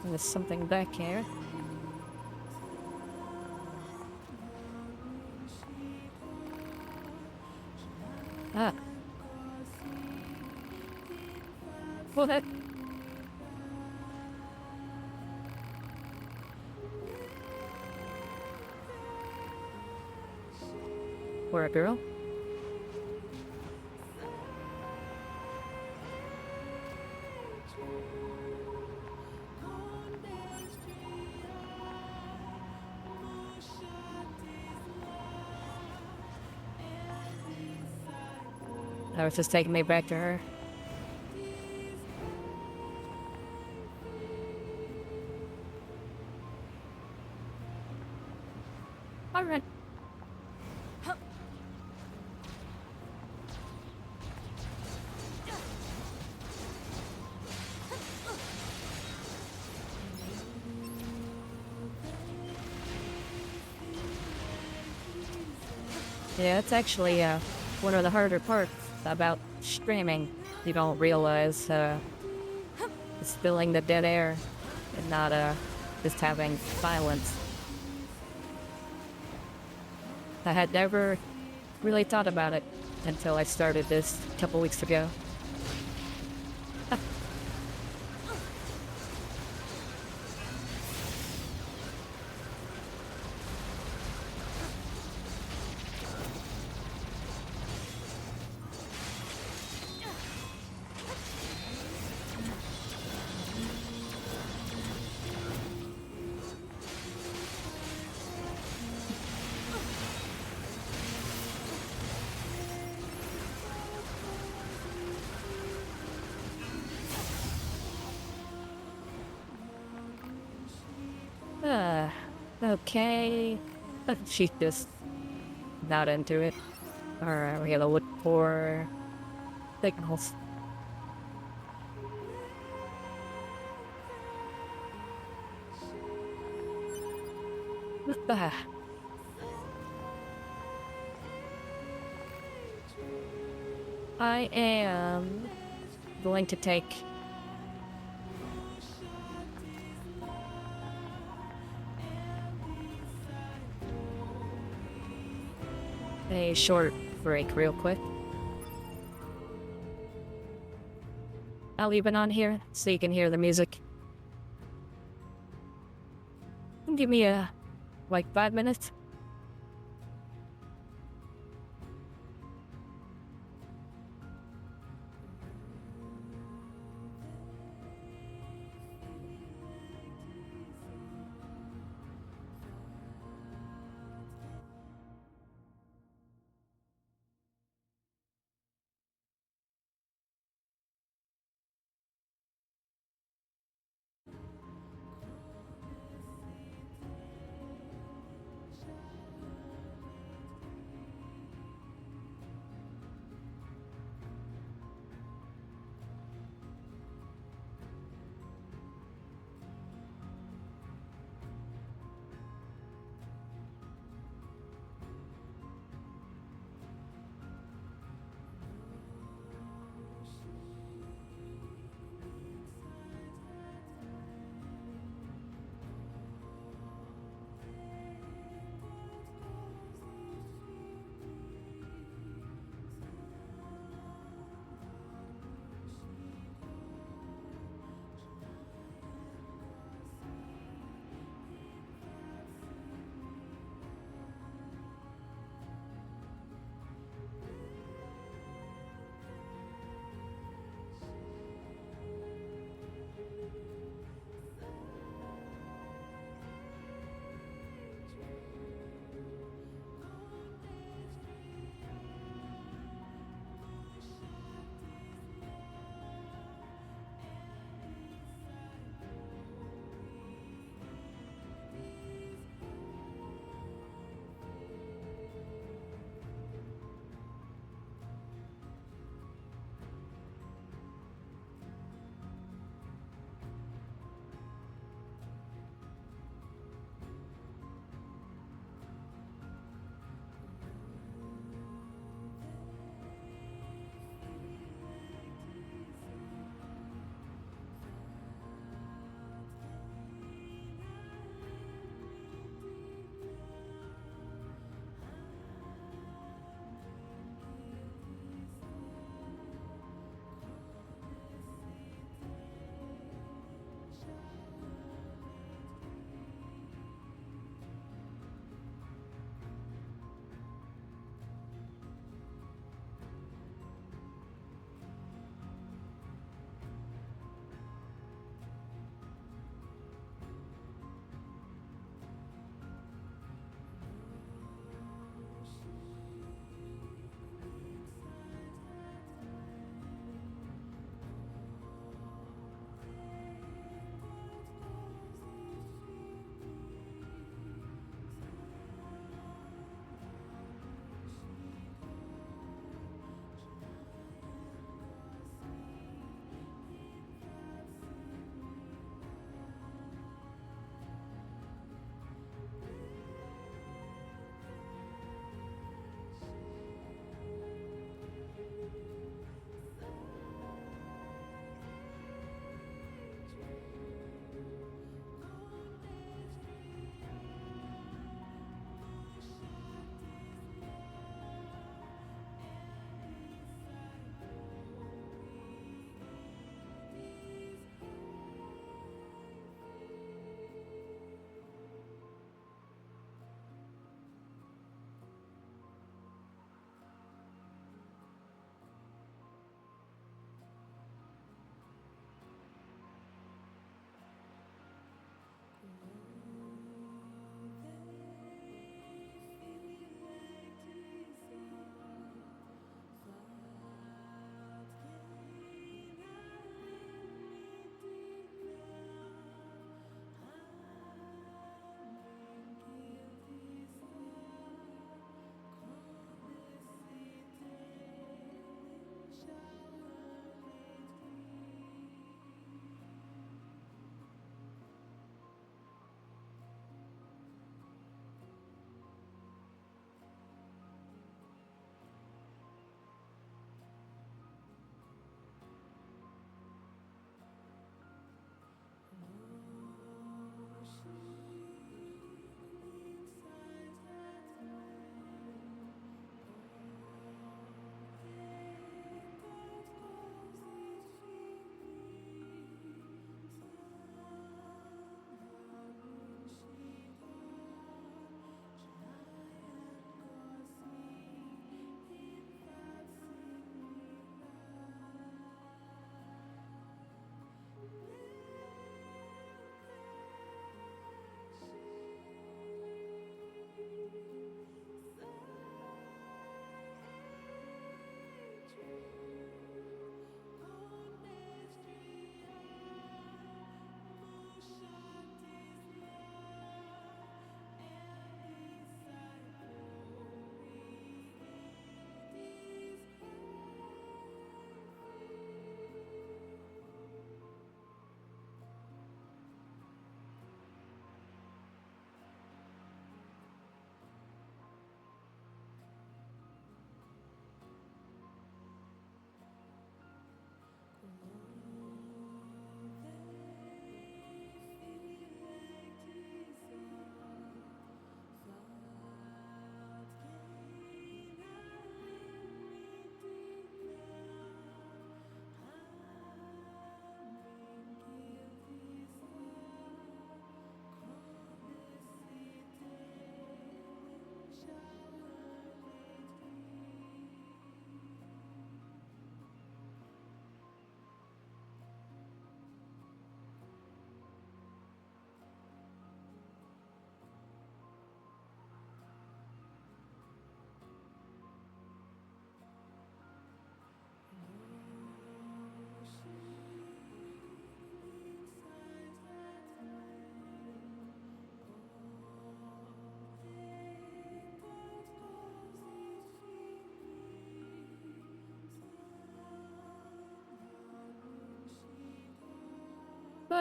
There's something back here. Ah. What? Or a girl? That was just taking me back to her. Alright. Yeah, it's actually one of the harder parts about streaming. You don't realize it's filling the dead air and not just having silence. I had never really thought about it until I started this a couple weeks ago. Okay. She's just not into it. Alright, we gotta look for signals. I am going to take a short break real quick. I'll leave it on here so you can hear the music. Give me like 5 minutes.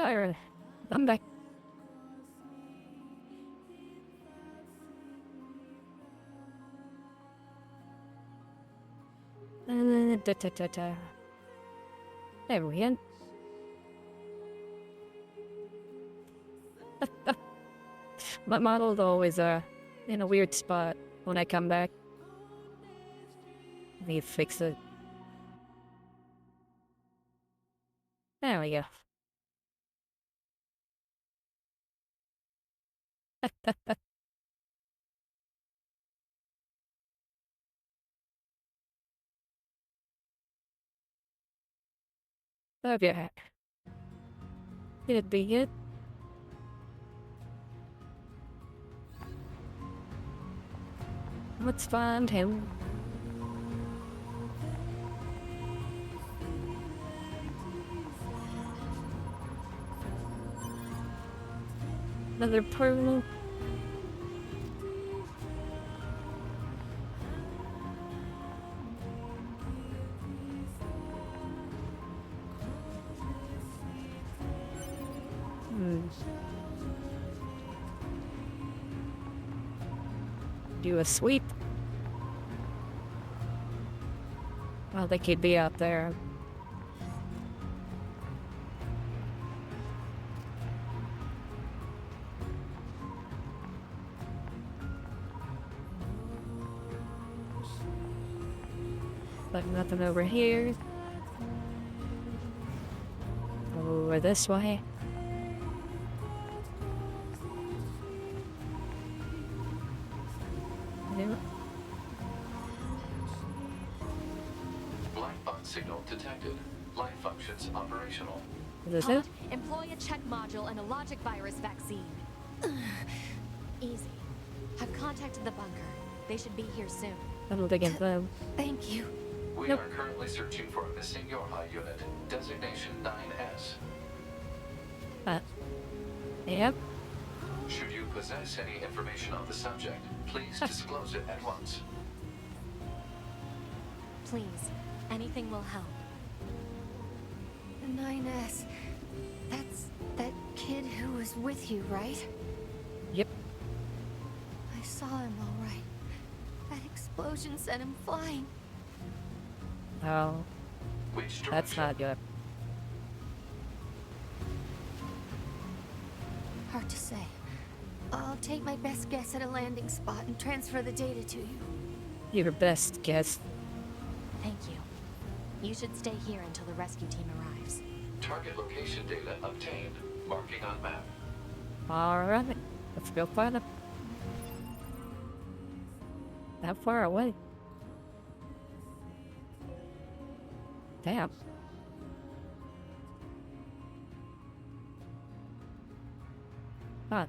Alright, I'm back. There we go. My model's always in a weird spot when I come back. Need to fix it. There we go. Okay. It'd be good. Let's find him. Another pearl. Do a sweep. Well, they could be out there. But nothing over here. Over this way. Black box signal detected. Life functions operational. Is this it? Employ a check module and a logic virus vaccine. Easy. I've contacted the bunker. They should be here soon. I'm digging them. Thank you. We are currently searching for a missing Yorha unit. Designation 9S. Yep. Should you possess any information on the subject, please disclose it at once. Please. Anything will help. The 9S. That's that kid who was with you, right? Yep. I saw him all right. That explosion sent him flying. Oh. That's not good. Hard to say. I'll take my best guess at a landing spot and transfer the data to you. Your best guess. Thank you. You should stay here until the rescue team arrives. Target location data obtained. Marking on map. Alright. Let's go find them. How far away? Damn. Huh.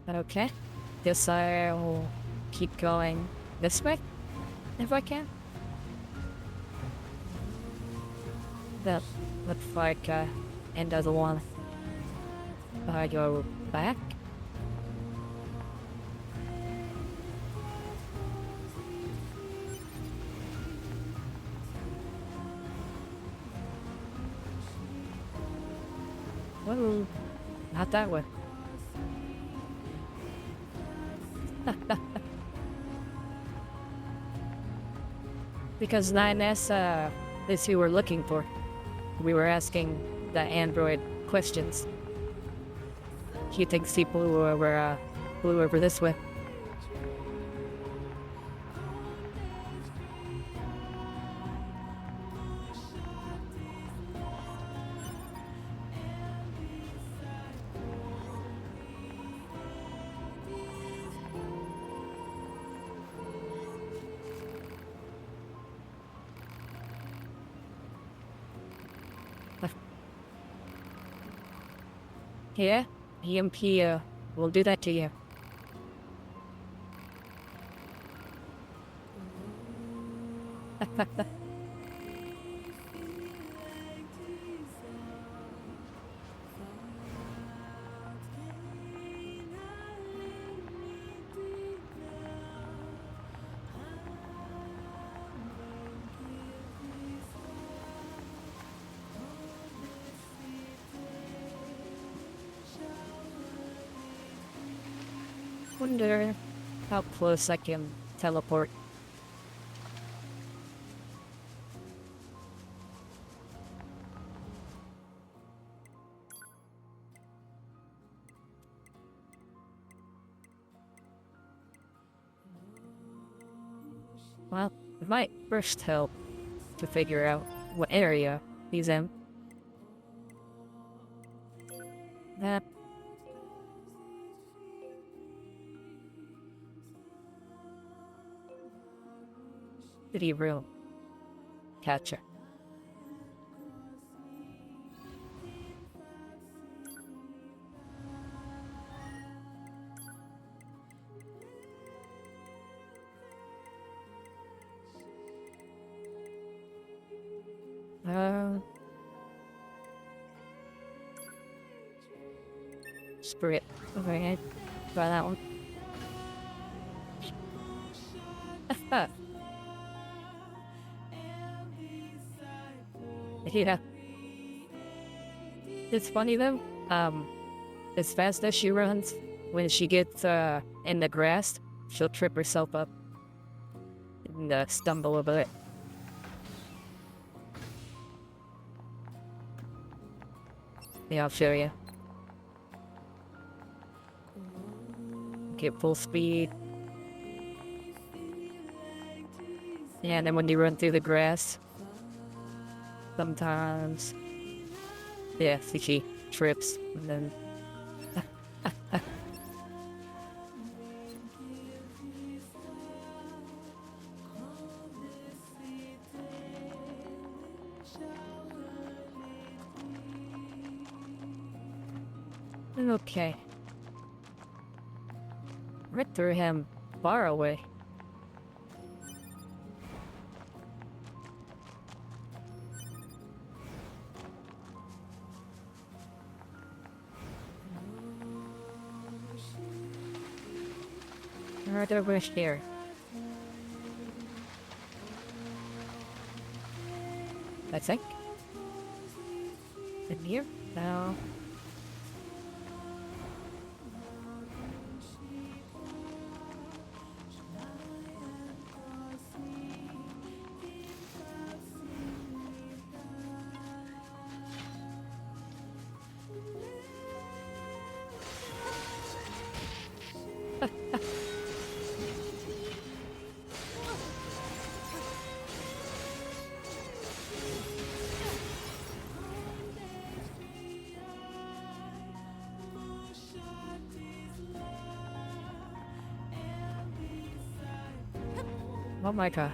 Okay. Guess I'll keep going this way, if I can. That looks like end of the one. I go back. Whoa, not that way. Because 9S is who we're looking for. We were asking the android questions. He thinks he flew over this way. Yeah, EMP will do that to you. Wonder how close I can teleport. Well, it might first help to figure out what area he's in. That. City room. Catcher. Spirit. Okay, try that one. Yeah. It's funny though, as fast as she runs, when she gets in the grass, she'll trip herself up and stumble a bit. Yeah, I'll show you. Get full speed. Yeah, and then when you run through the grass, sometimes, yeah, see, she trips, and then... Okay. Right through him, far away. Right over here. I think. In here? No. Oh my god.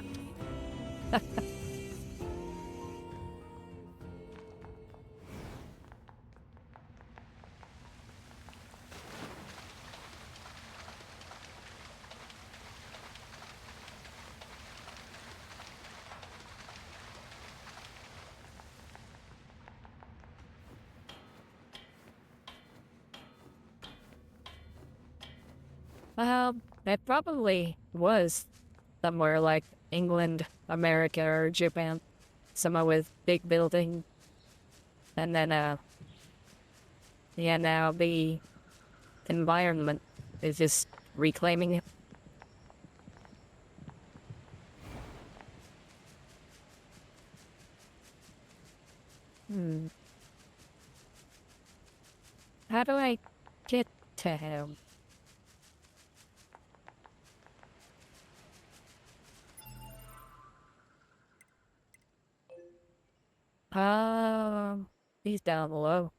It probably was somewhere like England, America, or Japan. Somewhere with big building. And then, yeah, now the environment is just reclaiming it. How do I get to him? He's down below.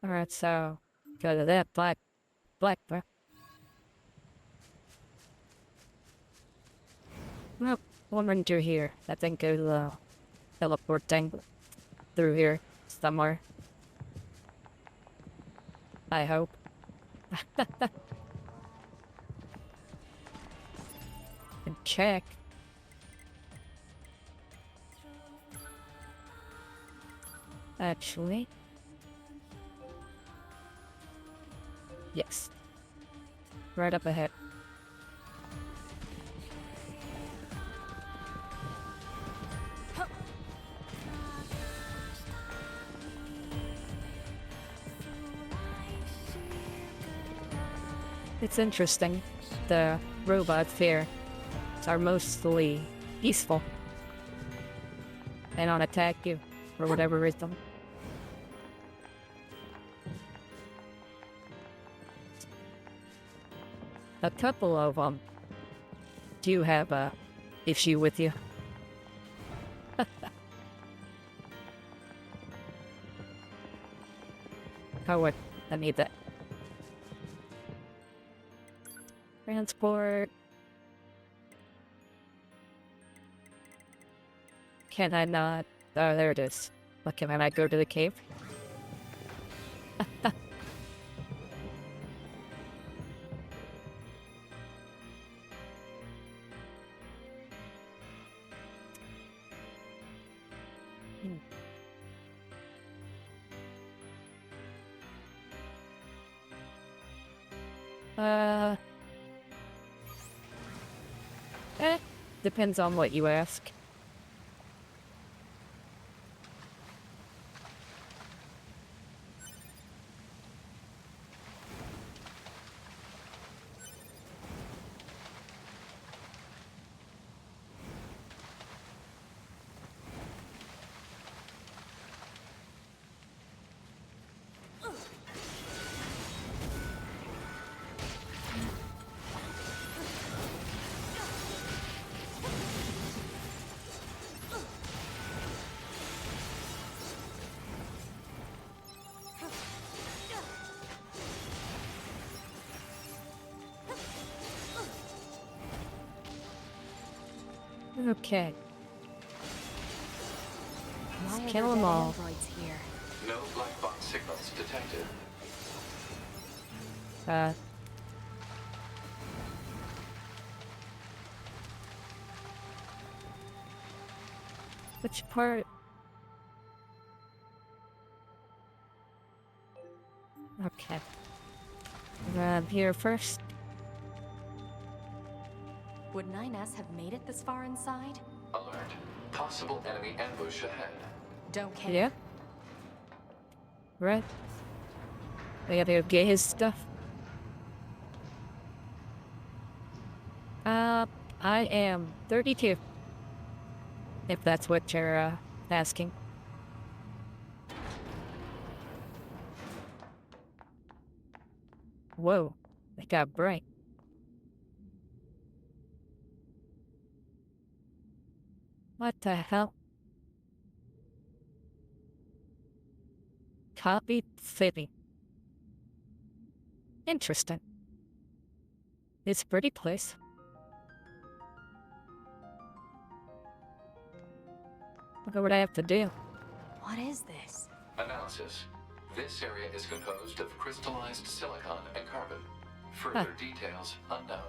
Alright, so go to that black bro. Well, one run through here. I think goes teleporting through here somewhere. I hope. And check. Actually. Yes. Right up ahead. It's interesting. The robots here are mostly peaceful. They don't attack you for whatever reason. A couple of them do have a issue with you. Oh, what? I need that. Transport. Can I not? Oh, there it is. What, can I not go to the cave? Depends on what you ask. Okay. Let's kill them all. Here? No black box signals detected. Which part? Okay. Grab here first. Would 9S have made it this far inside? Alert. Possible enemy ambush ahead. Don't care. Yeah. Right. We gotta go get his stuff. I am 32. If that's what you're, asking. Whoa. It got bright. What the hell? Copy City. Interesting. It's a pretty place. Look what I have to do. What is this? Analysis. This area is composed of crystallized silicon and carbon. Further details unknown.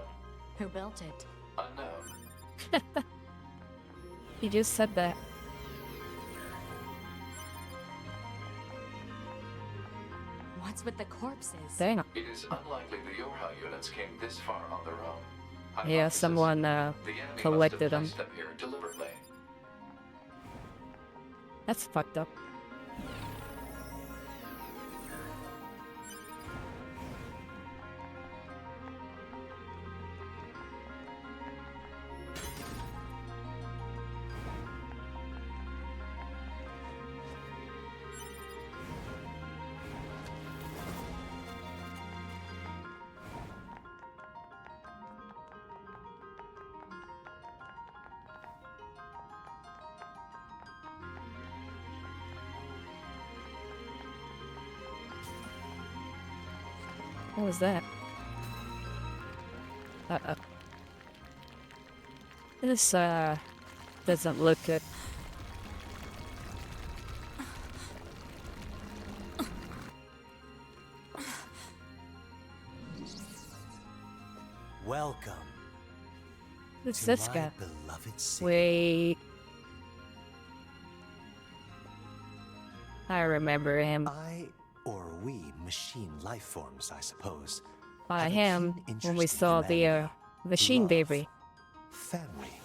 Who built it? Unknown. You just said that. What's with the corpses? Dang. It is unlikely the Yorha units came this far on their own. Yeah, Hypothesis, someone the enemy collected them. must have placed them here deliberately. That's fucked up. What was that? Uh-oh. This, doesn't look good. Welcome. Who's to this my guy? beloved city. Wait. I remember him. Or we machine life forms, I suppose. By him when we saw the machine love, baby. Family,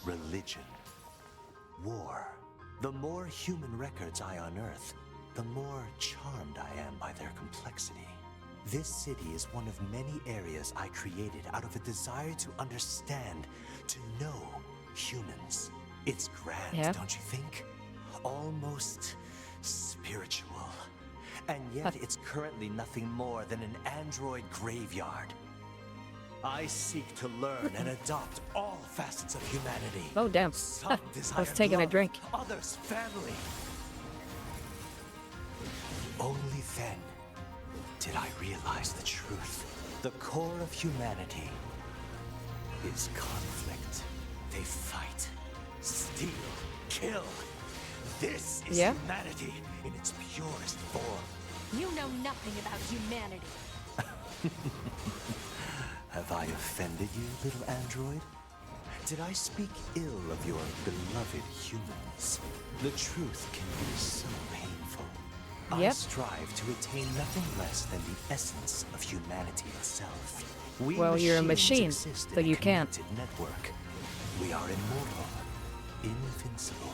religion, war. The more human records I unearth, the more charmed I am by their complexity. This city is one of many areas I created out of a desire to understand, to know humans. It's grand, don't you think? Almost spiritual. And yet it's currently nothing more than an android graveyard. I seek to learn and adopt all facets of humanity. Oh, damn. Some I was taking a drink. Others family. Only then did I realize the truth. The core of humanity is conflict. They fight, steal, kill. This is humanity in its purest form. You know nothing about humanity. Have I offended you, little android? Did I speak ill of your beloved humans? The truth can be so painful. I strive to attain nothing less than the essence of humanity itself. Well, you're a machine, so you can't. Network. We are immortal, invincible,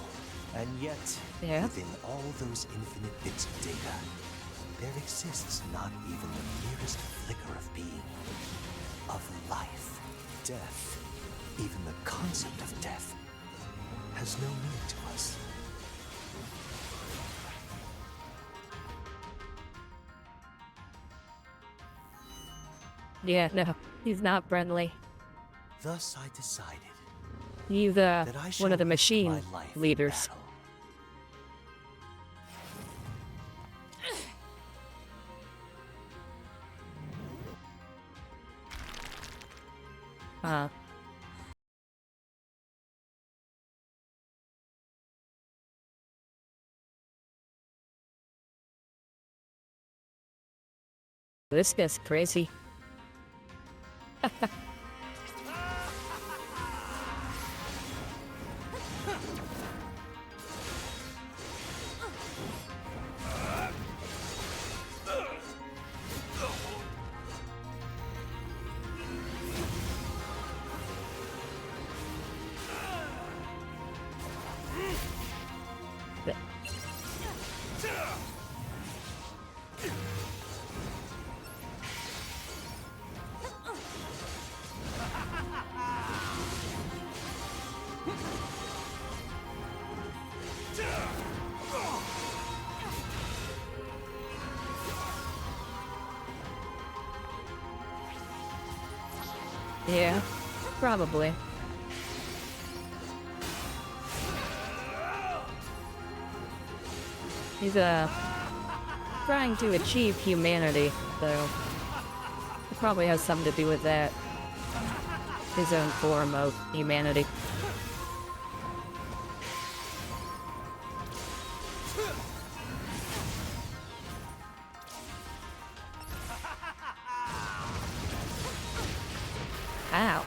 and yet, within all those infinite bits of data, there exists not even the merest flicker of being, of life, death. Even the concept of death has no meaning to us. Yeah, no, he's not friendly. Thus I decided. He's one of the machine leaders. This guy's crazy. Yeah, probably. He's trying to achieve humanity, so it probably has something to do with that. His own form of humanity. Ow.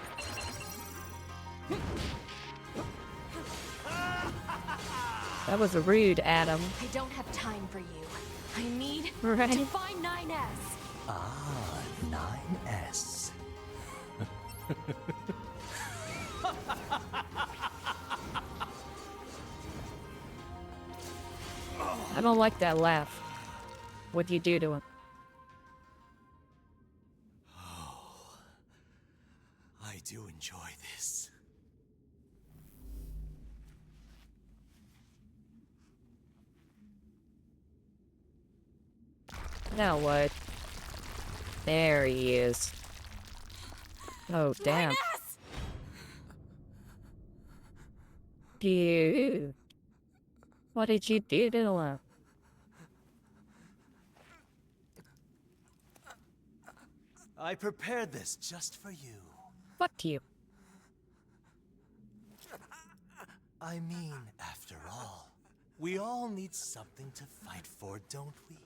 That was rude, Adam. I don't have time for you. I need to find 9S. Ah, 9S. I don't like that laugh. What'd you do to him? I do enjoy this. Now what? There he is. Oh, damn. Dude. What did you do to him? I prepared this just for you. Fuck you. I mean, after all, we all need something to fight for, don't we?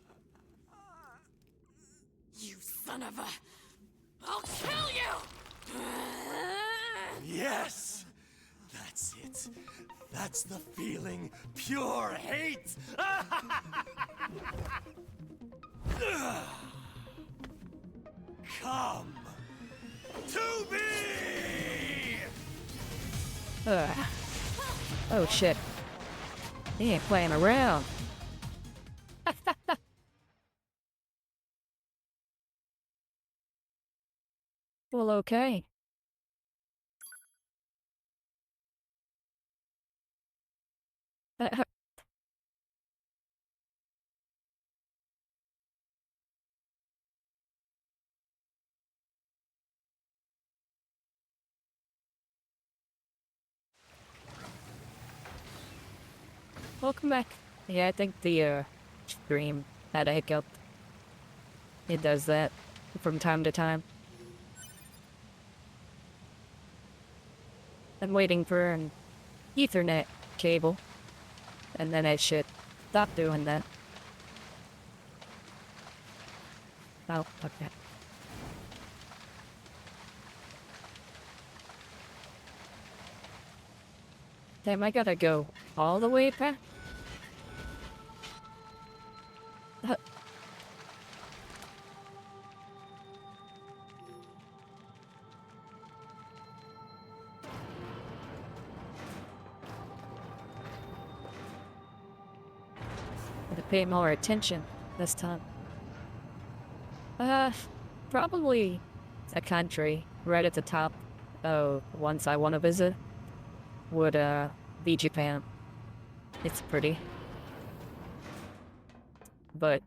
You son of a... I'll kill you! Yes! That's it. That's the feeling. Pure hate! Come to me! Oh shit. He ain't playing around. all okay. Welcome back. Yeah, I think the stream had a hiccup. It does that from time to time. I'm waiting for an Ethernet cable, and then it should stop doing that. Oh, okay. Damn, I gotta go all the way back? To pay more attention this time. Probably a country right at the top. Oh, ones I want to visit would be Japan. It's pretty. But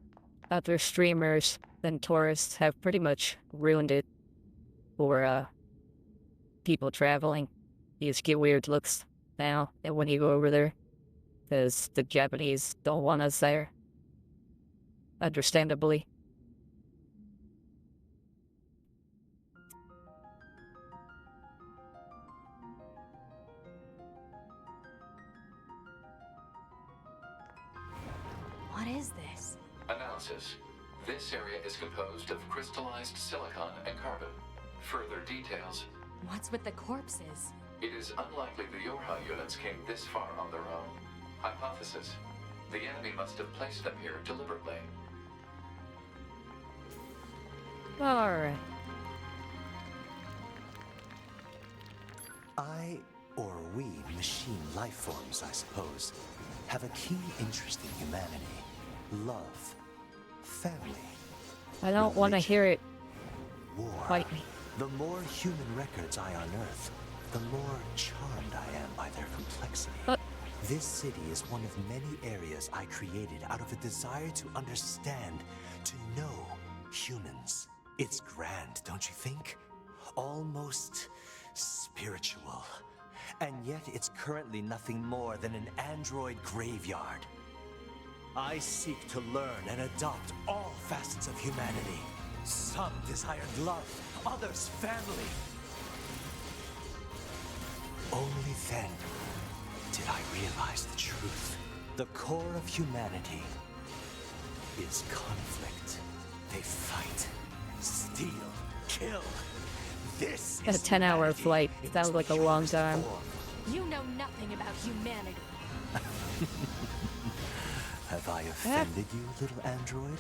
other streamers and tourists have pretty much ruined it for people traveling. You just get weird looks now and when you go over there, because the Japanese don't want us there. Understandably. What is this? Analysis. This area is composed of crystallized silicon and carbon. Further details. What's with the corpses? It is unlikely the Yorha units came this far on their own. Hypothesis. The enemy must have placed them here deliberately. Alright. I, or we, machine life forms, I suppose, have a keen interest in humanity, love, family. I don't want to hear it. War. Fight me. The more human records I unearth, the more charmed I am by their complexity. This city is one of many areas I created out of a desire to understand, to know humans. It's grand, don't you think? Almost spiritual. And yet it's currently nothing more than an android graveyard. I seek to learn and adopt all facets of humanity. Some desired love, others family. Only then did I realize the truth. The core of humanity is conflict. They fight, steal, kill. This A is 10-hour flight. Sounds like a long time. You know nothing about humanity. Have I offended you, little android?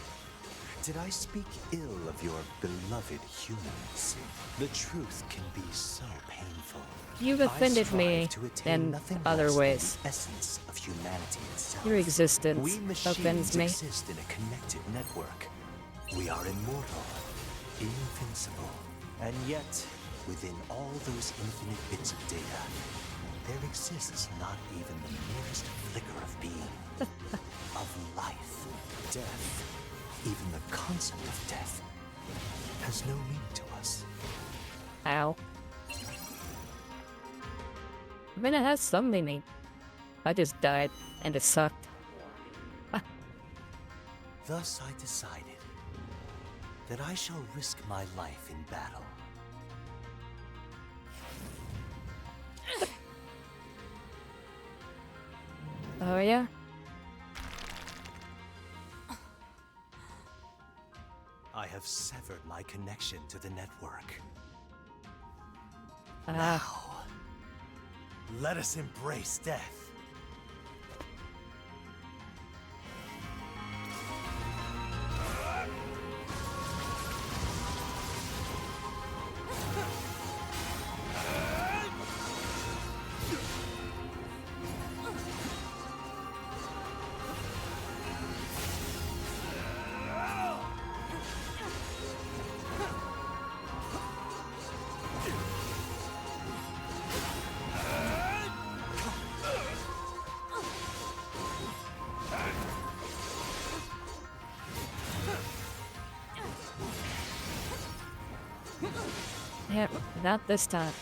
Did I speak ill of your beloved humans? The truth can be so painful. You've offended me in other ways. The essence of humanity itself. Your existence We offends machines me. exist in a connected network. We are immortal, invincible, and yet, within all those infinite bits of data, there exists not even the merest flicker of being, of life, death. Even the concept of death has no meaning to us. Ow. I mean, it has some meaning. I just died, and it sucked. Thus I decided that I shall risk my life in battle. Oh yeah? I have severed my connection to the network. Ah. Now, let us embrace death. Yeah, not this time.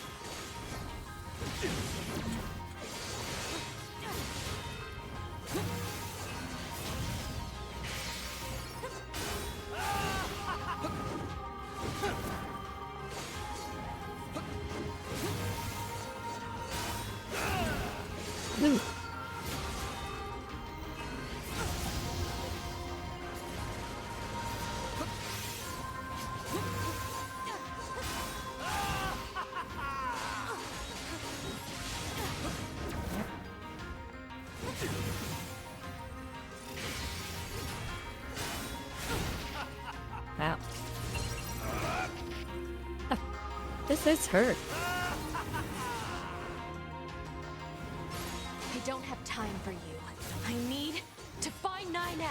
Ow. This is hurt. I don't have time for you. I need to find 9S.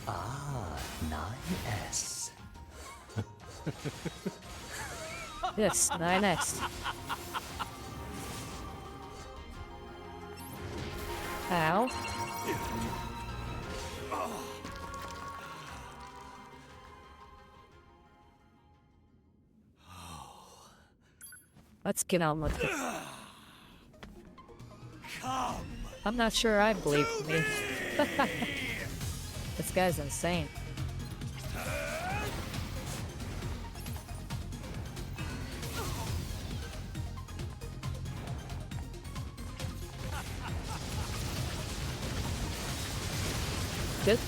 Ah, 9S. Yes, 9S. Ow. Let's get on with it. I'm not sure I believe me. This guy's insane. Good.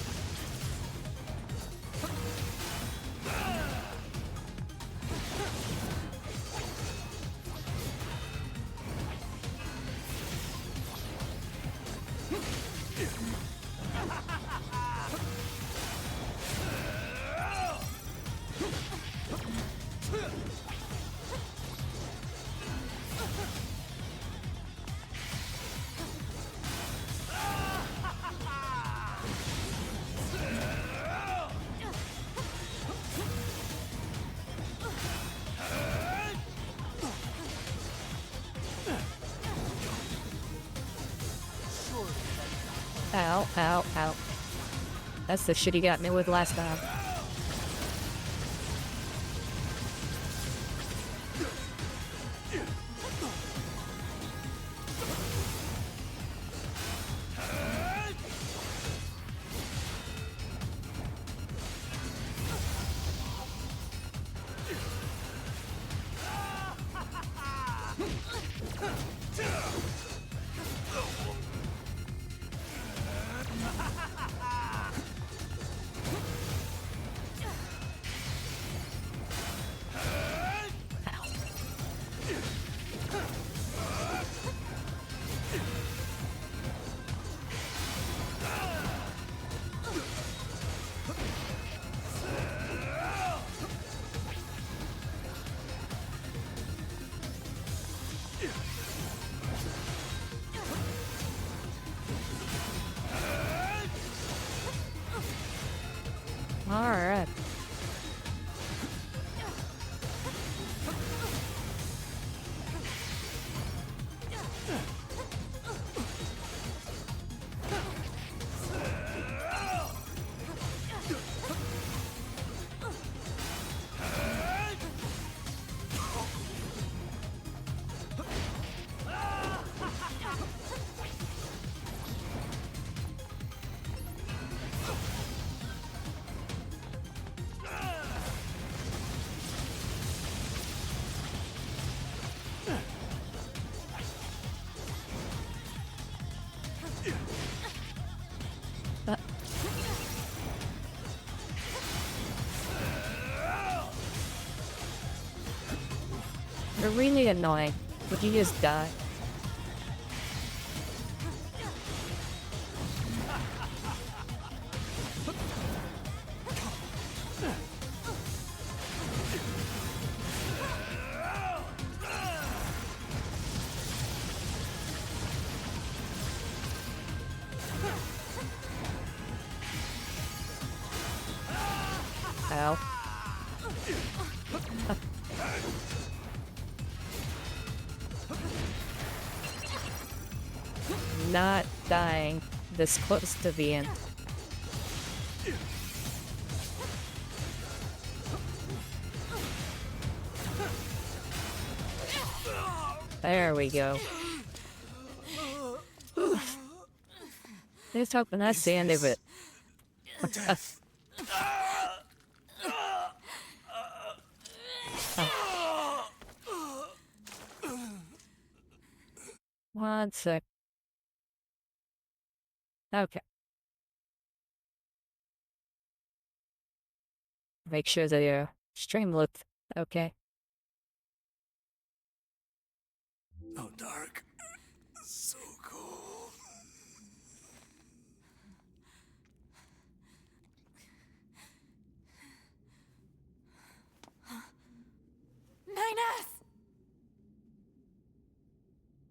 Ow, ow, ow. That's the shit he got me with last time. Alright. You're really annoying. Would you just die? Ow. Not dying this close to the end. There we go. Just hoping that's the end of it. One sec. Okay. Make sure the stream looks okay. Oh, dark. So cold. Nine-S!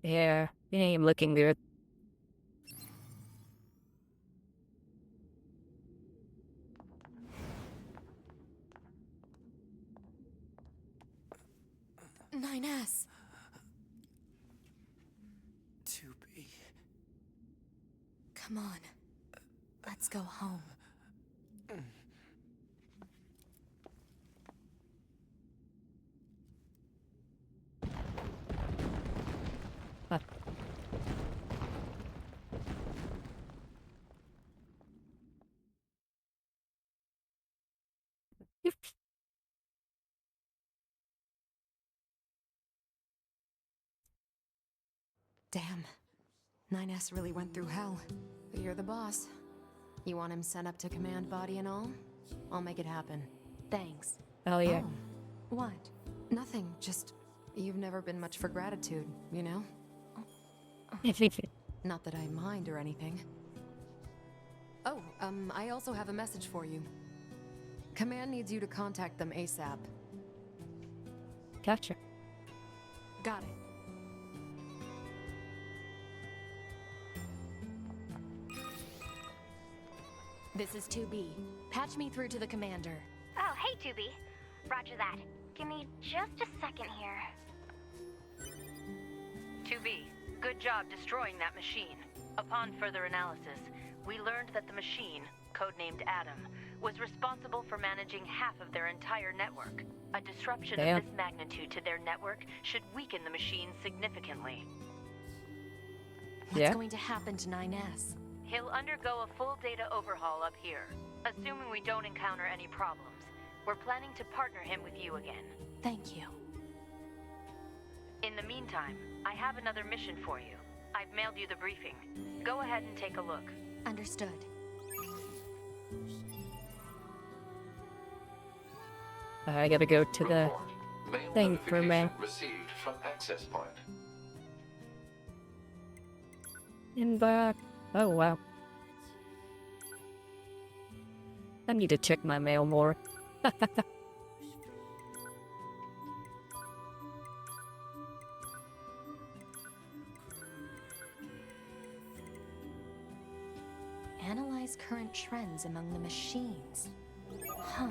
Yeah, it ain't looking good. Nine-S. 2B. Come on. Let's go home. Damn. 9S really went through hell. You're the boss. You want him sent up to command body and all? I'll make it happen. Thanks. Oh, yeah. Oh, what? Nothing, just... You've never been much for gratitude, you know? Not that I mind or anything. Oh, I also have a message for you. Command needs you to contact them ASAP. Gotcha. Got it. This is 2B. Patch me through to the commander. Oh, hey, 2B. Roger that. Give me just a second here. 2B, good job destroying that machine. Upon further analysis, we learned that the machine, codenamed Adam, was responsible for managing half of their entire network. A disruption of this magnitude to their network should weaken the machine significantly. What's going to happen to 9S? He'll undergo a full data overhaul up here. Assuming we don't encounter any problems, we're planning to partner him with you again. Thank you. In the meantime, I have another mission for you. I've mailed you the briefing. Go ahead and take a look. Understood. I gotta go to the thing for a minute. Received from access point. In back. Oh, wow. I need to check my mail more. Analyze current trends among the machines. Huh.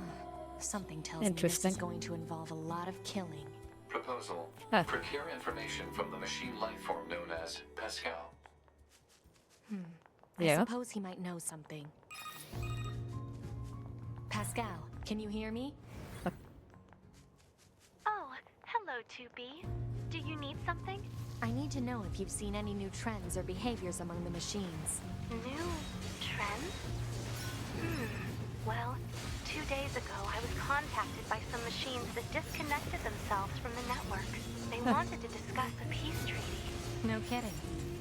Something tells me this Interesting. is going to involve a lot of killing. Proposal. Procure information from the machine lifeform known as Pascal. I suppose he might know something. Pascal, can you hear me? Oh, hello, 2B. Do you need something? I need to know if you've seen any new trends or behaviors among the machines. New trends? Well, 2 days ago I was contacted by some machines that disconnected themselves from the network. They wanted to discuss a peace treaty. No kidding.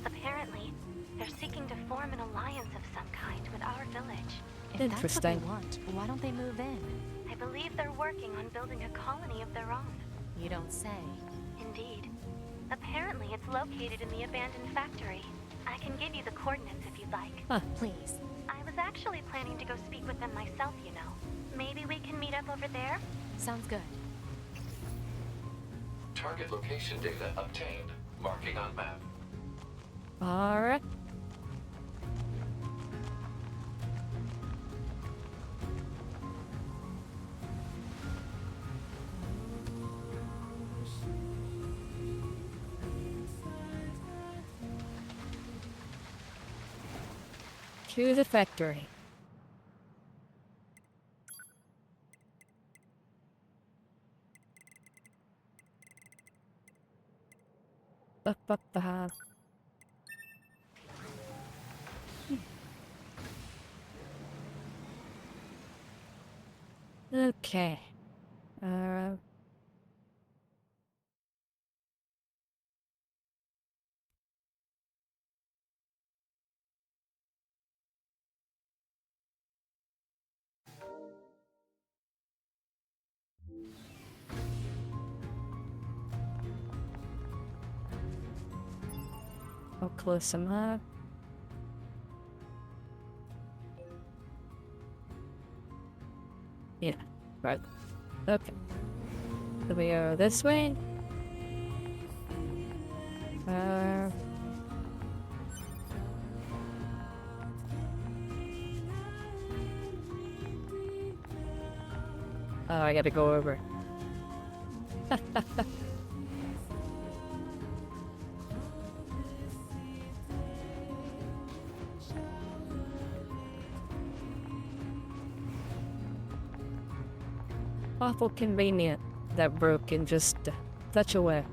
Apparently, they're seeking to form an alliance of some kind with our village. If that's what they want, why don't they move in? I believe they're working on building a colony of their own. You don't say. Indeed. Apparently it's located in the abandoned factory. I can give you the coordinates if you'd like. Please. I was actually planning to go speak with them myself, you know. Maybe we can meet up over there? Sounds good. Target location data obtained. Marking on map. Alright. To the factory. Ba-ba-ba. Okay. I'll close them up. Yeah, right. Okay. So we go this way. Oh, I gotta go over. Awful convenient that broke can just touch away,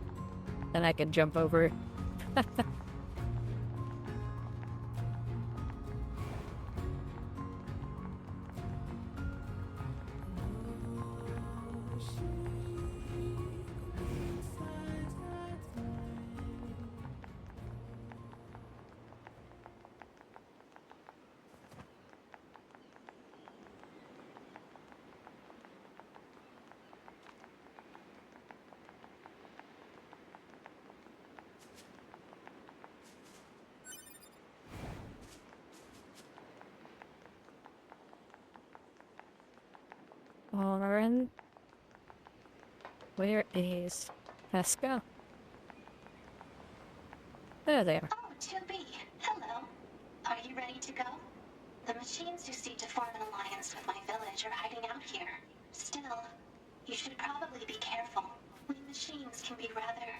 and I can jump over it. Alright. Where is Pascal? There. Oh, 2B. Hello. Are you ready to go? The machines who seek to form an alliance with my village are hiding out here. Still, you should probably be careful. We machines can be rather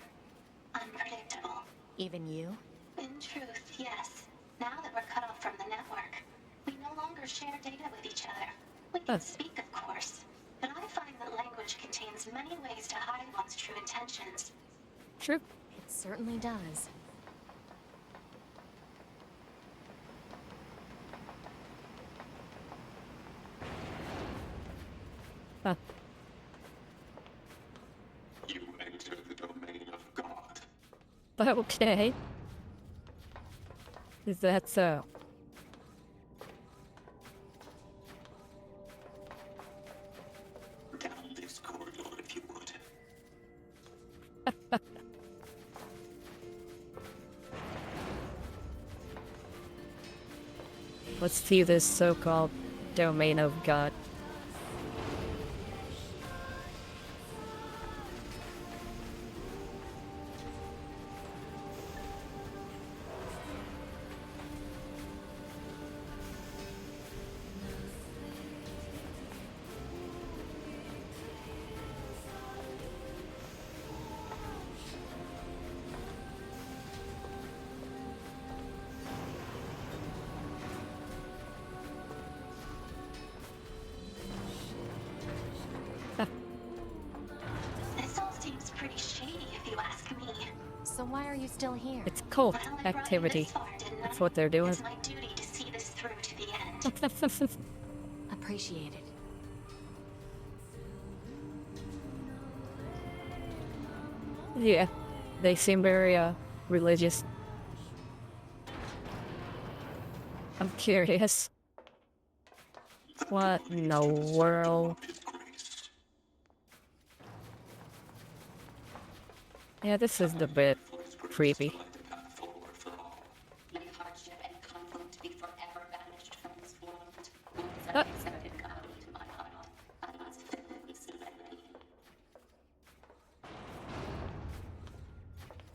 unpredictable. Even you? In truth, yes. Now that we're cut off from the network, we no longer share data with each other. We can speak, of course, but I find that language contains many ways to hide one's true intentions. True. It certainly does. Huh. You enter the domain of God. Okay. Is that so? Down this corridor, if you would. Let's see this so-called domain of God. This all seems pretty shady if you ask me. So why are you still here? It's cult Well, I brought you activity. this far, didn't I? That's what they're doing. It's my duty to see this through to the end. Appreciate it. Yeah, they seem very religious. I'm curious. What in the world? Yeah, this is a bit creepy.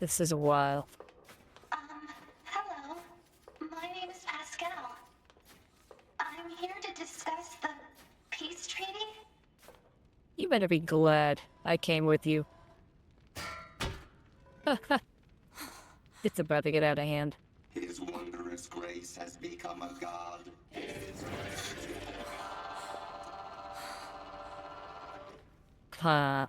This is wild. Hello. My name is Pascal. I'm here to discuss the peace treaty. You better be glad I came with you. It's about to get out of hand. His wondrous grace has become a god. Huh.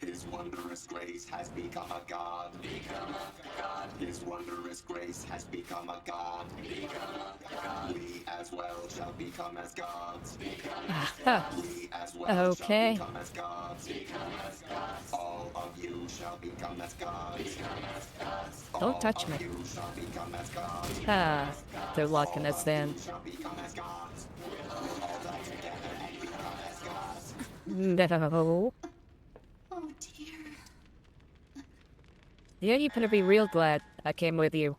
His wondrous grace has become a god. Become a god. His wondrous grace has become a god. Become a god. We as well shall become as gods. Become as gods. We as well shall become as gods. Become as gods. All of you shall become as gods. Become as gods. Don't touch me. You shall become as gods. Ah, they're locking us in. You shall become as gods. We'll all die together and become as gods. No. Oh dear. Yeah, you better be real glad I came with you.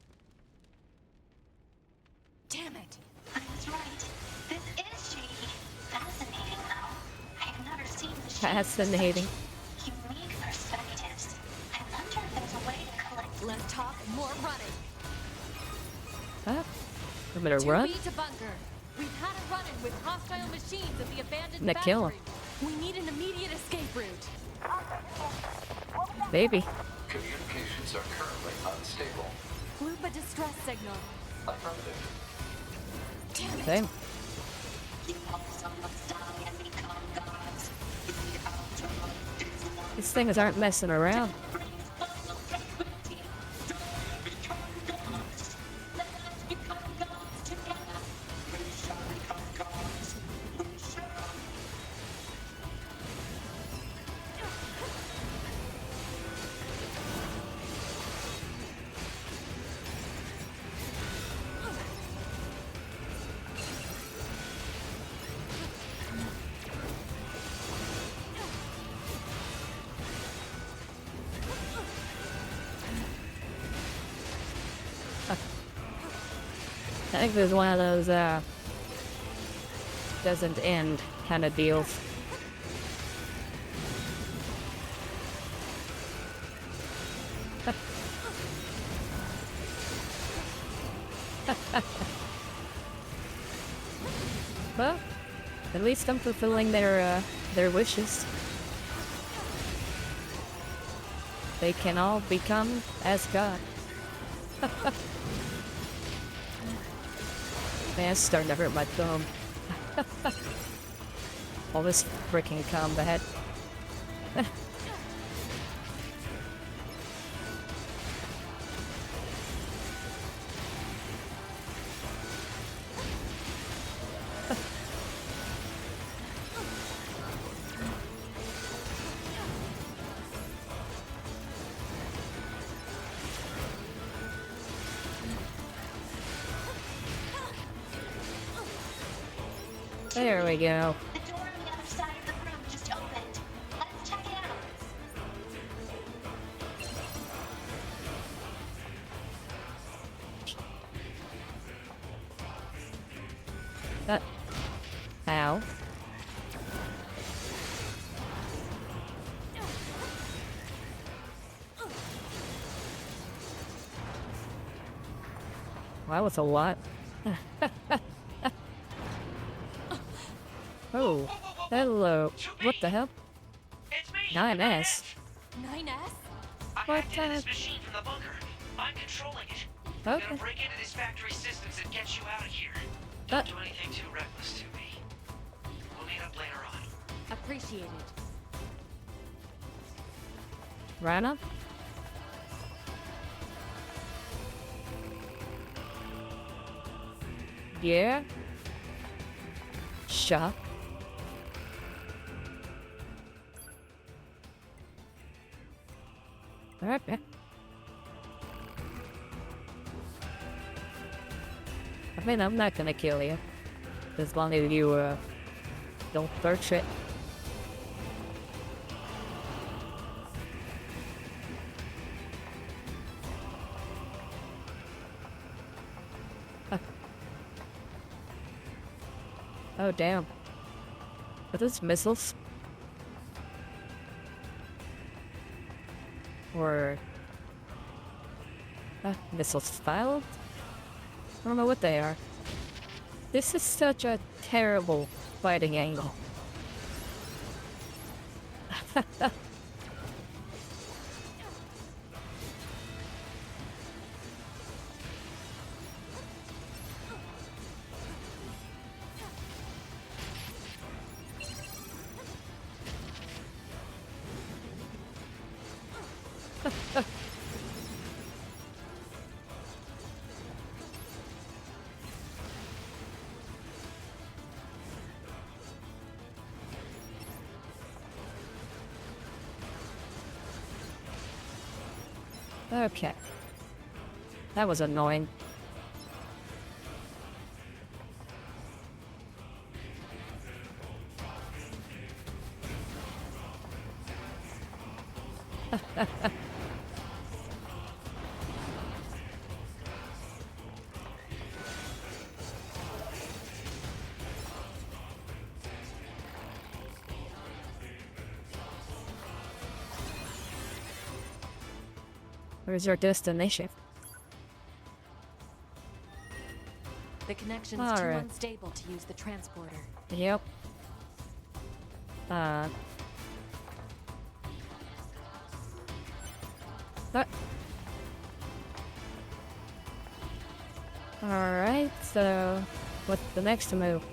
Damn it. I was right. This is shady. Fascinating, though. I have never seen machines Fascinating. with such unique perspectives. I wonder if there's a way to collect. Less talk, more running. Huh? I'm gonna run? 2B to bunker. We've had a run-in with hostile machines at the abandoned Gonna kill 'em. factory. We need an immediate escape route. Baby. Communications are currently unstable. Loop a distress signal. Affirmative. Damn it. Same. These things aren't messing around. I think there's one of those, doesn't end kind of deals. Well, at least I'm fulfilling their wishes. They can all become as God. Man, it's starting to hurt my thumb. All this freaking combat. There we go. The door on the other side of the room just opened. Let's check it out. Ow. Wow, that was a lot. Oh, hello. What the hell? 9S? 9S? What this machine from the bunker. I'm controlling it. I'm Okay. gonna break into this factory systems and get you out of here. Don't do anything too reckless to me. We'll meet up later on. Appreciate it. Rana? Yeah? Shop? Alright, man. I mean, I'm not gonna kill you. As long as you, don't search it. Oh, damn. Are those missiles? Or... missiles filed? I don't know what they are. This is such a terrible fighting angle. Okay. That was annoying. Where's our destination? The connection's too unstable to use the transporter. Yep. Alright, so what's the next move?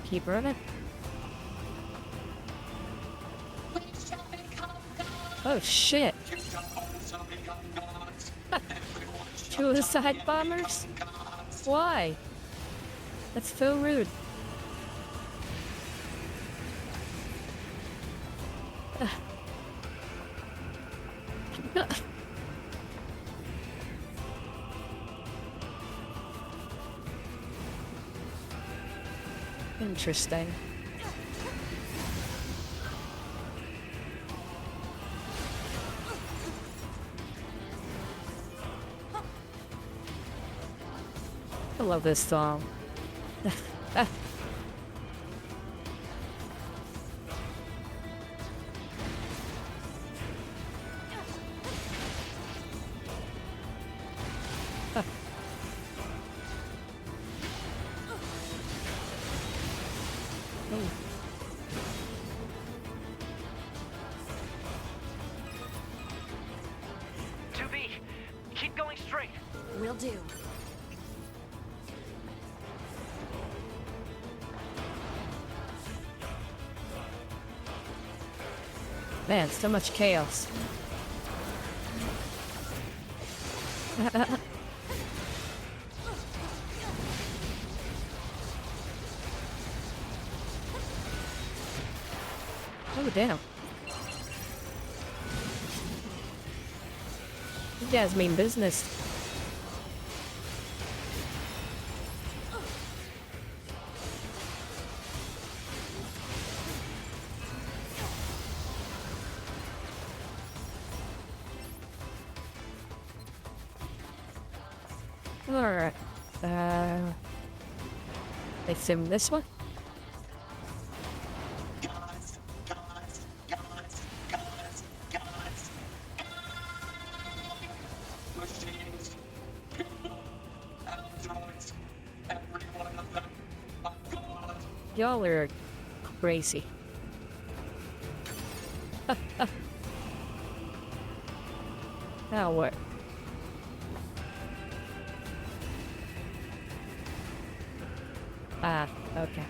Keep running. Oh shit. Suicide bombers? Why? That's so rude. Interesting. I love this song. Keep going straight. Will do. Man, so much chaos. Oh, damn. You guys mean business. Alright. I assume this one? Y'all are crazy. Now what? Ah, okay.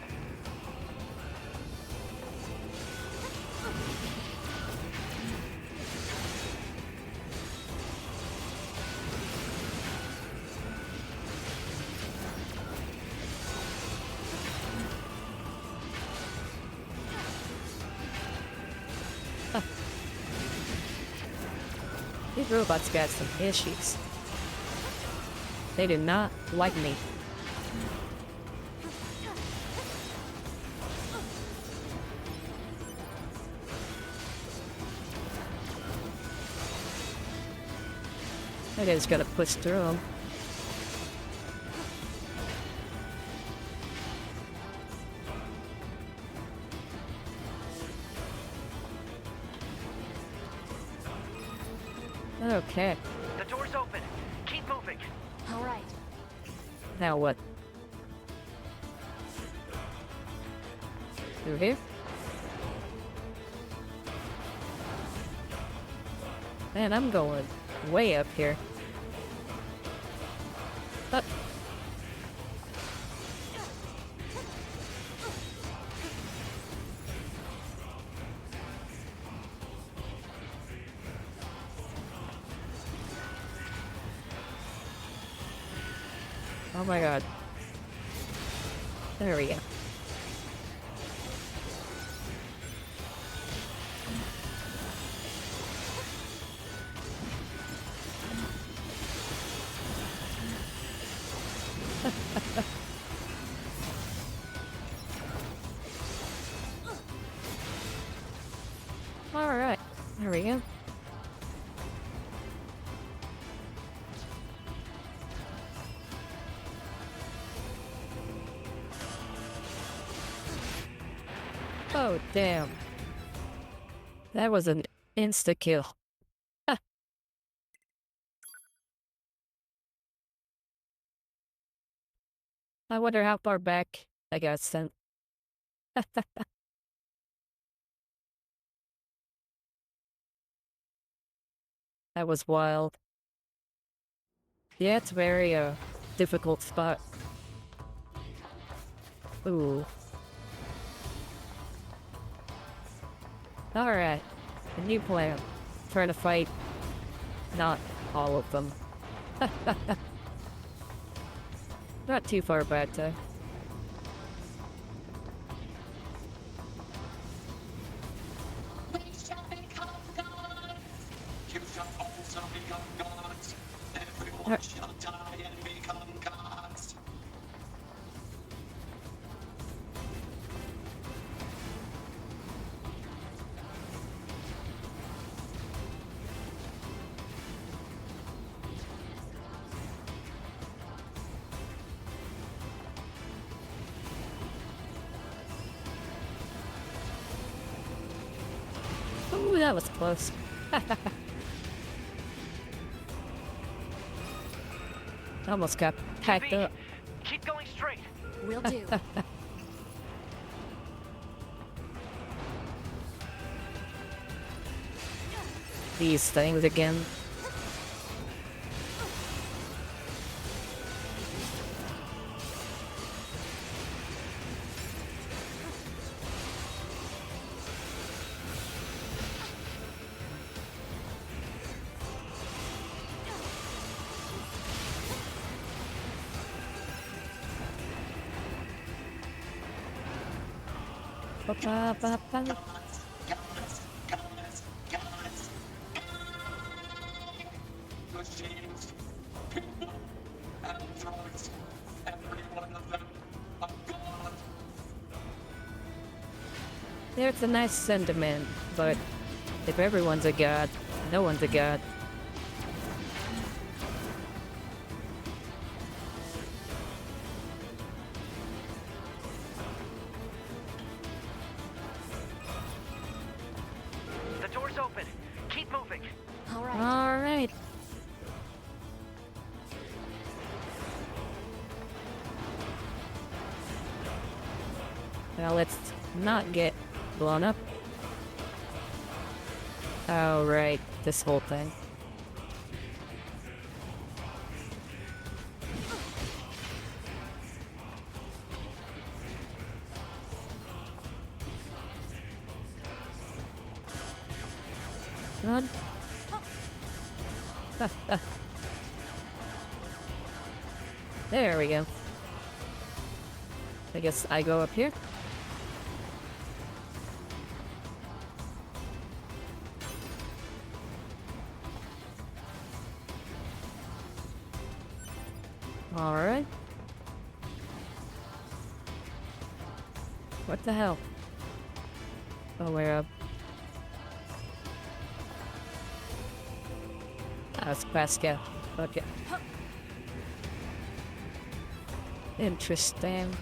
These robots got some issues. They do not like me. I just gotta push through them. Okay. The door's open. Keep moving. All right. Now what? Through here? Man, I'm going way up here. Oh my god. There we go. Alright, there we go. Oh, damn. That was an insta-kill. I wonder how far back I got sent. That was wild. Yeah, it's a very, difficult spot. Ooh. Alright. A new plan. Trying to fight not all of them. Not too far back, though. We shall become gods. You shall also become gods. Everyone shall die and become gods. Ooh, that was close. Almost got packed up. Keep going straight. Will do. These things again. Ba-ba-ba-ba. Machines, people, androids, every one of them are God. There's a nice sentiment, but if everyone's a god, no one's a god. The door's open. Keep moving. All right. All right. Now let's not get blown up. Oh, right. This whole thing. Run. There we go. I guess I go up here. Alright. What the hell? Oh, we're up. That's Pascal. Okay. Interesting.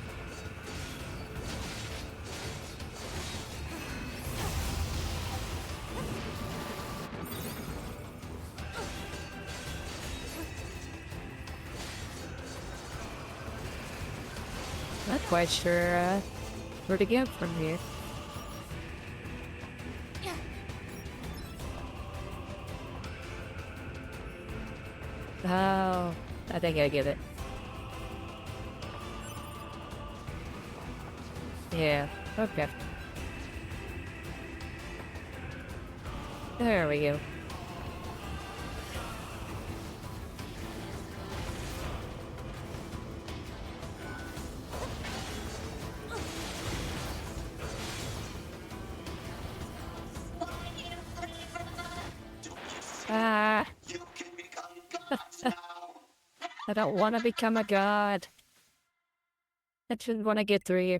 Not quite sure where to go from here. Oh, I think I get it. Yeah, okay. There we go. I don't want to become a god. I just want to get through here.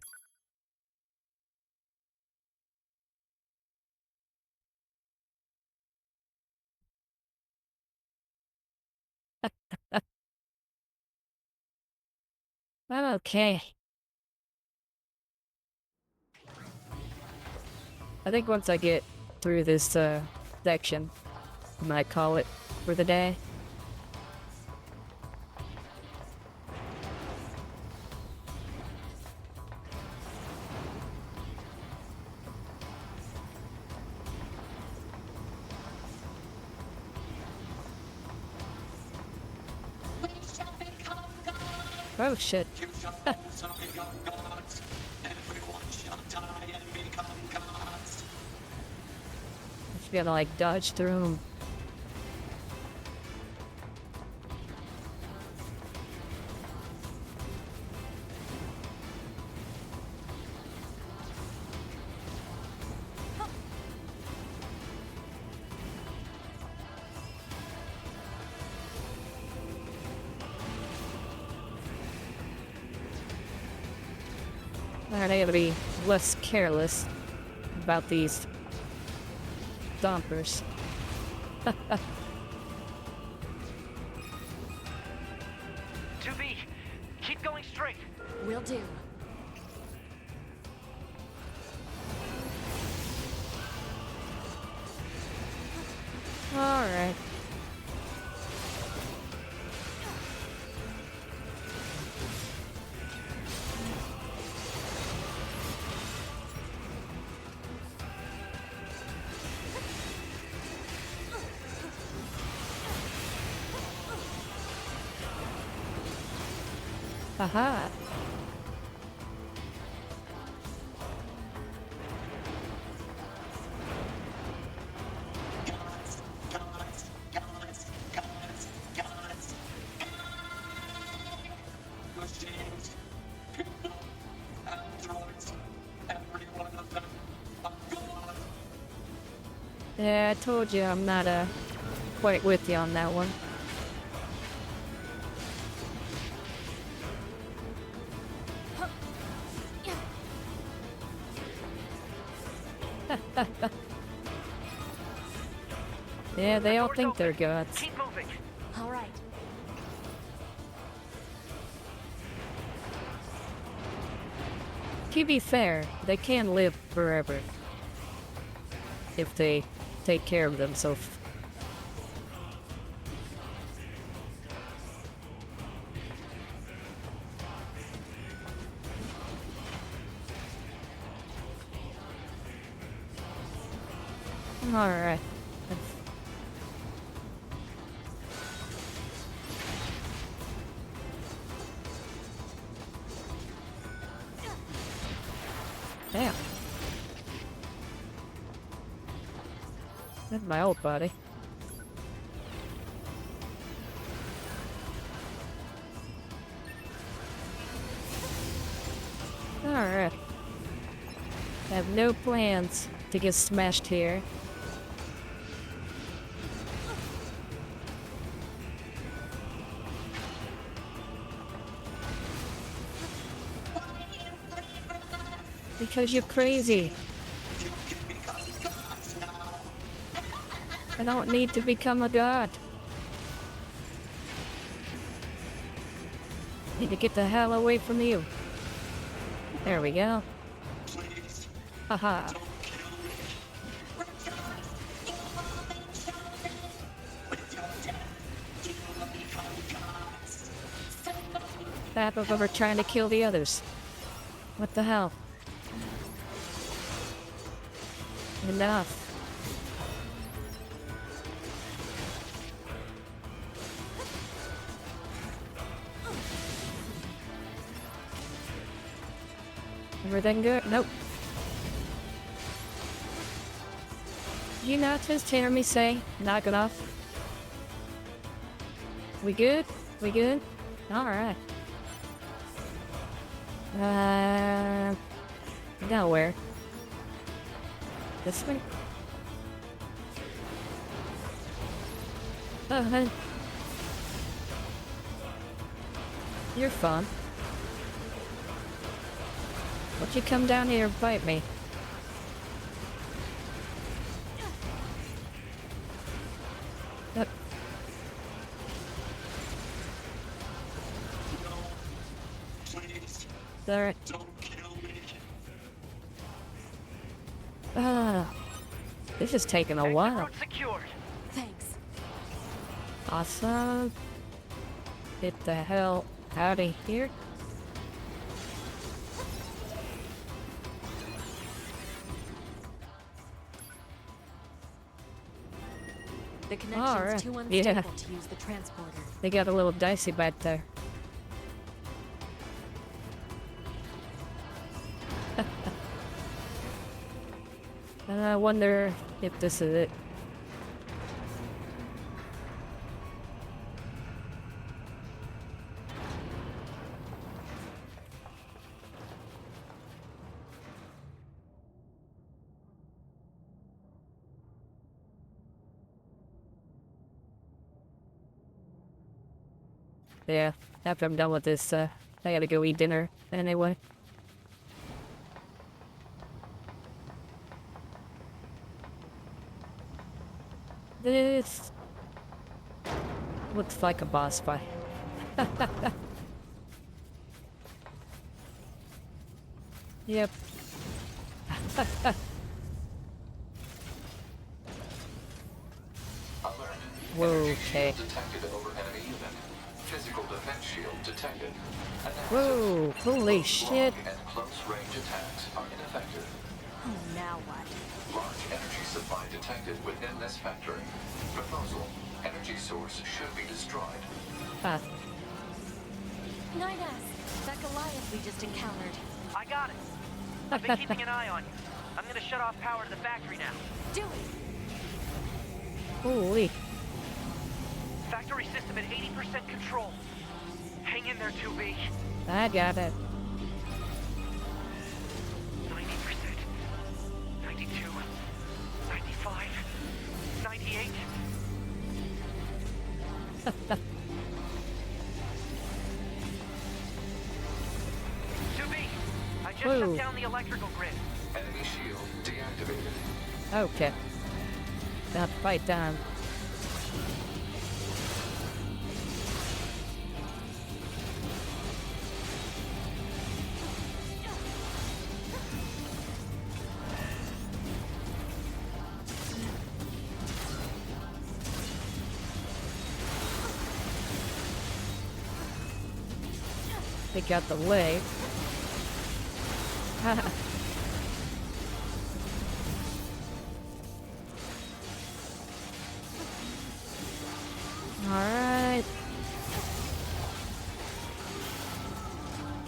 I'm okay. I think once I get through this section, I might call it for the day. Oh shit. Just gotta like dodge through them. Alright, I gotta be less careless about these stompers. 2B, keep going straight. Will do. Alright. Aha. Yeah, I told you I'm not quite with you on that one. Yeah, they all think they're gods. Keep moving. All right. To be fair, they can live forever if they take care of themselves. Alright. Damn. That's my old body. Alright. I have no plans to get smashed here. Because you're crazy. I don't need to become a god. Need to get the hell away from you. There we go. Haha. Stop over trying to kill the others. What the hell? Enough. Everything good? Nope. Did you not just hear me say, knock it off? We good? We good? Alright. Nowhere. This way? You're fun. Why'd you come down here and bite me? Yep. There. This is taking a while. Thanks. Awesome. Get the hell out of here. The connection's too unstable to use the transporter. They got a little dicey back there. And I wonder if this is it. Yeah, after I'm done with this, I gotta go eat dinner anyway. This looks like a boss fight. Yep. Whoa, okay. Detected over enemy unit. Physical defense shield detected. Whoa, holy shit. And close range attacks are ineffective. Now what? Large energy supply detected within this factory. Proposal. Energy source should be destroyed. Ah. 9S, that Goliath we just encountered. I got it. I've been keeping an eye on you. I'm gonna shut off power to the factory now. Do it. Holy. Factory system at 80% control. Hang in there, 2B. I got it. 90%. 92. 95. 98. I just shut down the electrical grid. Enemy shield deactivated. Okay. Now fight time. They got the leg. Alright.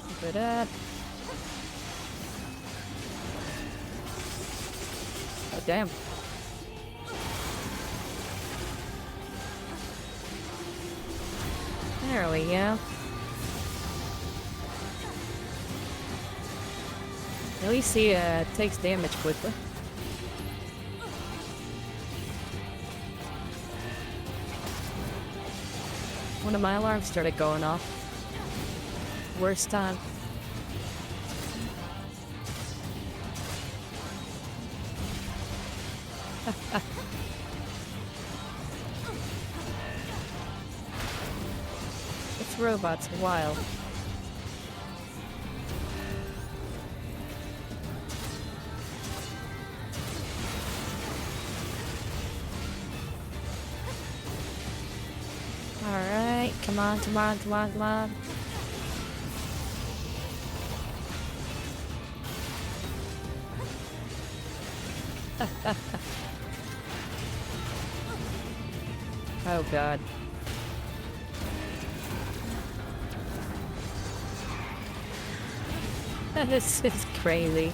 Keep it up. Oh, damn. There we go. At least he takes damage quickly. One of my alarms started going off. Worst time. This robot's wild. Alright, come on, come on, come on, come on. Oh god. This is crazy.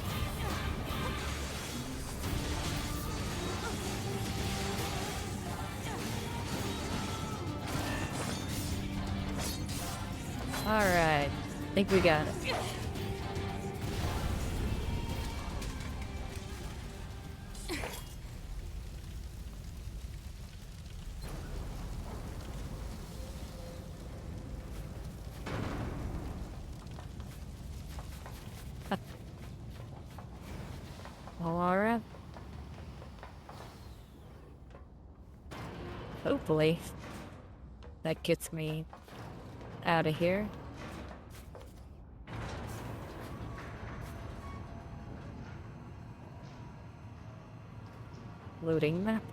Alright, I think we got it. Alright. Hopefully, that gets me out of here. Looting map.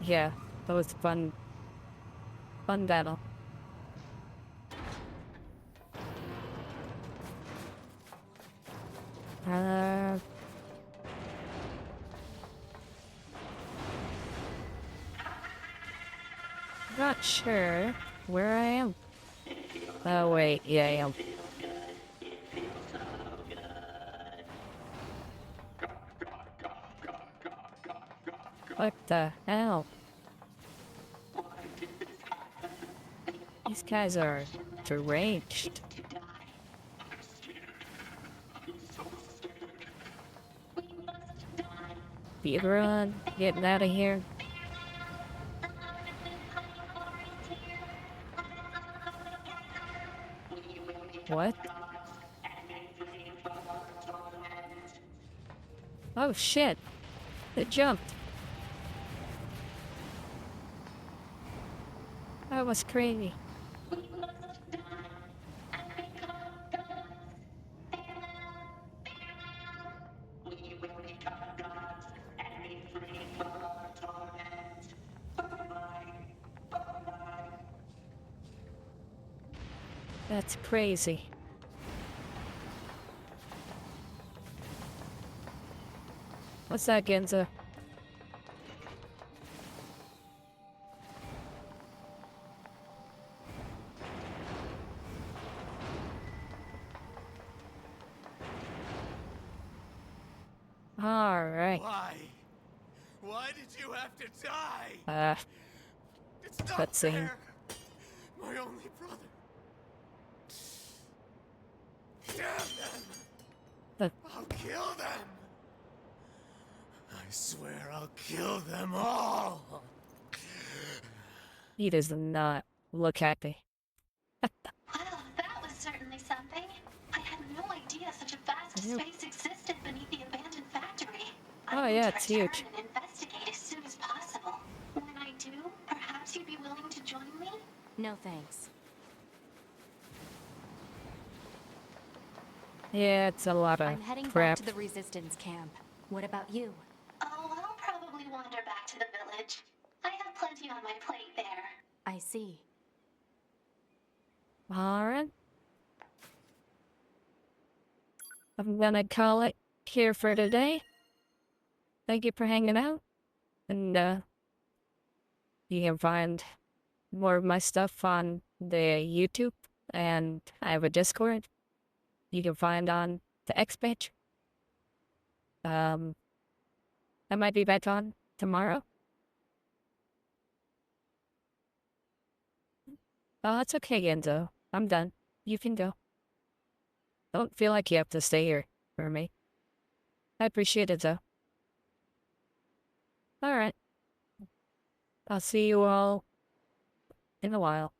Yeah, that was fun. Fun battle. Not sure where I am. Oh wait, yeah, I am. What the hell? These guys are deranged. Everyone getting out of here. What? Oh shit! It jumped. That was crazy. That's crazy. What's that, Genzo? Alright. Why did you have to die? It's not cutscene. fair. My only brother. Damn them! I'll kill them! I swear I'll kill them all! He does not look happy. Well, that was certainly something. I had no idea such a vast space existed beneath the abandoned factory. Oh yeah, it's huge. And investigate as soon as possible. When I do, perhaps you'd be willing to join me? No thanks. Yeah, it's a lot of I'm heading crap. back to the resistance camp. What about you? Oh, I'll probably wander back to the village. I have plenty on my plate there. I see. Alright. I'm gonna call it here for today. Thank you for hanging out. And, you can find more of my stuff on the YouTube. And I have a Discord. You can find on the X page. I might be back on tomorrow. Oh, it's okay, Enzo. I'm done. You can go. Don't feel like you have to stay here for me. I appreciate it, though. Alright. I'll see you all in a while.